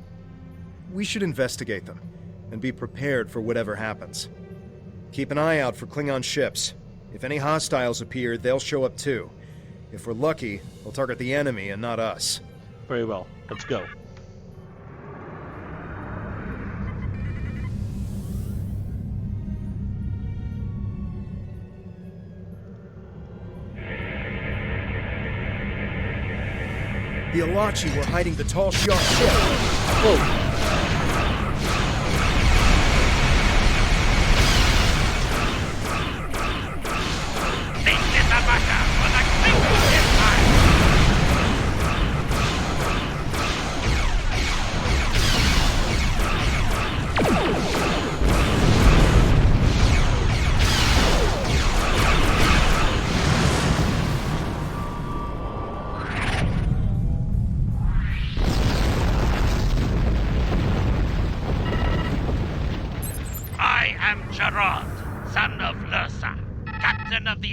We should investigate them, and be prepared for whatever happens. Keep an eye out for Klingon ships. If any hostiles appear, they'll show up too. If we're lucky, they'll target the enemy and not us. Very well. Let's go. The Alachi were hiding the Tal Shiar ship. Whoa.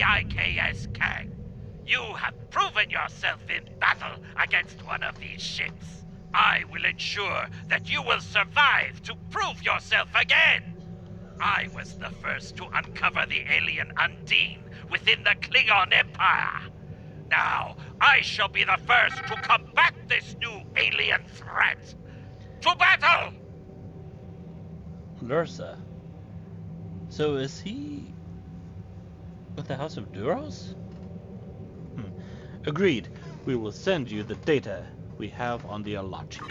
IKS You have proven yourself in battle against one of these ships. I will ensure that you will survive to prove yourself again. I was the first to uncover the alien Undine within the Klingon Empire. Now, I shall be the first to combat this new alien threat. To battle! Lursa. So is he with the House of Duros? Agreed. We will send you the data we have on the Alachi.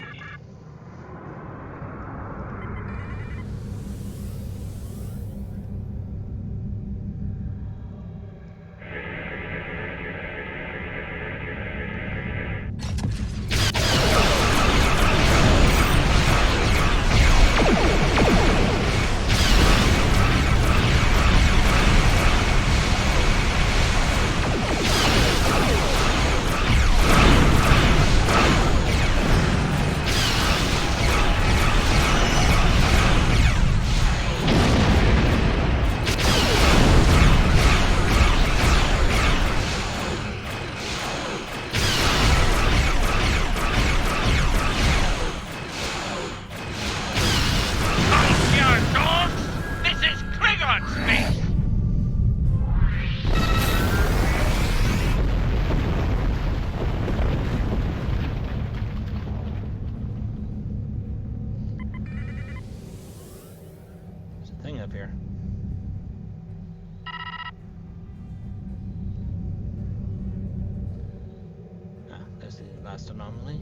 Last anomaly.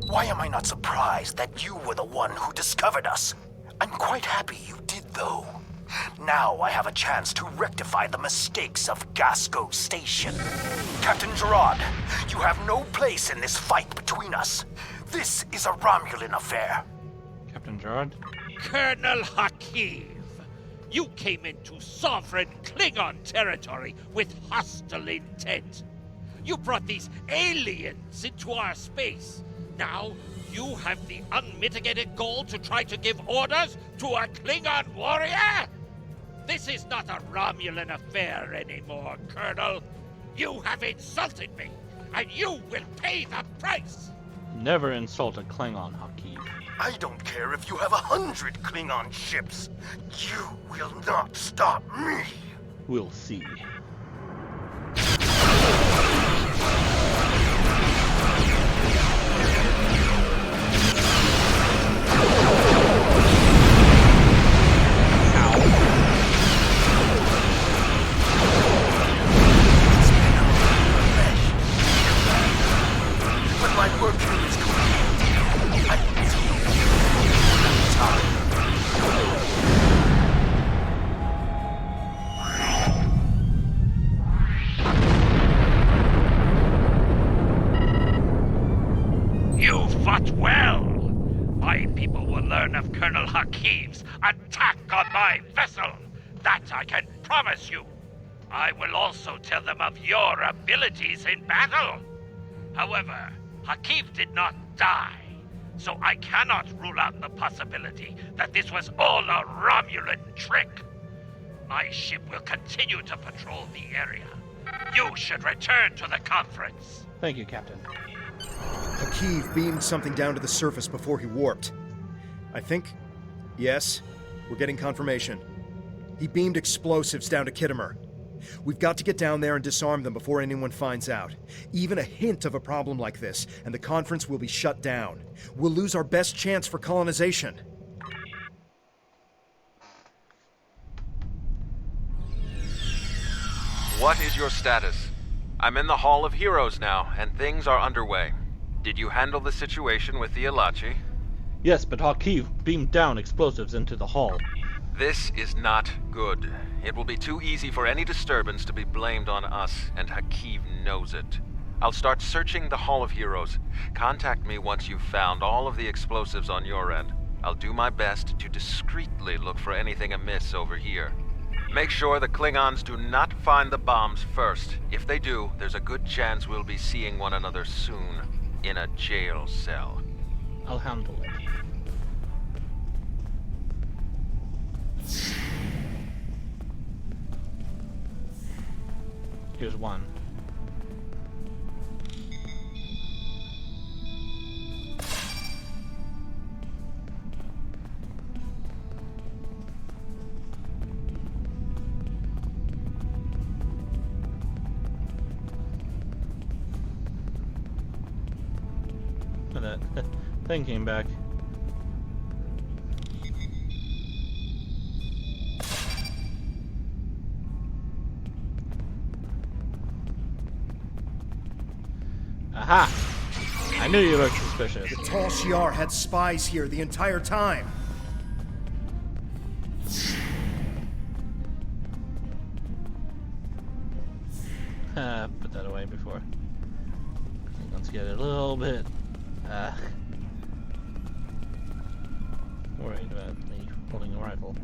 Why am I not surprised that you were the one who discovered us? I'm quite happy you did, though. Now I have a chance to rectify the mistakes of Gasco Station. Captain Gerard, you have no place in this fight between us. This is a Romulan affair. Captain Gerard? Colonel Hakiv, You came into sovereign Klingon territory with hostile intent. You brought these aliens into our space. Now, you have the unmitigated goal to try to give orders to a Klingon warrior? This is not a Romulan affair anymore, Colonel. You have insulted me, and you will pay the price! Never insult a Klingon, Hakeem. I don't care if you have 100 Klingon ships. You will not stop me. We'll see. But my work here is complete. I You fought well. My people will learn of Colonel Hakim's attack on my vessel. That I can promise you. I will also tell them of your abilities in battle. However, Hakim did not die, so I cannot rule out the possibility that this was all a Romulan trick. My ship will continue to patrol the area. You should return to the conference. Thank you, Captain. Hakeem beamed something down to the surface before he warped. I think... Yes, we're getting confirmation. He beamed explosives down to Kittimer. We've got to get down there and disarm them before anyone finds out. Even a hint of a problem like this, and the conference will be shut down. We'll lose our best chance for colonization. What is your status? I'm in the Hall of Heroes now, and things are underway. Did you handle the situation with the Ilachi? Yes, but Hakeem beamed down explosives into the hall. This is not good. It will be too easy for any disturbance to be blamed on us, and Hakeem knows it. I'll start searching the Hall of Heroes. Contact me once you've found all of the explosives on your end. I'll do my best to discreetly look for anything amiss over here. Make sure the Klingons do not find the bombs first. If they do, there's a good chance we'll be seeing one another soon, in a jail cell. I'll handle it. Here's one. And that thing came back. Aha! I knew you looked suspicious. The Tal Shiar had spies here the entire time. Put that away before. Let's get it a little bit worried about me holding a rifle.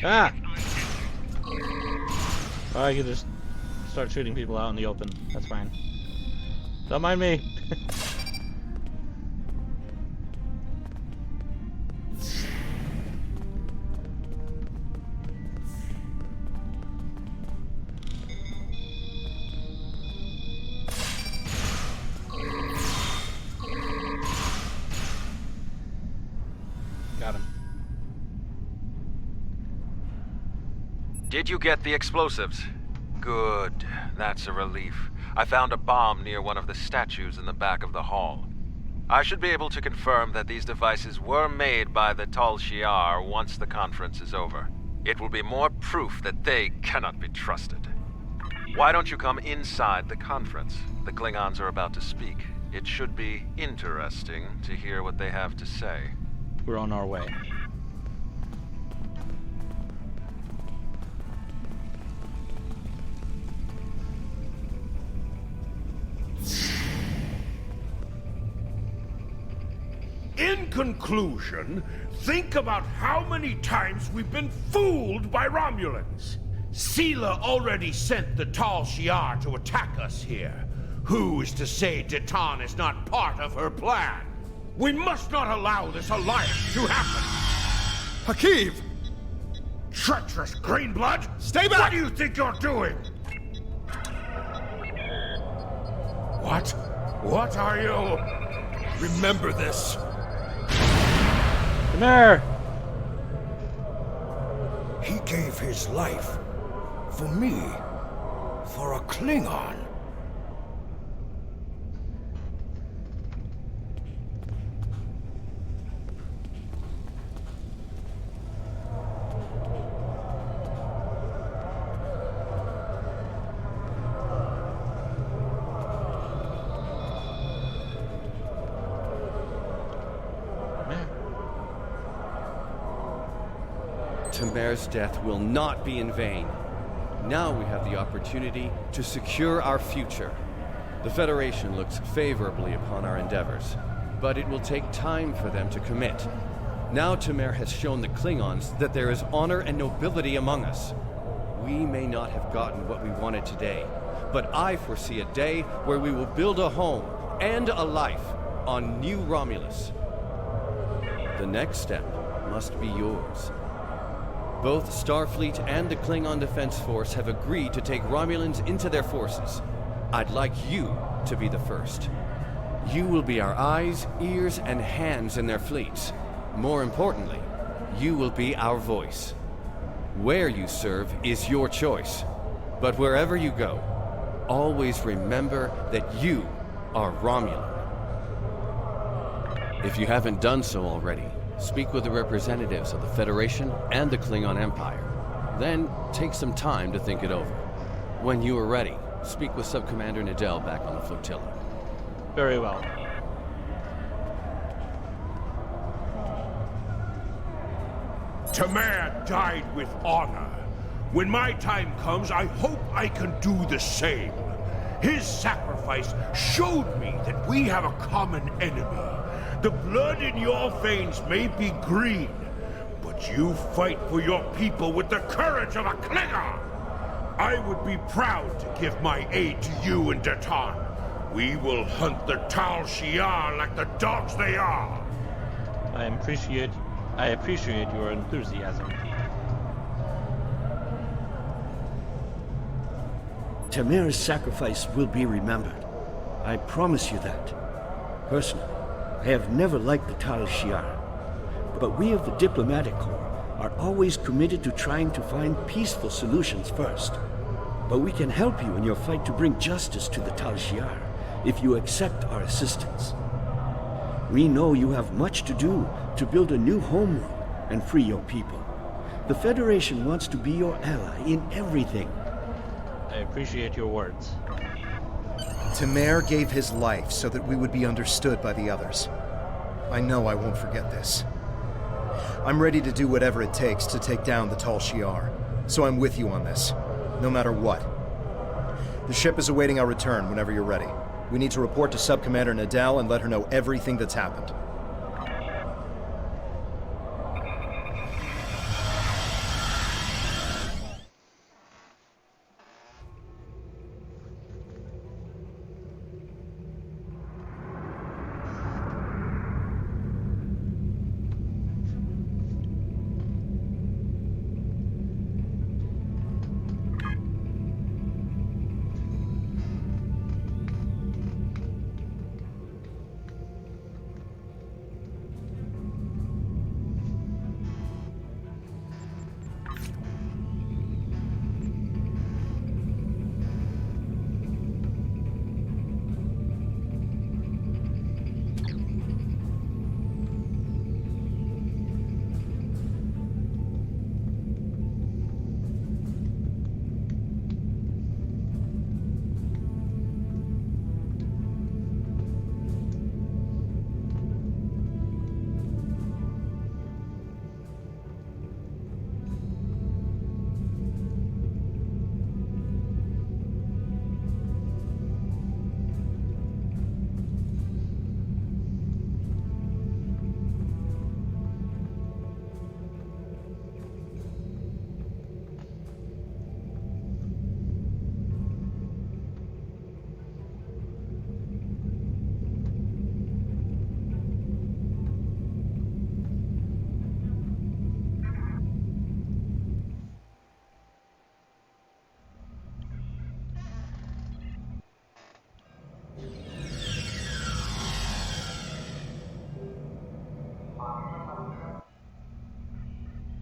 Ah! Oh, I can just start shooting people out in the open. That's fine. Don't mind me. Got him. Did you get the explosives? Good. That's a relief. I found a bomb near one of the statues in the back of the hall. I should be able to confirm that these devices were made by the Tal Shiar once the conference is over. It will be more proof that they cannot be trusted. Why don't you come inside the conference? The Klingons are about to speak. It should be interesting to hear what they have to say. We're on our way. In conclusion, think about how many times we've been fooled by Romulans. Sela already sent the Tal Shiar to attack us here. Who is to say Detan is not part of her plan? We must not allow this alliance to happen! Hakiv! Treacherous Greenblood! Stay back! What do you think you're doing? What? What are you? Remember this. Come here! He gave his life. For me. For a Klingon. Tamer's death will not be in vain. Now we have the opportunity to secure our future. The Federation looks favorably upon our endeavors, but it will take time for them to commit. Now Tamer has shown the Klingons that there is honor and nobility among us. We may not have gotten what we wanted today, but I foresee a day where we will build a home and a life on New Romulus. The next step must be yours. Both Starfleet and the Klingon Defense Force have agreed to take Romulans into their forces. I'd like you to be the first. You will be our eyes, ears, and hands in their fleets. More importantly, you will be our voice. Where you serve is your choice. But wherever you go, always remember that you are Romulan. If you haven't done so already, speak with the representatives of the Federation and the Klingon Empire. Then, take some time to think it over. When you are ready, speak with Subcommander Nadell back on the flotilla. Very well. Tamer died with honor. When my time comes, I hope I can do the same. His sacrifice showed me that we have a common enemy. The blood in your veins may be green, but you fight for your people with the courage of a Klingon. I would be proud to give my aid to you and Detan. We will hunt the Tal Shiar like the dogs they are. I appreciate your enthusiasm. Tamer's sacrifice will be remembered. I promise you that. Personally, I have never liked the Tal Shiar, but we of the Diplomatic Corps are always committed to trying to find peaceful solutions first. But we can help you in your fight to bring justice to the Tal Shiar if you accept our assistance. We know you have much to do to build a new homeworld and free your people. The Federation wants to be your ally in everything. I appreciate your words. Tamer gave his life so that we would be understood by the others. I know I won't forget this. I'm ready to do whatever it takes to take down the Tal Shiar, so I'm with you on this, no matter what. The ship is awaiting our return whenever you're ready. We need to report to Subcommander Nadell and let her know everything that's happened.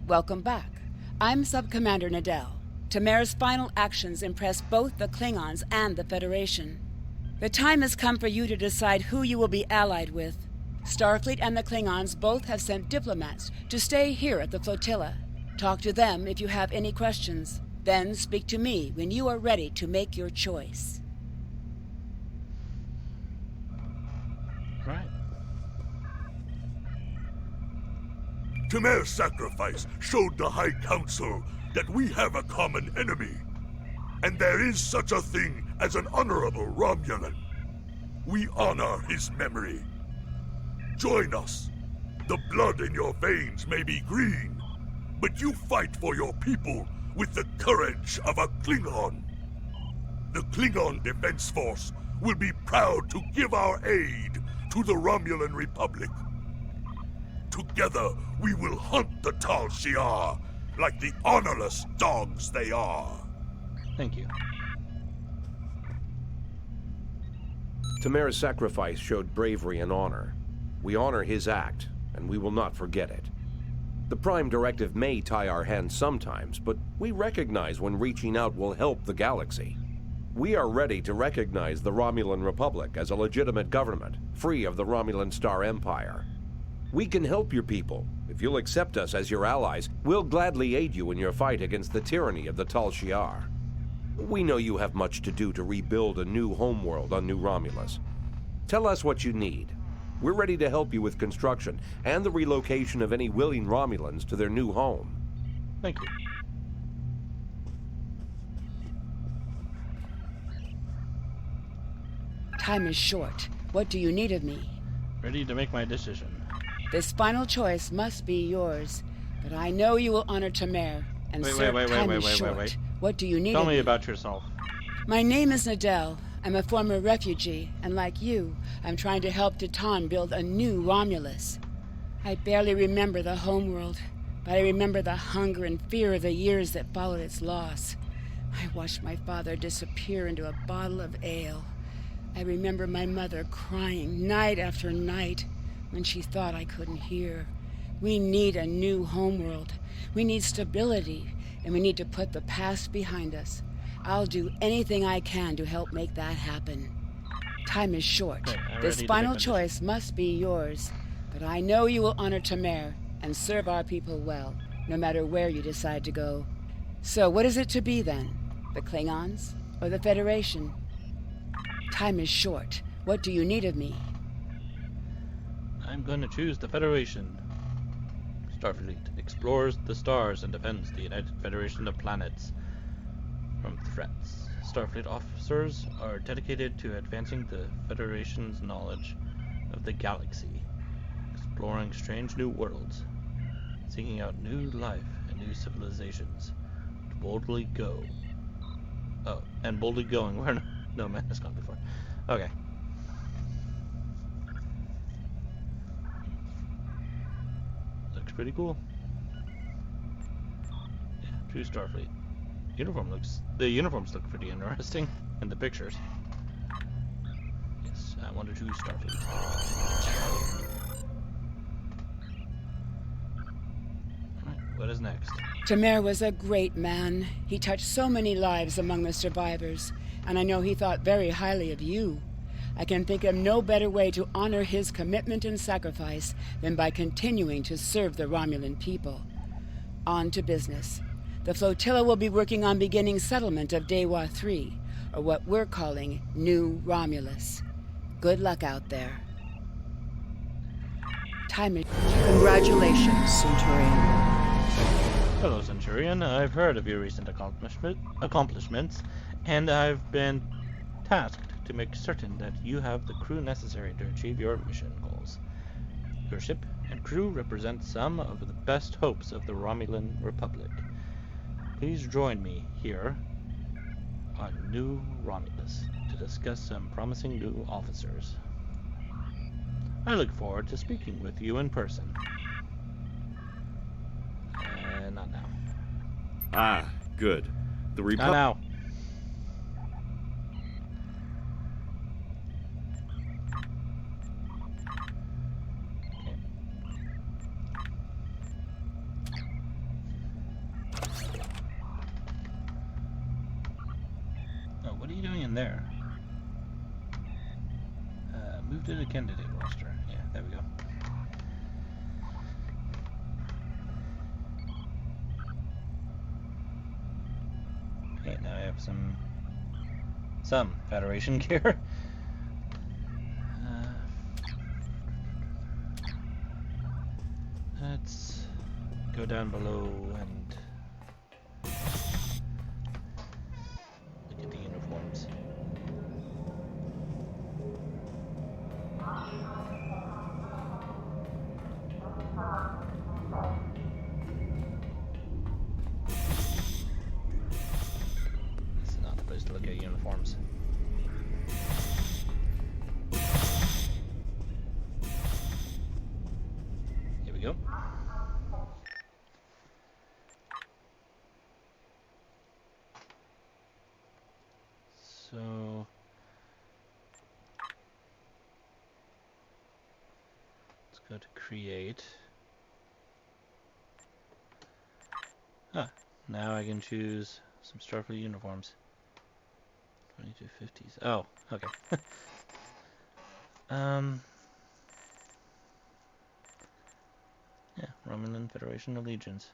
Welcome back. I'm Sub-Commander Nadell. Tamer's final actions impressed both the Klingons and the Federation. The time has come for you to decide who you will be allied with. Starfleet and the Klingons both have sent diplomats to stay here at the flotilla. Talk to them if you have any questions. Then speak to me when you are ready to make your choice. Right. Tamer's sacrifice showed the High Council that we have a common enemy. And there is such a thing as an honorable Romulan. We honor his memory. Join us. The blood in your veins may be green, but you fight for your people with the courage of a Klingon. The Klingon Defense Force will be proud to give our aid to the Romulan Republic. Together, we will hunt the Tal Shiar like the honorless dogs they are. Thank you. Tamer's sacrifice showed bravery and honor. We honor his act, and we will not forget it. The Prime Directive may tie our hands sometimes, but we recognize when reaching out will help the galaxy. We are ready to recognize the Romulan Republic as a legitimate government, free of the Romulan Star Empire. We can help your people. If you'll accept us as your allies, we'll gladly aid you in your fight against the tyranny of the Tal Shiar. We know you have much to do to rebuild a new homeworld on New Romulus. Tell us what you need. We're ready to help you with construction and the relocation of any willing Romulans to their new home. Thank you. Time is short. What do you need of me? Ready to make my decision. This final choice must be yours, but I know you will honor Tamer and serve. Time is short. What do you need? Tell me about yourself. My name is Nadell. I'm a former refugee, and like you, I'm trying to help Titan build a new Romulus. I barely remember the homeworld, but I remember the hunger and fear of the years that followed its loss. I watched my father disappear into a bottle of ale. I remember my mother crying night after night when she thought I couldn't hear. We need a new homeworld. We need stability, and we need to put the past behind us. I'll do anything I can to help make that happen. Time is short. Okay, this final choice must be yours, but I know you will honor Tamer and serve our people well, no matter where you decide to go. So what is it to be then? The Klingons or the Federation? Time is short. What do you need of me? I'm going to choose the Federation. Starfleet explores the stars and defends the United Federation of Planets from threats. Starfleet officers are dedicated to advancing the Federation's knowledge of the galaxy, exploring strange new worlds, seeking out new life and new civilizations, to boldly go. Oh, and boldly going where no man has gone before. Okay. Looks pretty cool. Yeah, true Starfleet. The uniforms look pretty interesting in the pictures. Yes, I want to choose Starfleet. Alright, what is next? Tamer was a great man. He touched so many lives among the survivors, and I know he thought very highly of you. I can think of no better way to honor his commitment and sacrifice than by continuing to serve the Romulan people. On to business. The flotilla will be working on beginning settlement of Dewa 3, or what we're calling New Romulus. Good luck out there. Time is... Congratulations, Centurion. Hello, Centurion. I've heard of your recent accomplishments, and I've been tasked to make certain that you have the crew necessary to achieve your mission goals. Your ship and crew represent some of the best hopes of the Romulan Republic. Please join me here on New Romulus to discuss some promising new officers. I look forward to speaking with you in person. Not now. Ah, good. The Not now. there? Move to the candidate roster. Yeah, there we go. Okay, now I have some Federation gear. Let's go down below and look at the uniforms. This is not the place to look at uniforms. Here we go. So let's go to create. Ah, now I can choose some Starfleet uniforms. 2250s. Oh, okay. Yeah, Romulan Federation Allegiance.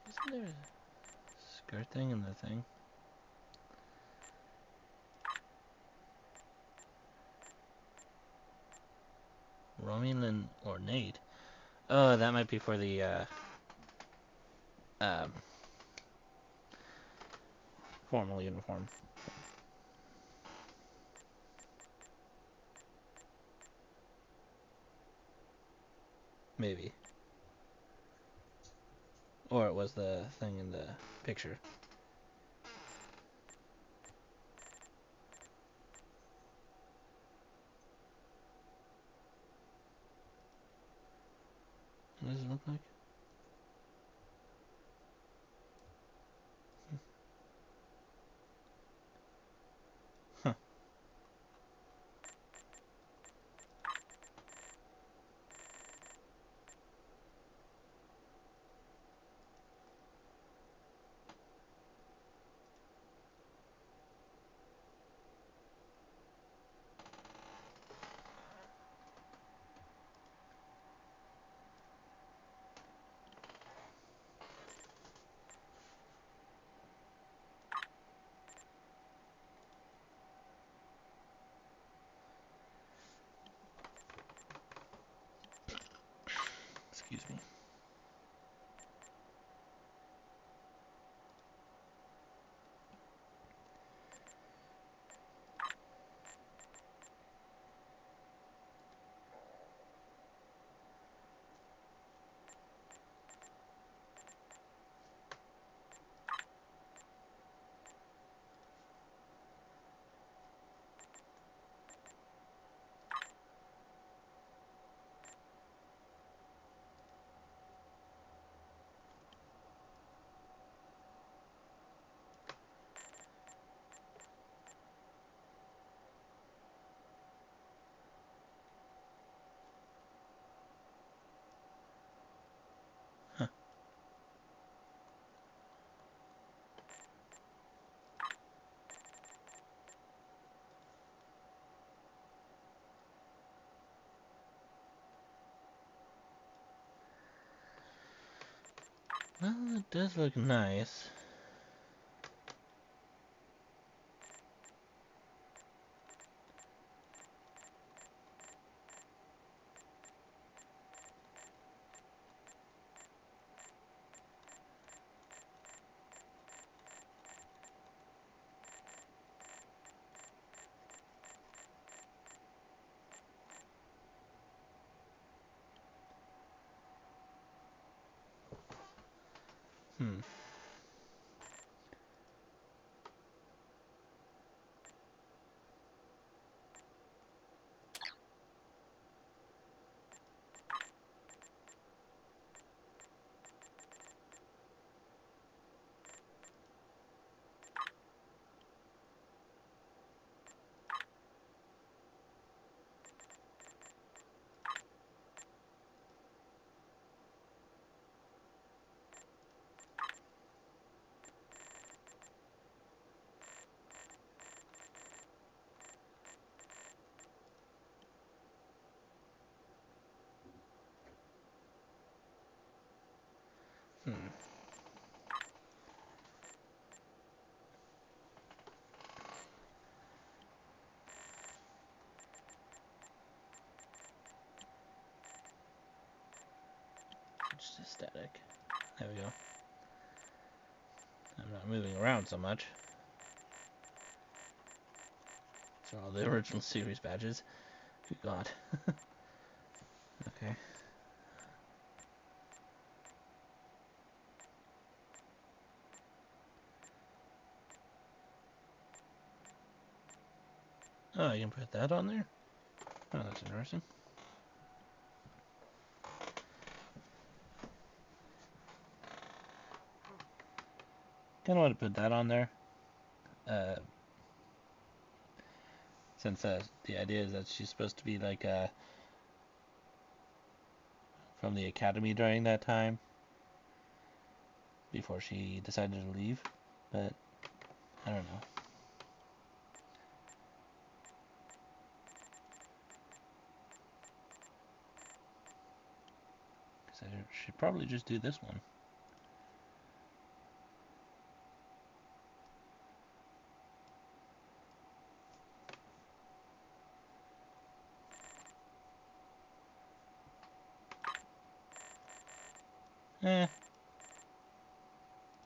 Isn't there a skirt thing in the thing? Romulan ornate? Oh, that might be for the formal uniform. Maybe. Or it was the thing in the picture. What does it look like? Huh. Excuse me. Huh. Well, it does look nice. Hmm. static. There we go. I'm not moving around so much. These are all the original series badges. Good God. Okay. Oh, I can put that on there? Oh, that's interesting. Kind of want to put that on there. Since the idea is that she's supposed to be like from the academy during that time. Before she decided to leave. But, I don't know. I should probably just do this one.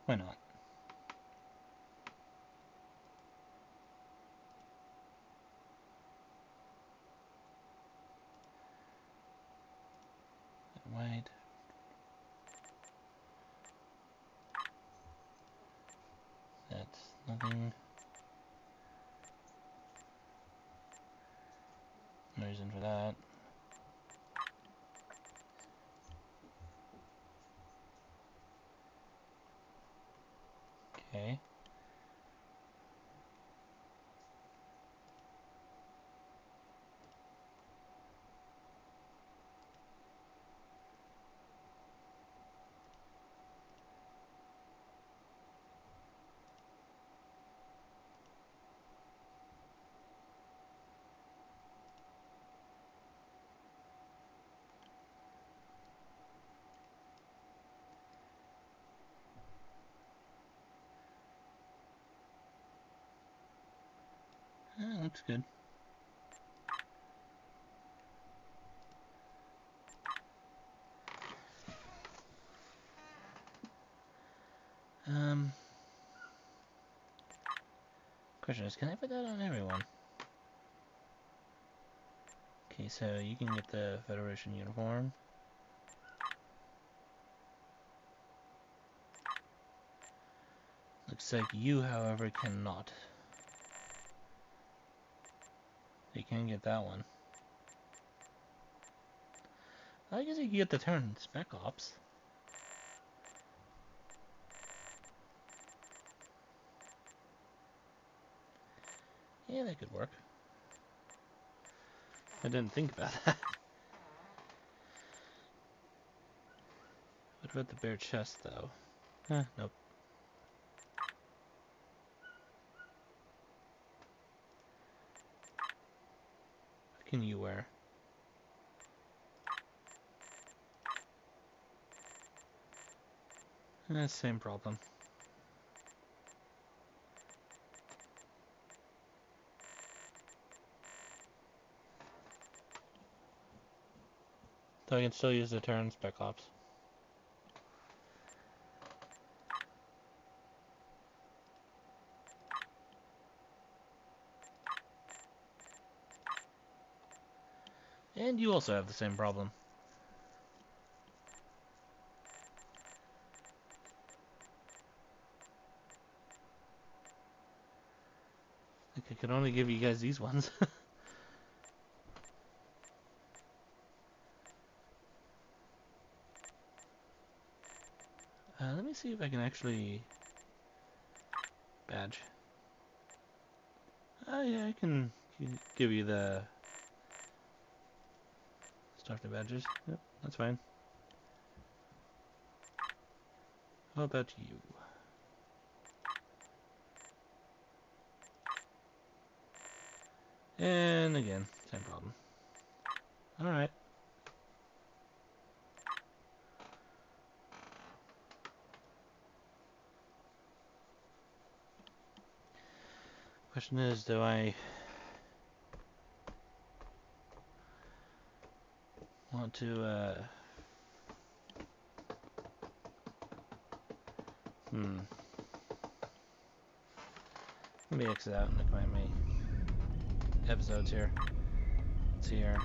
Why not? White. That's nothing. No reason for that. Okay. Looks good. Question is, can I put that on everyone? Okay, so you can get the Federation uniform. Looks like you, however, cannot. You can get that one. I guess you can get the turn Spec Ops. Yeah, that could work. I didn't think about that. What about the bare chest, though? Nope. What can you wear? Same problem. So I can still use the turn Spec Ops. And you also have the same problem. I could only give you guys these ones. Let me see if I can actually badge. Yeah, I can give you the starter badges. Yep, that's fine. How about you? And again, same problem. Alright. Question is, do I want to Let me exit out and look at my episodes here. Let's see here.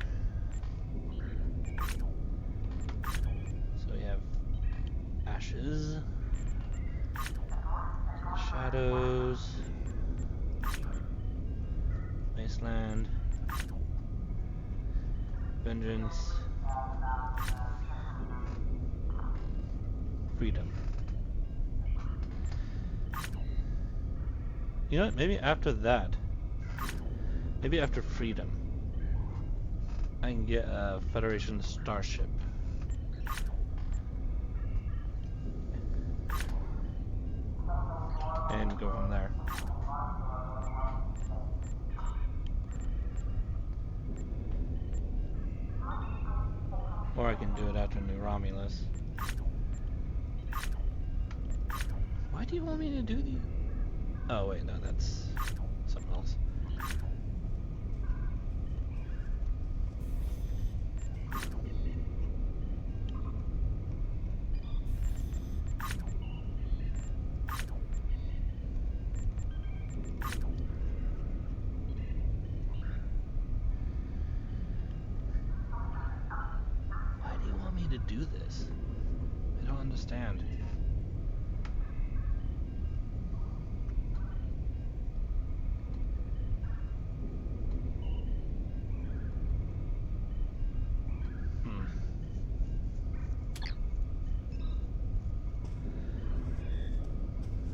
So we have Ashes, Shadows, Wasteland, Vengeance, Freedom. You know what? Maybe after that, maybe after Freedom, I can get a Federation starship. And go from there. Or I can do it after New Romulus. Why do you want me to do these? Oh wait, no, that's something else. Why do you want me to do this? I don't understand.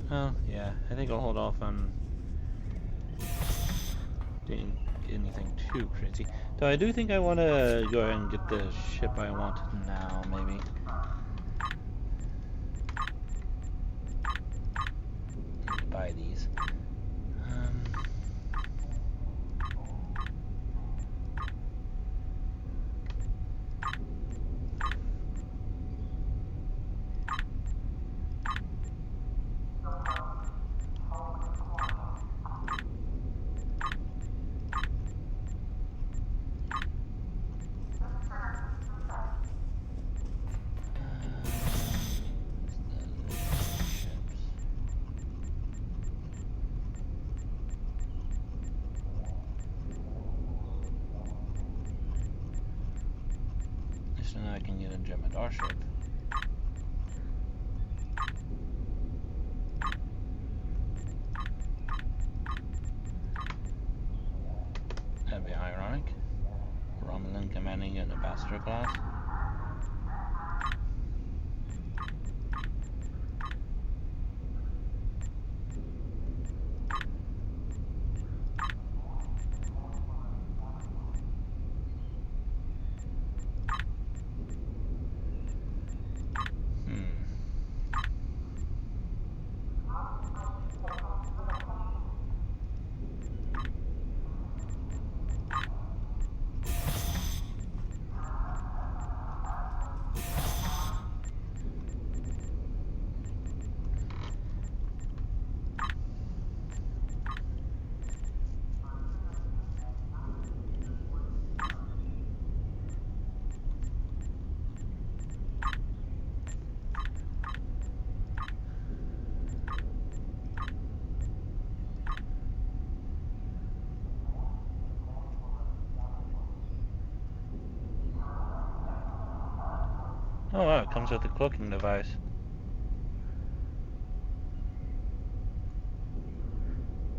Oh, yeah, I think I'll hold off on doing anything too crazy. Though I do think I want to go ahead and get the ship I want now, maybe. Need to buy these. So now I can get a Jemadar ship. That'd be ironic. Romulan commanding an ambassador class. Oh wow, it comes with a cloaking device.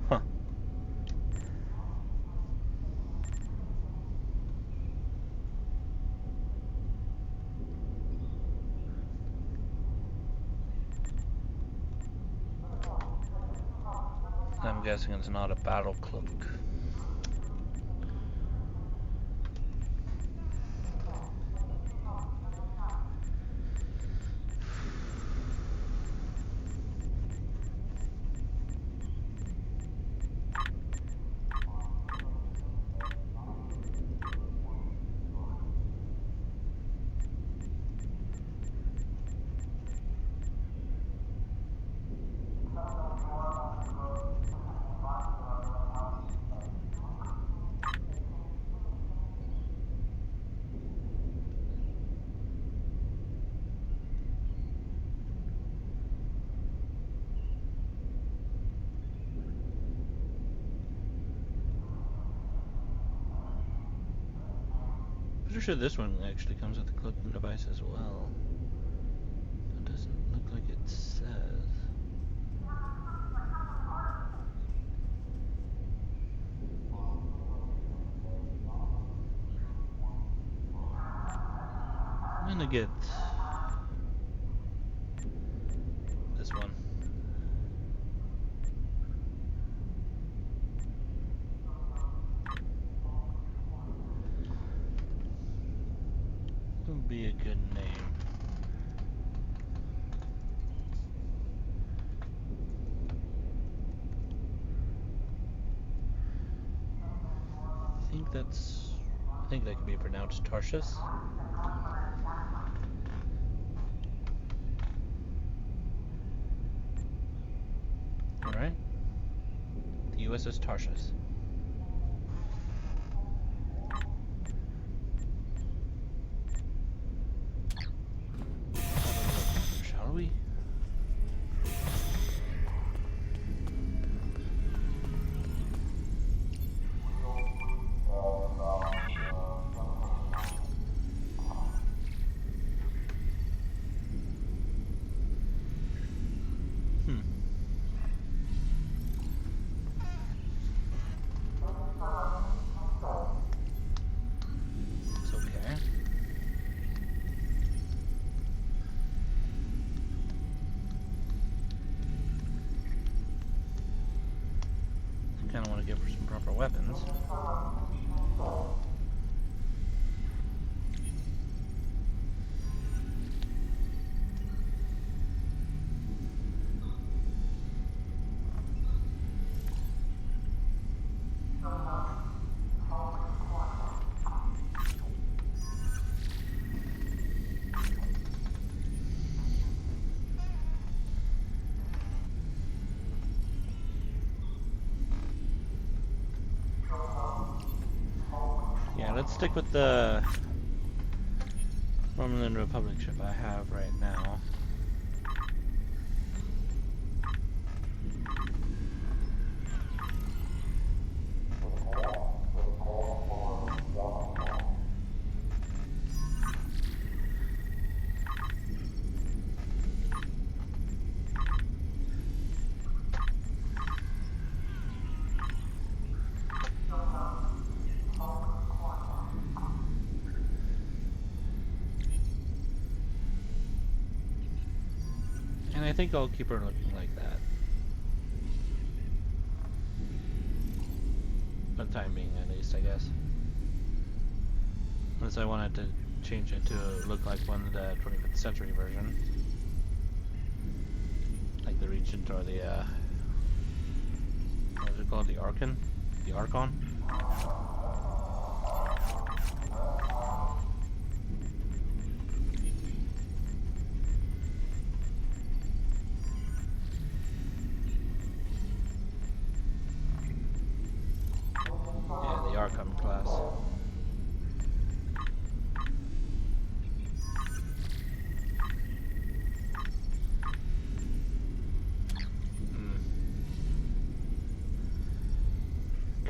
Huh. I'm guessing it's not a battle cloak. Pretty sure this one actually comes with a cloaking device as well. It doesn't look like it says. I'm gonna get this one. Would be a good name. I think that could be pronounced Tarshus. Alright. The USS Tarshus. Shall we? It's okay. I kind of want to give her some proper weapons. Yeah, let's stick with the Romulan Republic ship I have right now. And I think I'll keep her looking like that. For the time being, at least, I guess. Unless I wanted to change it to look like one of the 25th century version. Like the Regent or the, what is it called? The Archon? The Archon? Archon class.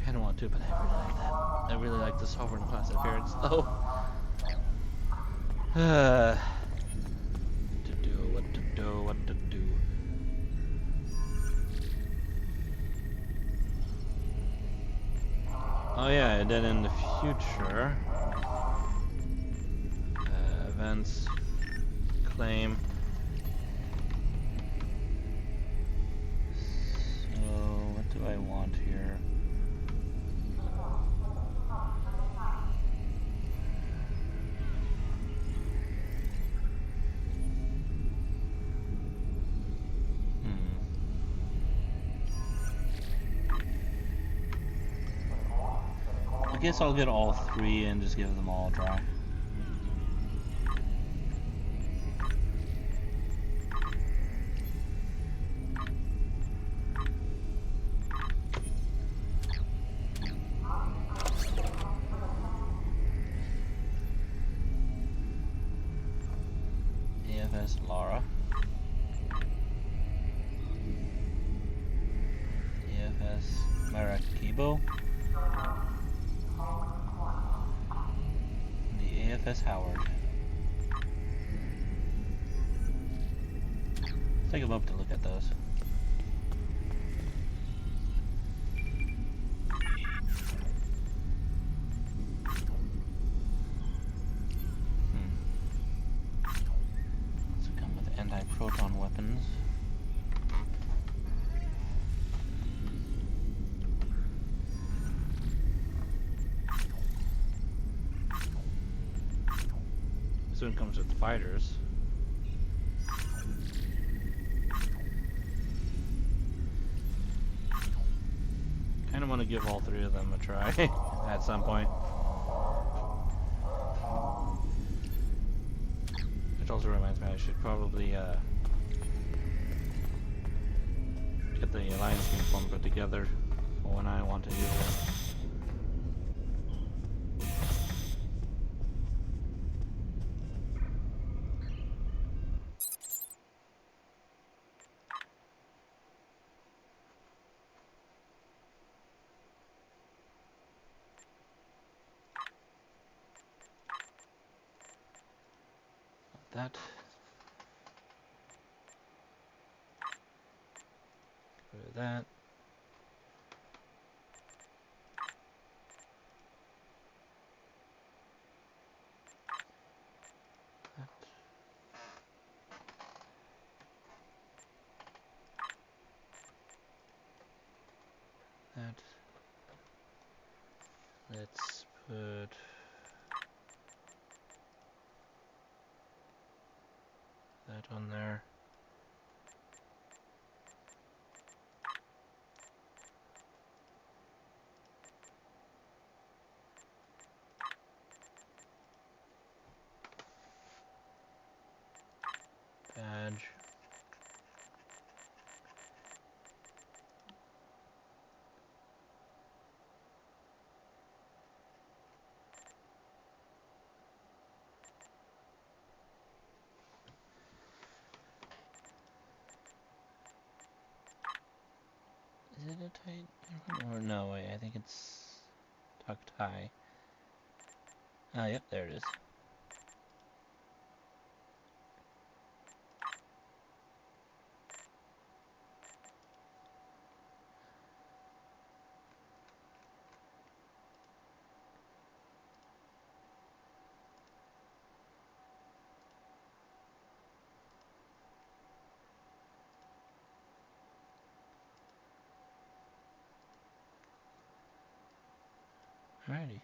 Kinda want to, but I really like that. I really like the Sovereign class appearance though. What to do. Oh yeah, and then in the future, events, claim. So what do I want here? I guess I'll get all three and just give them all a try. AFS Lara. AFS Maracaibo. The IFS Howard. Let's take a moment to look at those. These come with anti-proton weapons. This one comes with fighters. Kind of want to give all three of them a try at some point. Which also reminds me I should probably get the alliance uniform put together for when I want to use it. That. Get rid of that. That. Let's put that on there. Badge. Is it a tight? Or no, wait, I think it's tucked high. Ah, yep, there it is. Alrighty.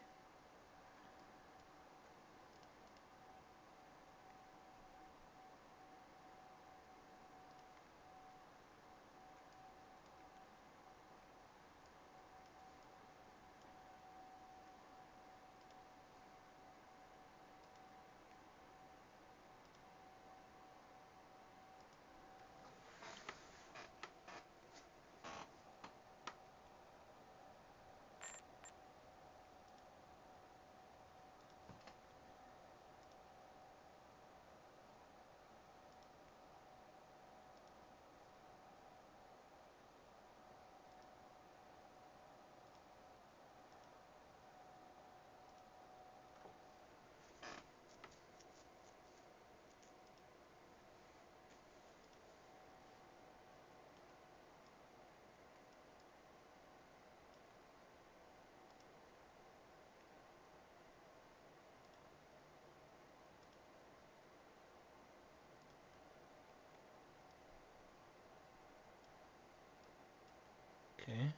Okay.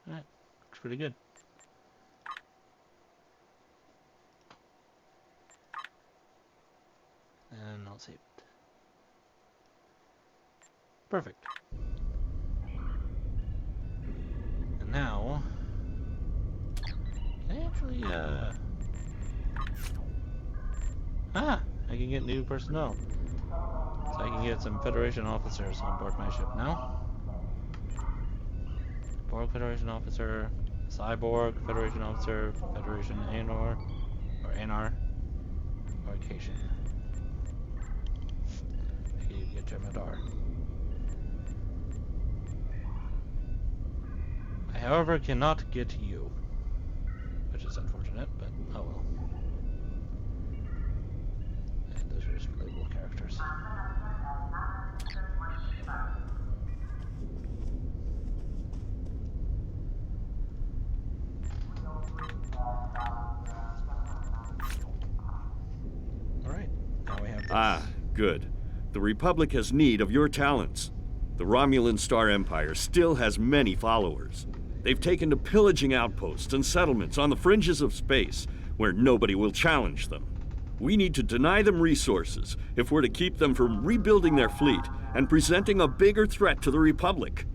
Alright, looks pretty good. And I'll save it. Perfect. And now I actually, I can get new personnel. So I can get some Federation officers on board my ship now. Borg Federation officer, Cyborg Federation officer, Federation Anor, or Anar, or Cation. You get Jemadar. I, however, cannot get you, which is unfortunate, but oh well. And those are just playable characters. Alright, now we have this. Ah, good. The Republic has need of your talents. The Romulan Star Empire still has many followers. They've taken to pillaging outposts and settlements on the fringes of space, where nobody will challenge them. We need to deny them resources if we're to keep them from rebuilding their fleet and presenting a bigger threat to the Republic.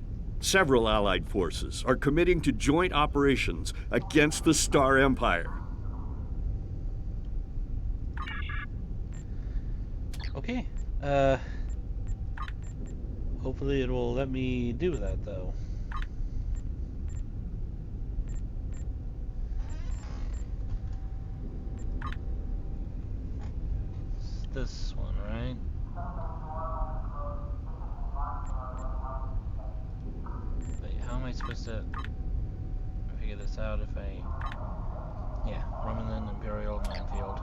Several Allied forces are committing to joint operations against the Star Empire. Okay, hopefully it will let me do that, though. It's this one, right? Wait, how am I supposed to figure this out if I... Yeah, Romulan Imperial Minefield.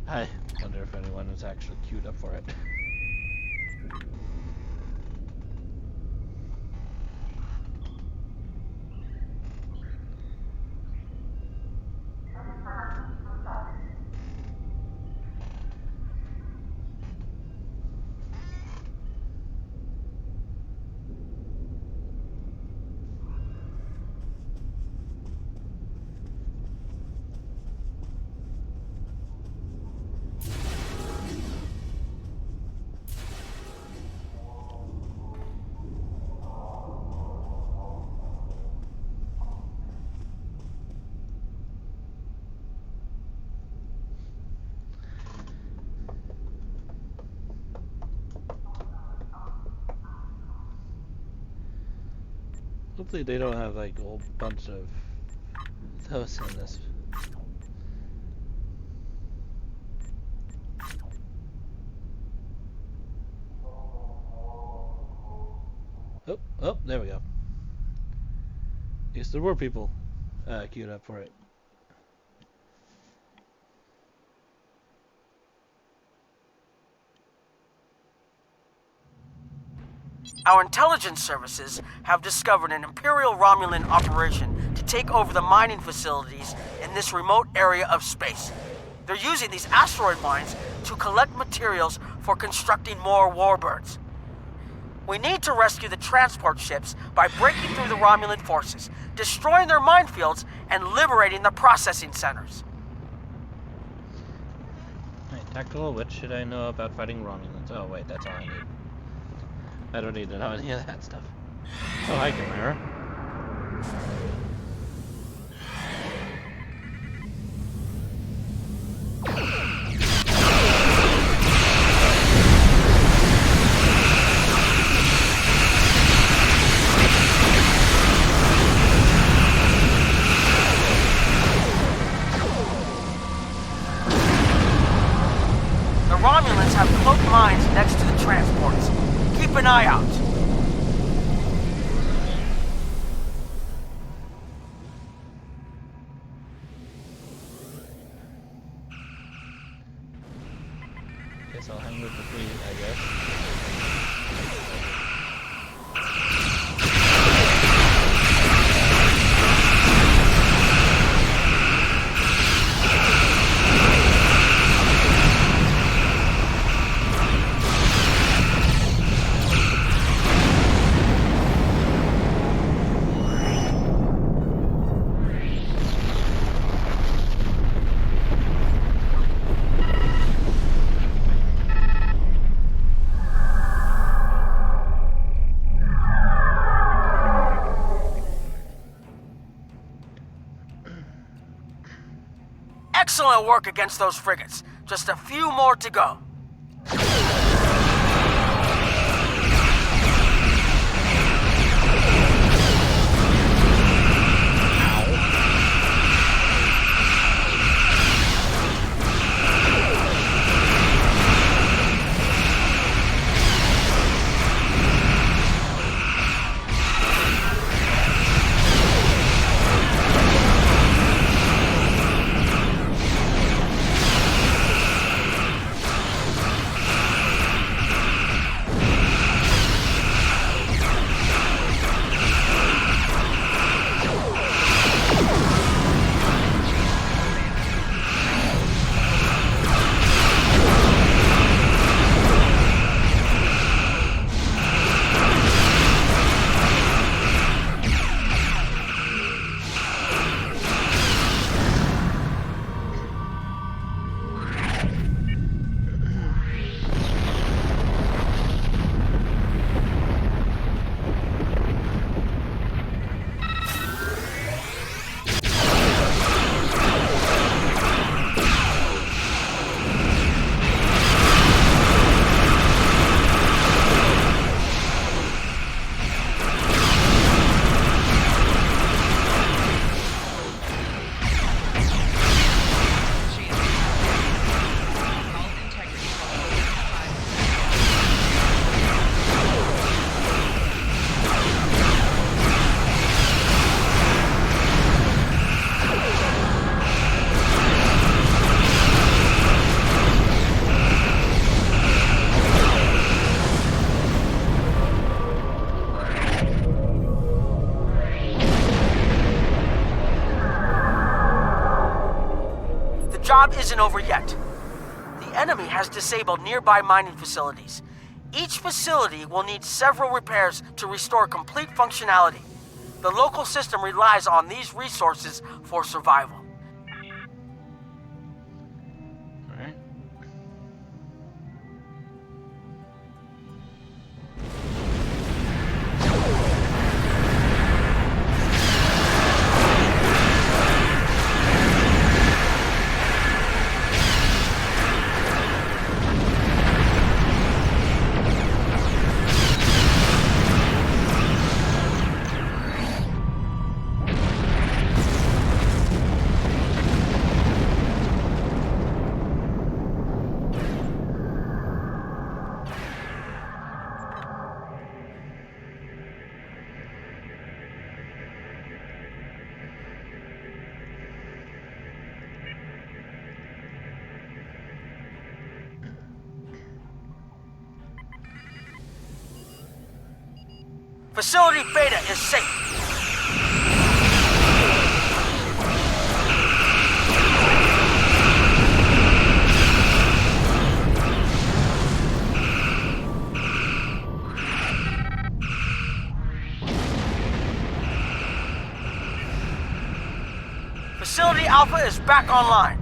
I wonder if anyone was actually queued up for it. Hopefully they don't have like a whole bunch of those in this. Oh, there we go. Yes, there were people queued up for it. Our intelligence services have discovered an Imperial Romulan operation to take over the mining facilities in this remote area of space. They're using these asteroid mines to collect materials for constructing more warbirds. We need to rescue the transport ships by breaking through the Romulan forces, destroying their minefields, and liberating the processing centers. Alright, tactical, what should I know about fighting Romulans? Oh wait, that's all I need. I don't need to know any of that stuff. Oh, hi, Chimera. The Romulans have cloaked mines next to the transports. Keep an eye out. Guess I'll hang with the fleet, I guess. Excellent work against those frigates. Just a few more to go. The job isn't over yet. The enemy has disabled nearby mining facilities. Each facility will need several repairs to restore complete functionality. The local system relies on these resources for survival. Alright. Facility Beta is safe. Facility Alpha is back online.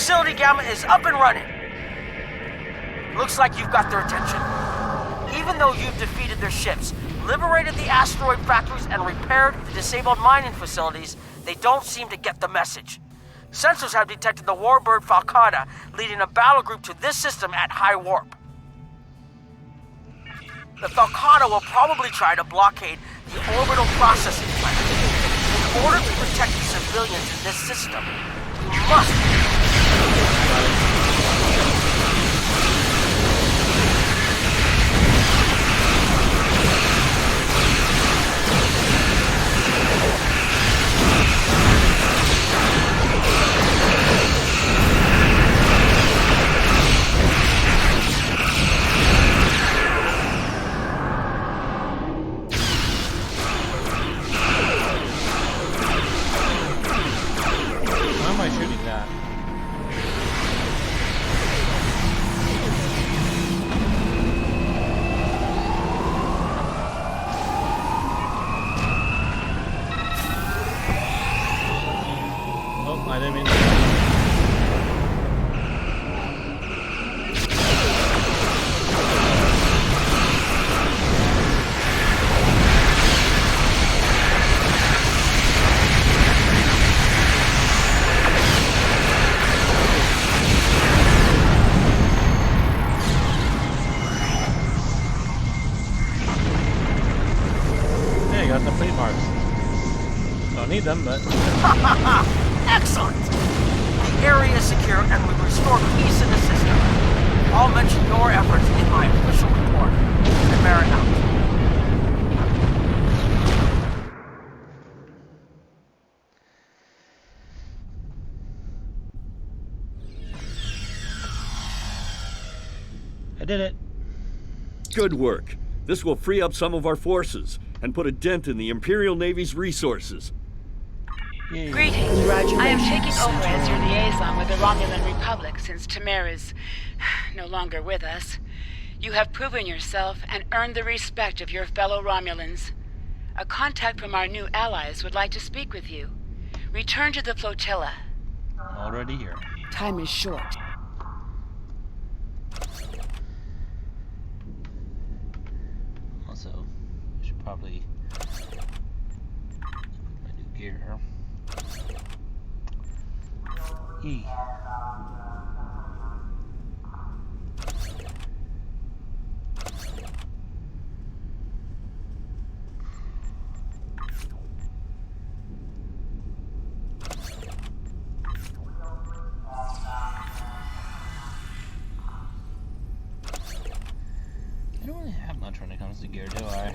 Facility Gamma is up and running. Looks like you've got their attention. Even though you've defeated their ships, liberated the asteroid factories, and repaired the disabled mining facilities, they don't seem to get the message. Sensors have detected the warbird Falcata leading a battle group to this system at high warp. The Falcata will probably try to blockade the orbital processing plant. In order to protect the civilians in this system, we must... Need them, but... Excellent! The area is secure and we restore peace in the system. I'll mention your efforts in my official report. Chimera out. I did it. Good work. This will free up some of our forces and put a dent in the Imperial Navy's resources. Greetings. I am taking over as your liaison with the Romulan Republic since Tamir is no longer with us. You have proven yourself and earned the respect of your fellow Romulans. A contact from our new allies would like to speak with you. Return to the flotilla. Already here. Time is short. Also, I should probably put my new gear here. E. I don't really have much when it comes to gear, do I?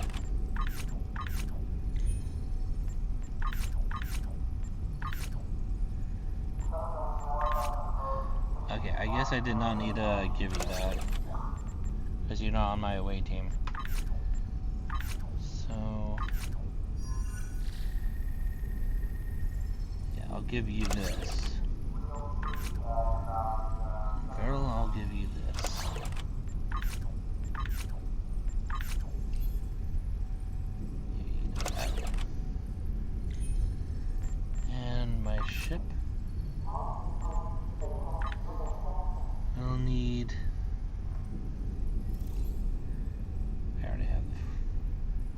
Okay, I guess I did not need to give you that, because you're not on my away team. So, yeah, I'll give you this. Girl, I'll give you this. Yeah, you know that. And my ship. I'll need... I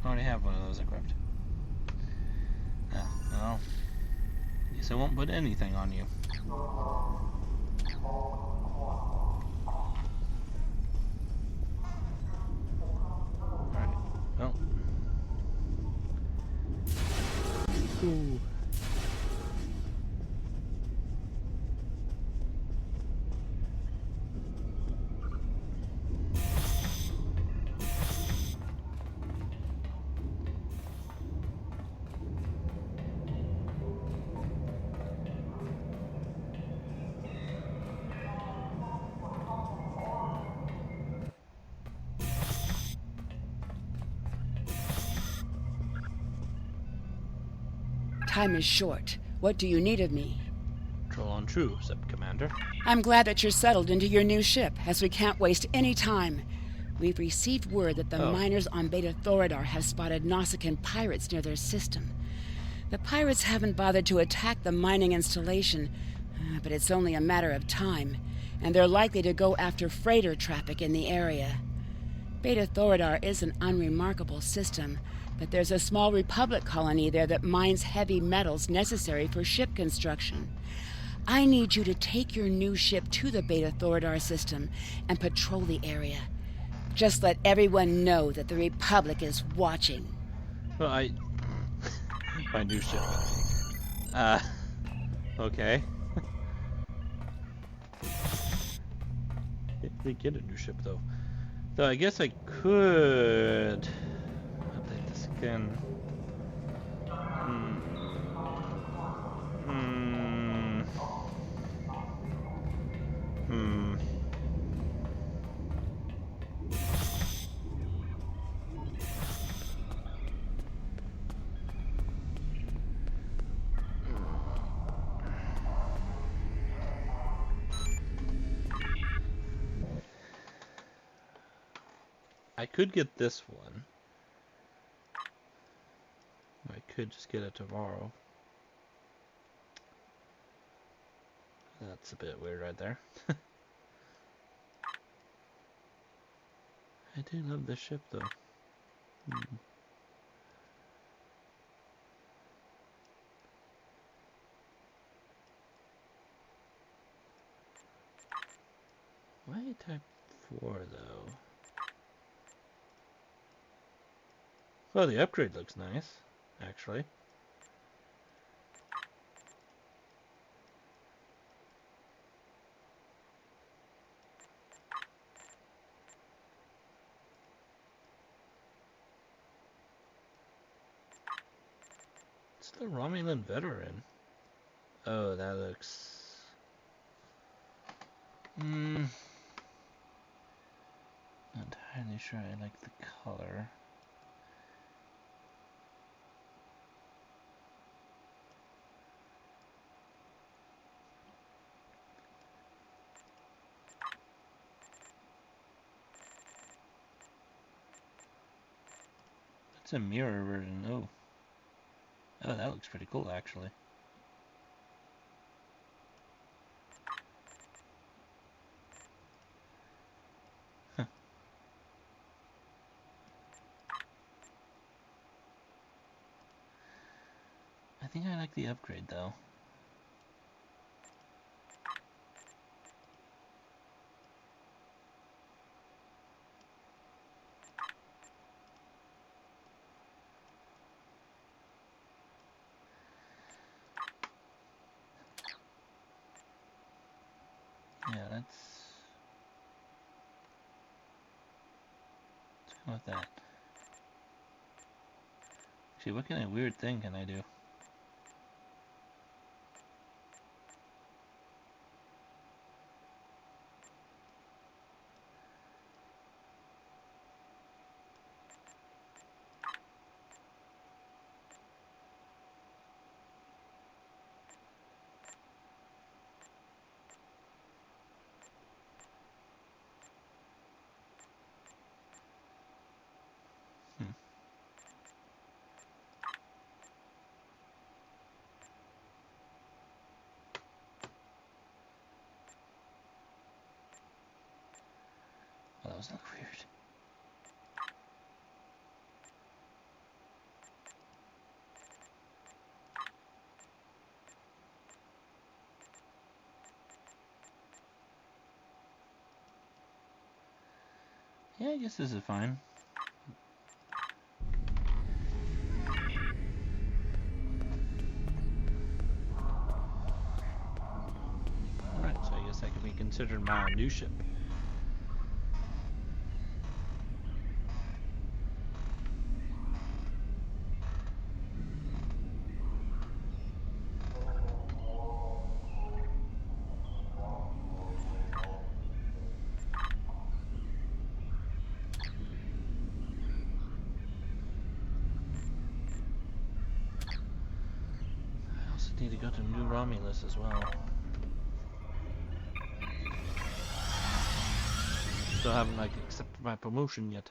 already have one of those equipped. Oh, well, guess I won't put anything on you. Alright, well. Ooh. Time is short. What do you need of me? Troll on true, Sub-Commander. I'm glad that you're settled into your new ship, as we can't waste any time. We've received word that the miners on Beta Thoradar have spotted Nausicaan pirates near their system. The pirates haven't bothered to attack the mining installation, But it's only a matter of time, and they're likely to go after freighter traffic in the area. Beta Thoradar is an unremarkable system, but there's a small Republic colony there that mines heavy metals necessary for ship construction. I need you to take your new ship to the Beta Thoradar system and patrol the area. Just let everyone know that the Republic is watching. Well, my new ship. Okay. Can't really get a new ship though. So I guess I could update the skin. I could get this one. I could just get it tomorrow. That's a bit weird right there. I do love this ship though. Why type 4 though? Well, the upgrade looks nice, actually. It's the Romulan veteran. Oh, that looks... Not entirely sure I like the color. It's a mirror version. Oh, that looks pretty cool, actually. Huh. I think I like the upgrade, though. Yeah, let's go with that. Actually, what kind of weird thing can I do? Oh, that was not weird. Yeah, I guess this is fine. Alright, so I guess that can be considered my new ship. I also need to go to New Romulus as well. Still haven't like accepted my promotion yet.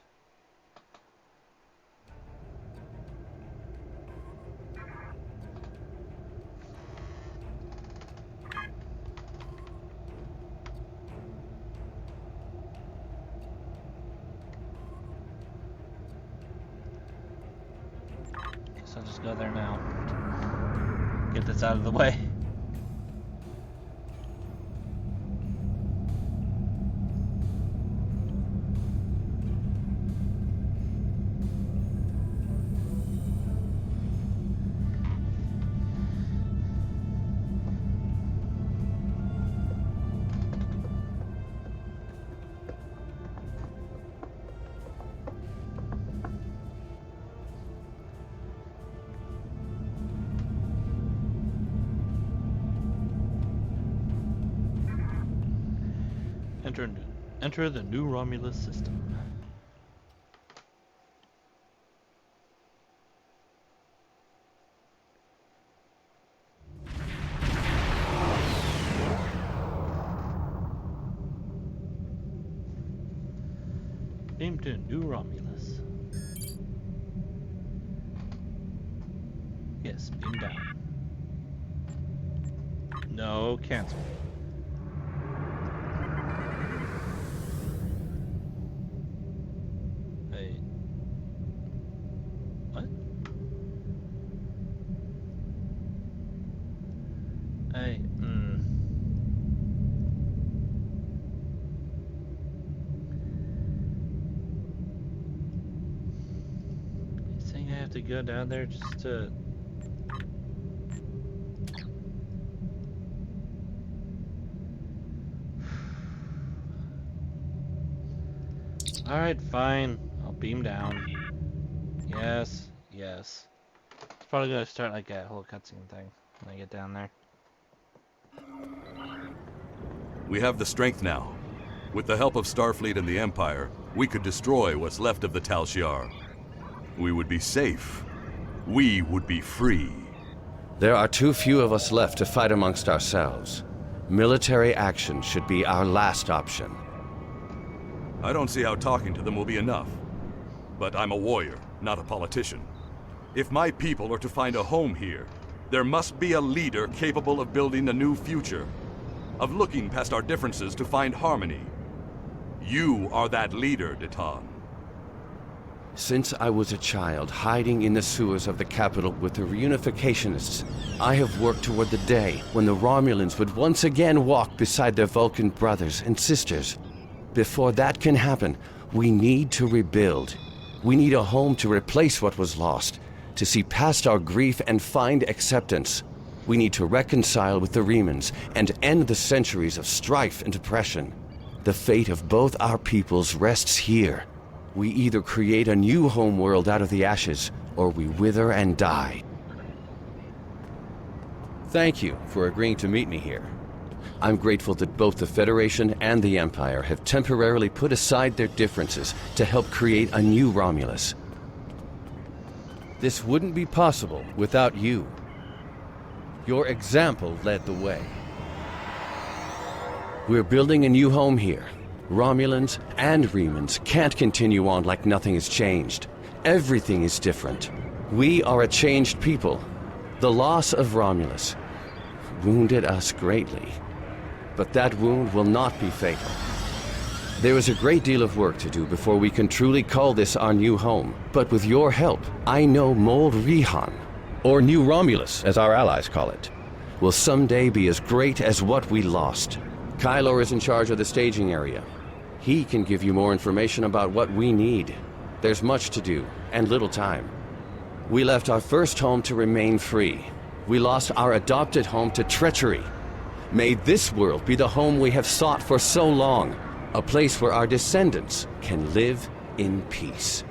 I'll just go there now. Get this out of the way. Enter the new Romulus system. Beam to new Romulus. Yes, beam down. No, cancel. To go down there just to alright, fine. I'll beam down. Yes, yes. It's probably gonna start like a whole cutscene thing when I get down there. We have the strength now. With the help of Starfleet and the Empire, we could destroy what's left of the Tal Shiar. We would be safe. We would be free. There are too few of us left to fight amongst ourselves. Military action should be our last option. I don't see how talking to them will be enough. But I'm a warrior, not a politician. If my people are to find a home here, there must be a leader capable of building a new future, of looking past our differences to find harmony. You are that leader, Ditan. Since I was a child hiding in the sewers of the capital with the reunificationists, I have worked toward the day when the Romulans would once again walk beside their Vulcan brothers and sisters. Before that can happen, we need to rebuild. We need a home to replace what was lost, to see past our grief and find acceptance. We need to reconcile with the Remans and end the centuries of strife and oppression. The fate of both our peoples rests here. We either create a new homeworld out of the ashes, or we wither and die. Thank you for agreeing to meet me here. I'm grateful that both the Federation and the Empire have temporarily put aside their differences to help create a new Romulus. This wouldn't be possible without you. Your example led the way. We're building a new home here. Romulans and Remans can't continue on like nothing has changed. Everything is different. We are a changed people. The loss of Romulus wounded us greatly. But that wound will not be fatal. There is a great deal of work to do before we can truly call this our new home. But with your help, I know Mold Rihan, or New Romulus, as our allies call it, will someday be as great as what we lost. Kylor is in charge of the staging area. He can give you more information about what we need. There's much to do, and little time. We left our first home to remain free. We lost our adopted home to treachery. May this world be the home we have sought for so long. A place where our descendants can live in peace.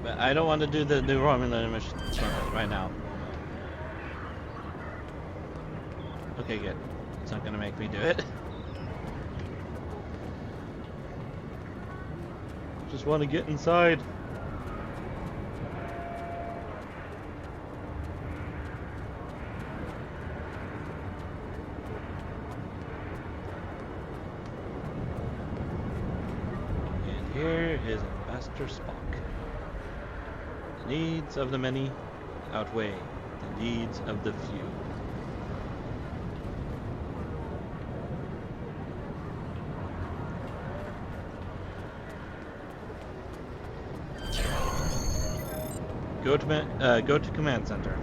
But I don't want to do the new Romulan mission right now. Okay, good. It's not gonna make me do it. Just want to get inside. And here is Ambassador Spock. The needs of the many outweigh the needs of the few. Go to command center.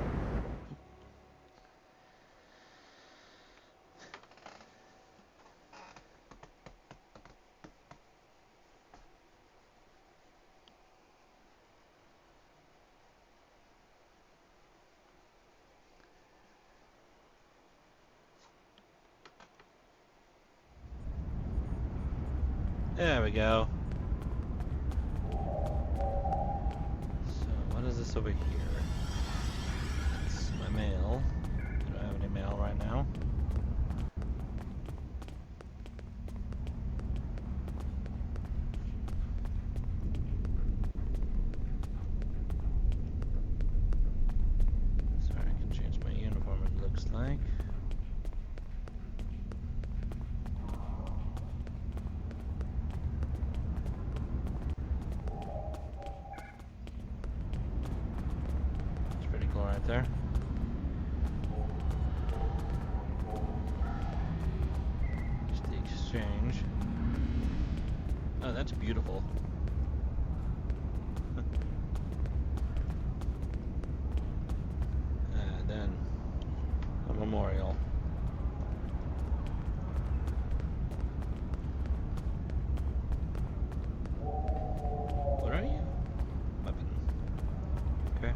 There we go. So, what is this over here? It's my mail. Do I have any mail right now? Sorry, I can change my uniform, it looks like. Right there. Just the exchange. Oh, that's beautiful. And then a memorial. What are you? Weapon. Okay.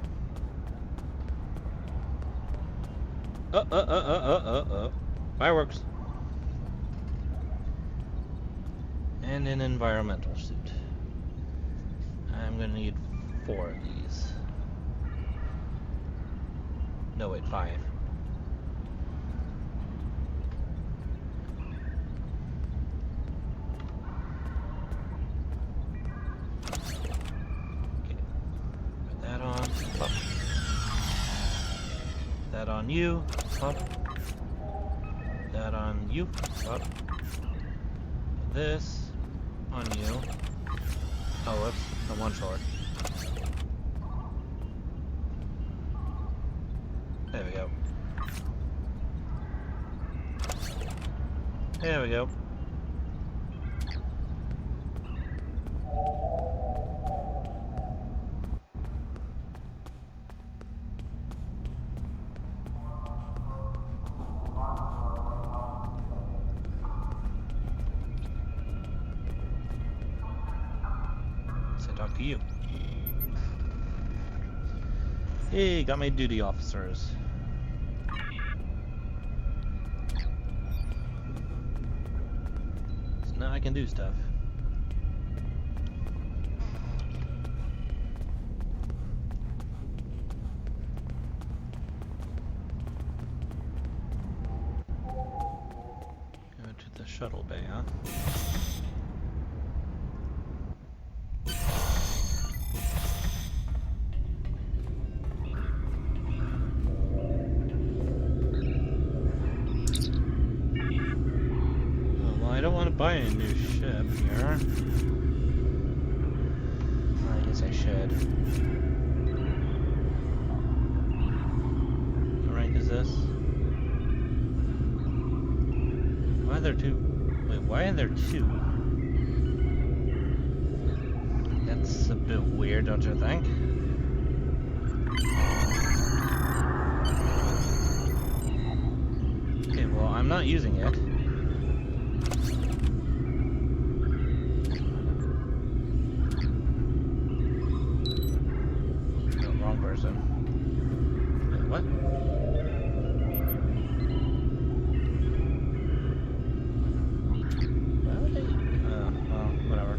Fireworks. And an environmental suit. I'm gonna need 4 of these. No, wait, 5. Okay. Put that on. Pop. That on you. Pop. That on you. Pop. This on you. Oh, whoops. I'm one short. There we go. There we go. Talk to you. Hey, got my duty officers. So now I can do stuff. Go to the shuttle bay, huh? Buy a new ship here. I guess I should. What rank is this? Why are there 2? Wait, why are there 2? That's a bit weird, don't you think? Okay, well, I'm not using it. What? Well, whatever.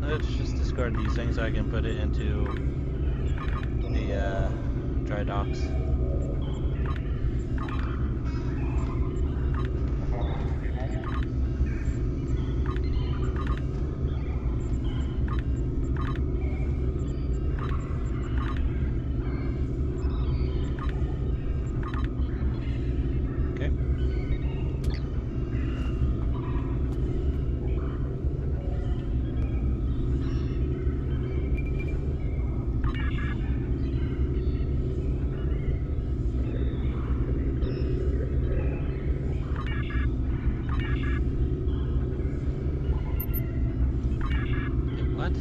Let's just discard these things so I can put it into the dry docks. What?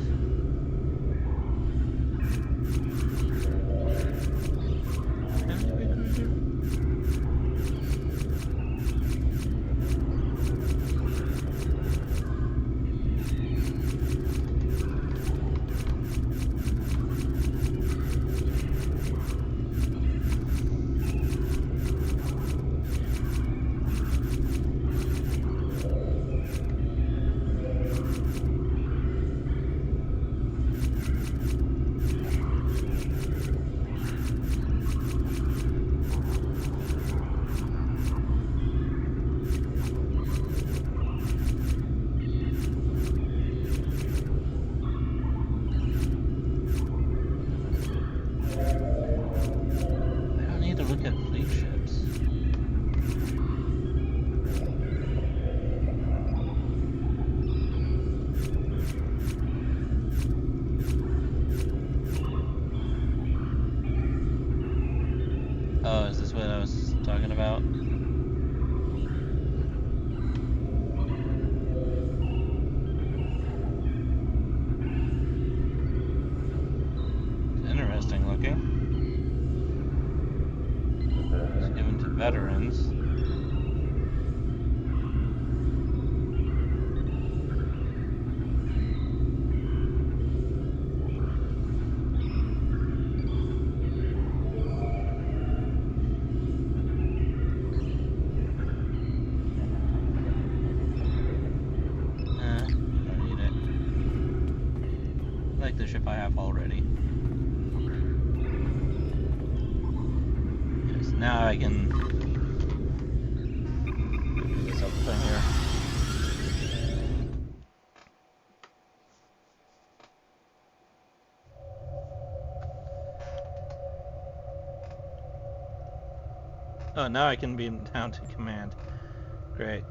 I don't need to look at fleet ships. Oh, is this what I was talking about? It's interesting looking. It's given to veterans. Don't need it. I like the ship I have already. Yes, now I can do this other thing here. Oh, now I can be down to command. Great.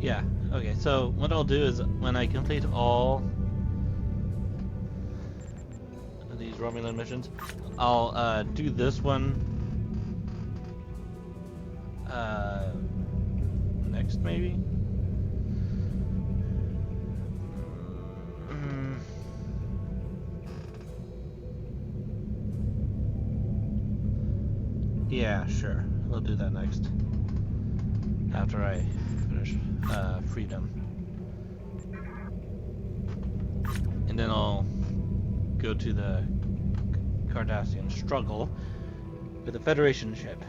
Yeah, okay, so what I'll do is when I complete all of these Romulan missions, I'll do this one next, maybe? Yeah, sure. We'll do that next. After I finish Freedom. And then I'll go to the Cardassian struggle with the Federation ship.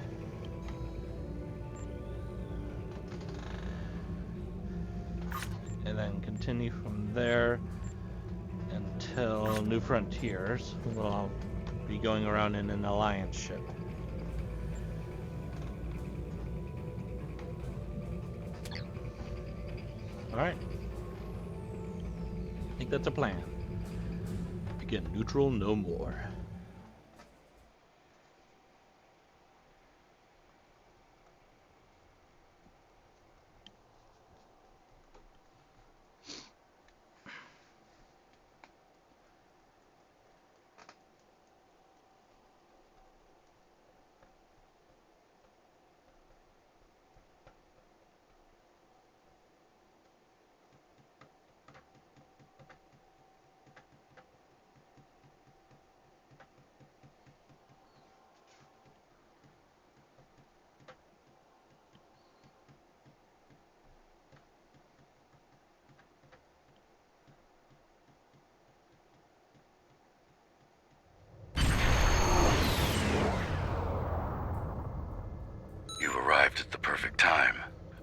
And then continue from there until New Frontiers. We'll be going around in an Alliance ship. Alright. I think that's a plan. Again, neutral no more.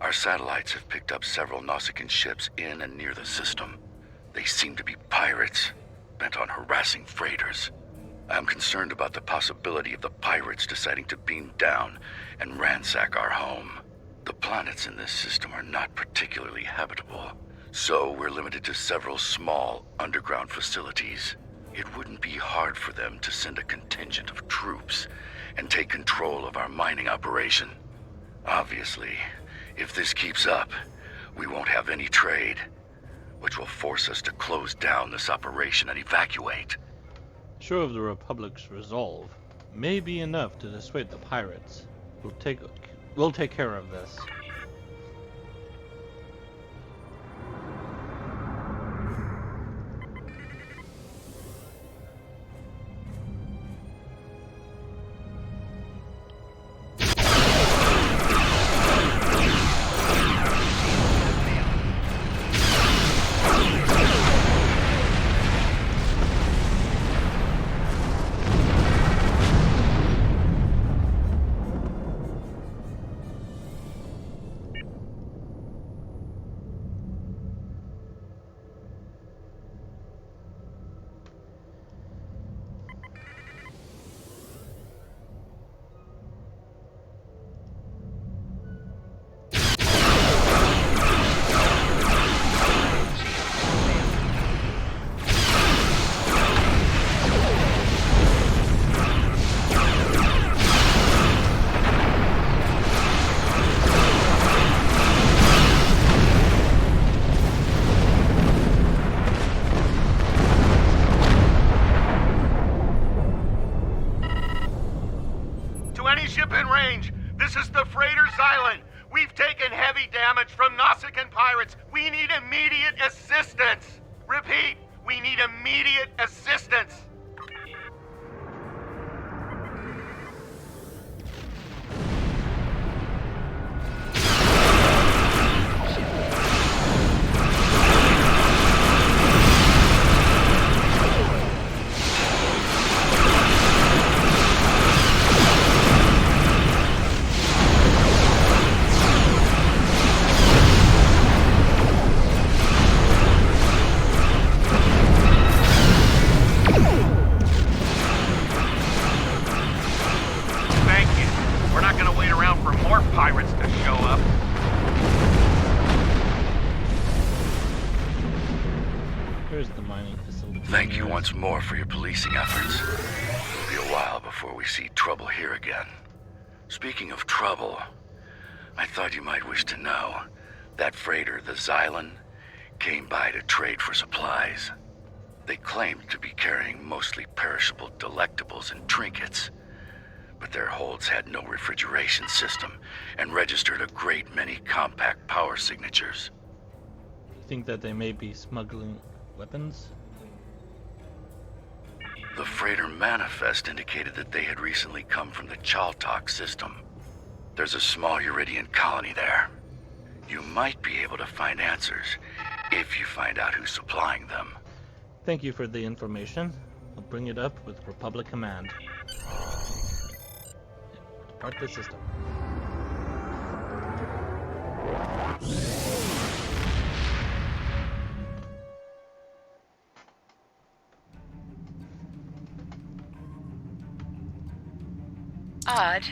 Our satellites have picked up several Nausicaan ships in and near the system. They seem to be pirates, bent on harassing freighters. I'm concerned about the possibility of the pirates deciding to beam down and ransack our home. The planets in this system are not particularly habitable, so we're limited to several small underground facilities. It wouldn't be hard for them to send a contingent of troops and take control of our mining operation. Obviously, if this keeps up, we won't have any trade, which will force us to close down this operation and evacuate. Sure of the Republic's resolve may be enough to dissuade the pirates. We'll take care of this. This is the freighter Xylan. We've taken heavy damage from Nausicaan pirates. We need immediate assistance. Repeat, we need immediate assistance. Thank you once more for your policing efforts. It'll be a while before we see trouble here again. Speaking of trouble, I thought you might wish to know that freighter, the Xylan, came by to trade for supplies. They claimed to be carrying mostly perishable delectables and trinkets, but their holds had no refrigeration system and registered a great many compact power signatures. You think that they may be smuggling weapons? The freighter manifest indicated that they had recently come from the Chaltok system. There's a small Uridian colony there. You might be able to find answers if you find out who's supplying them. Thank you for the information. I'll bring it up with Republic Command. Depart the system. Odd.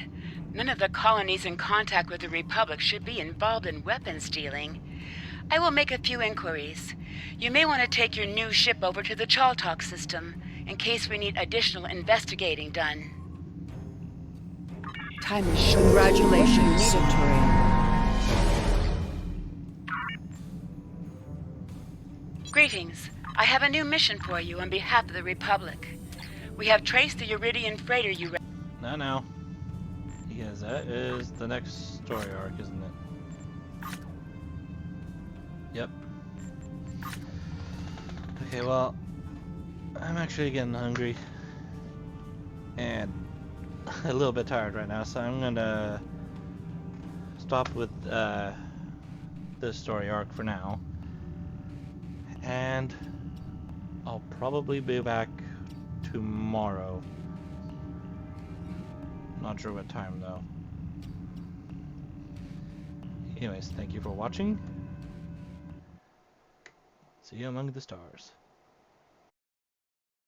None of the colonies in contact with the Republic should be involved in weapons dealing. I will make a few inquiries. You may want to take your new ship over to the Chaltok system, in case we need additional investigating done. Time is short. Congratulations, Centurion. Greetings. I have a new mission for you on behalf of the Republic. We have traced the Uridian freighter you... Now. Because that is the next story arc, isn't it? Yep. Okay, well, I'm actually getting hungry and a little bit tired right now, so I'm gonna stop with this story arc for now, and I'll probably be back tomorrow. Not sure what time though. Anyways, thank you for watching. See you among the stars.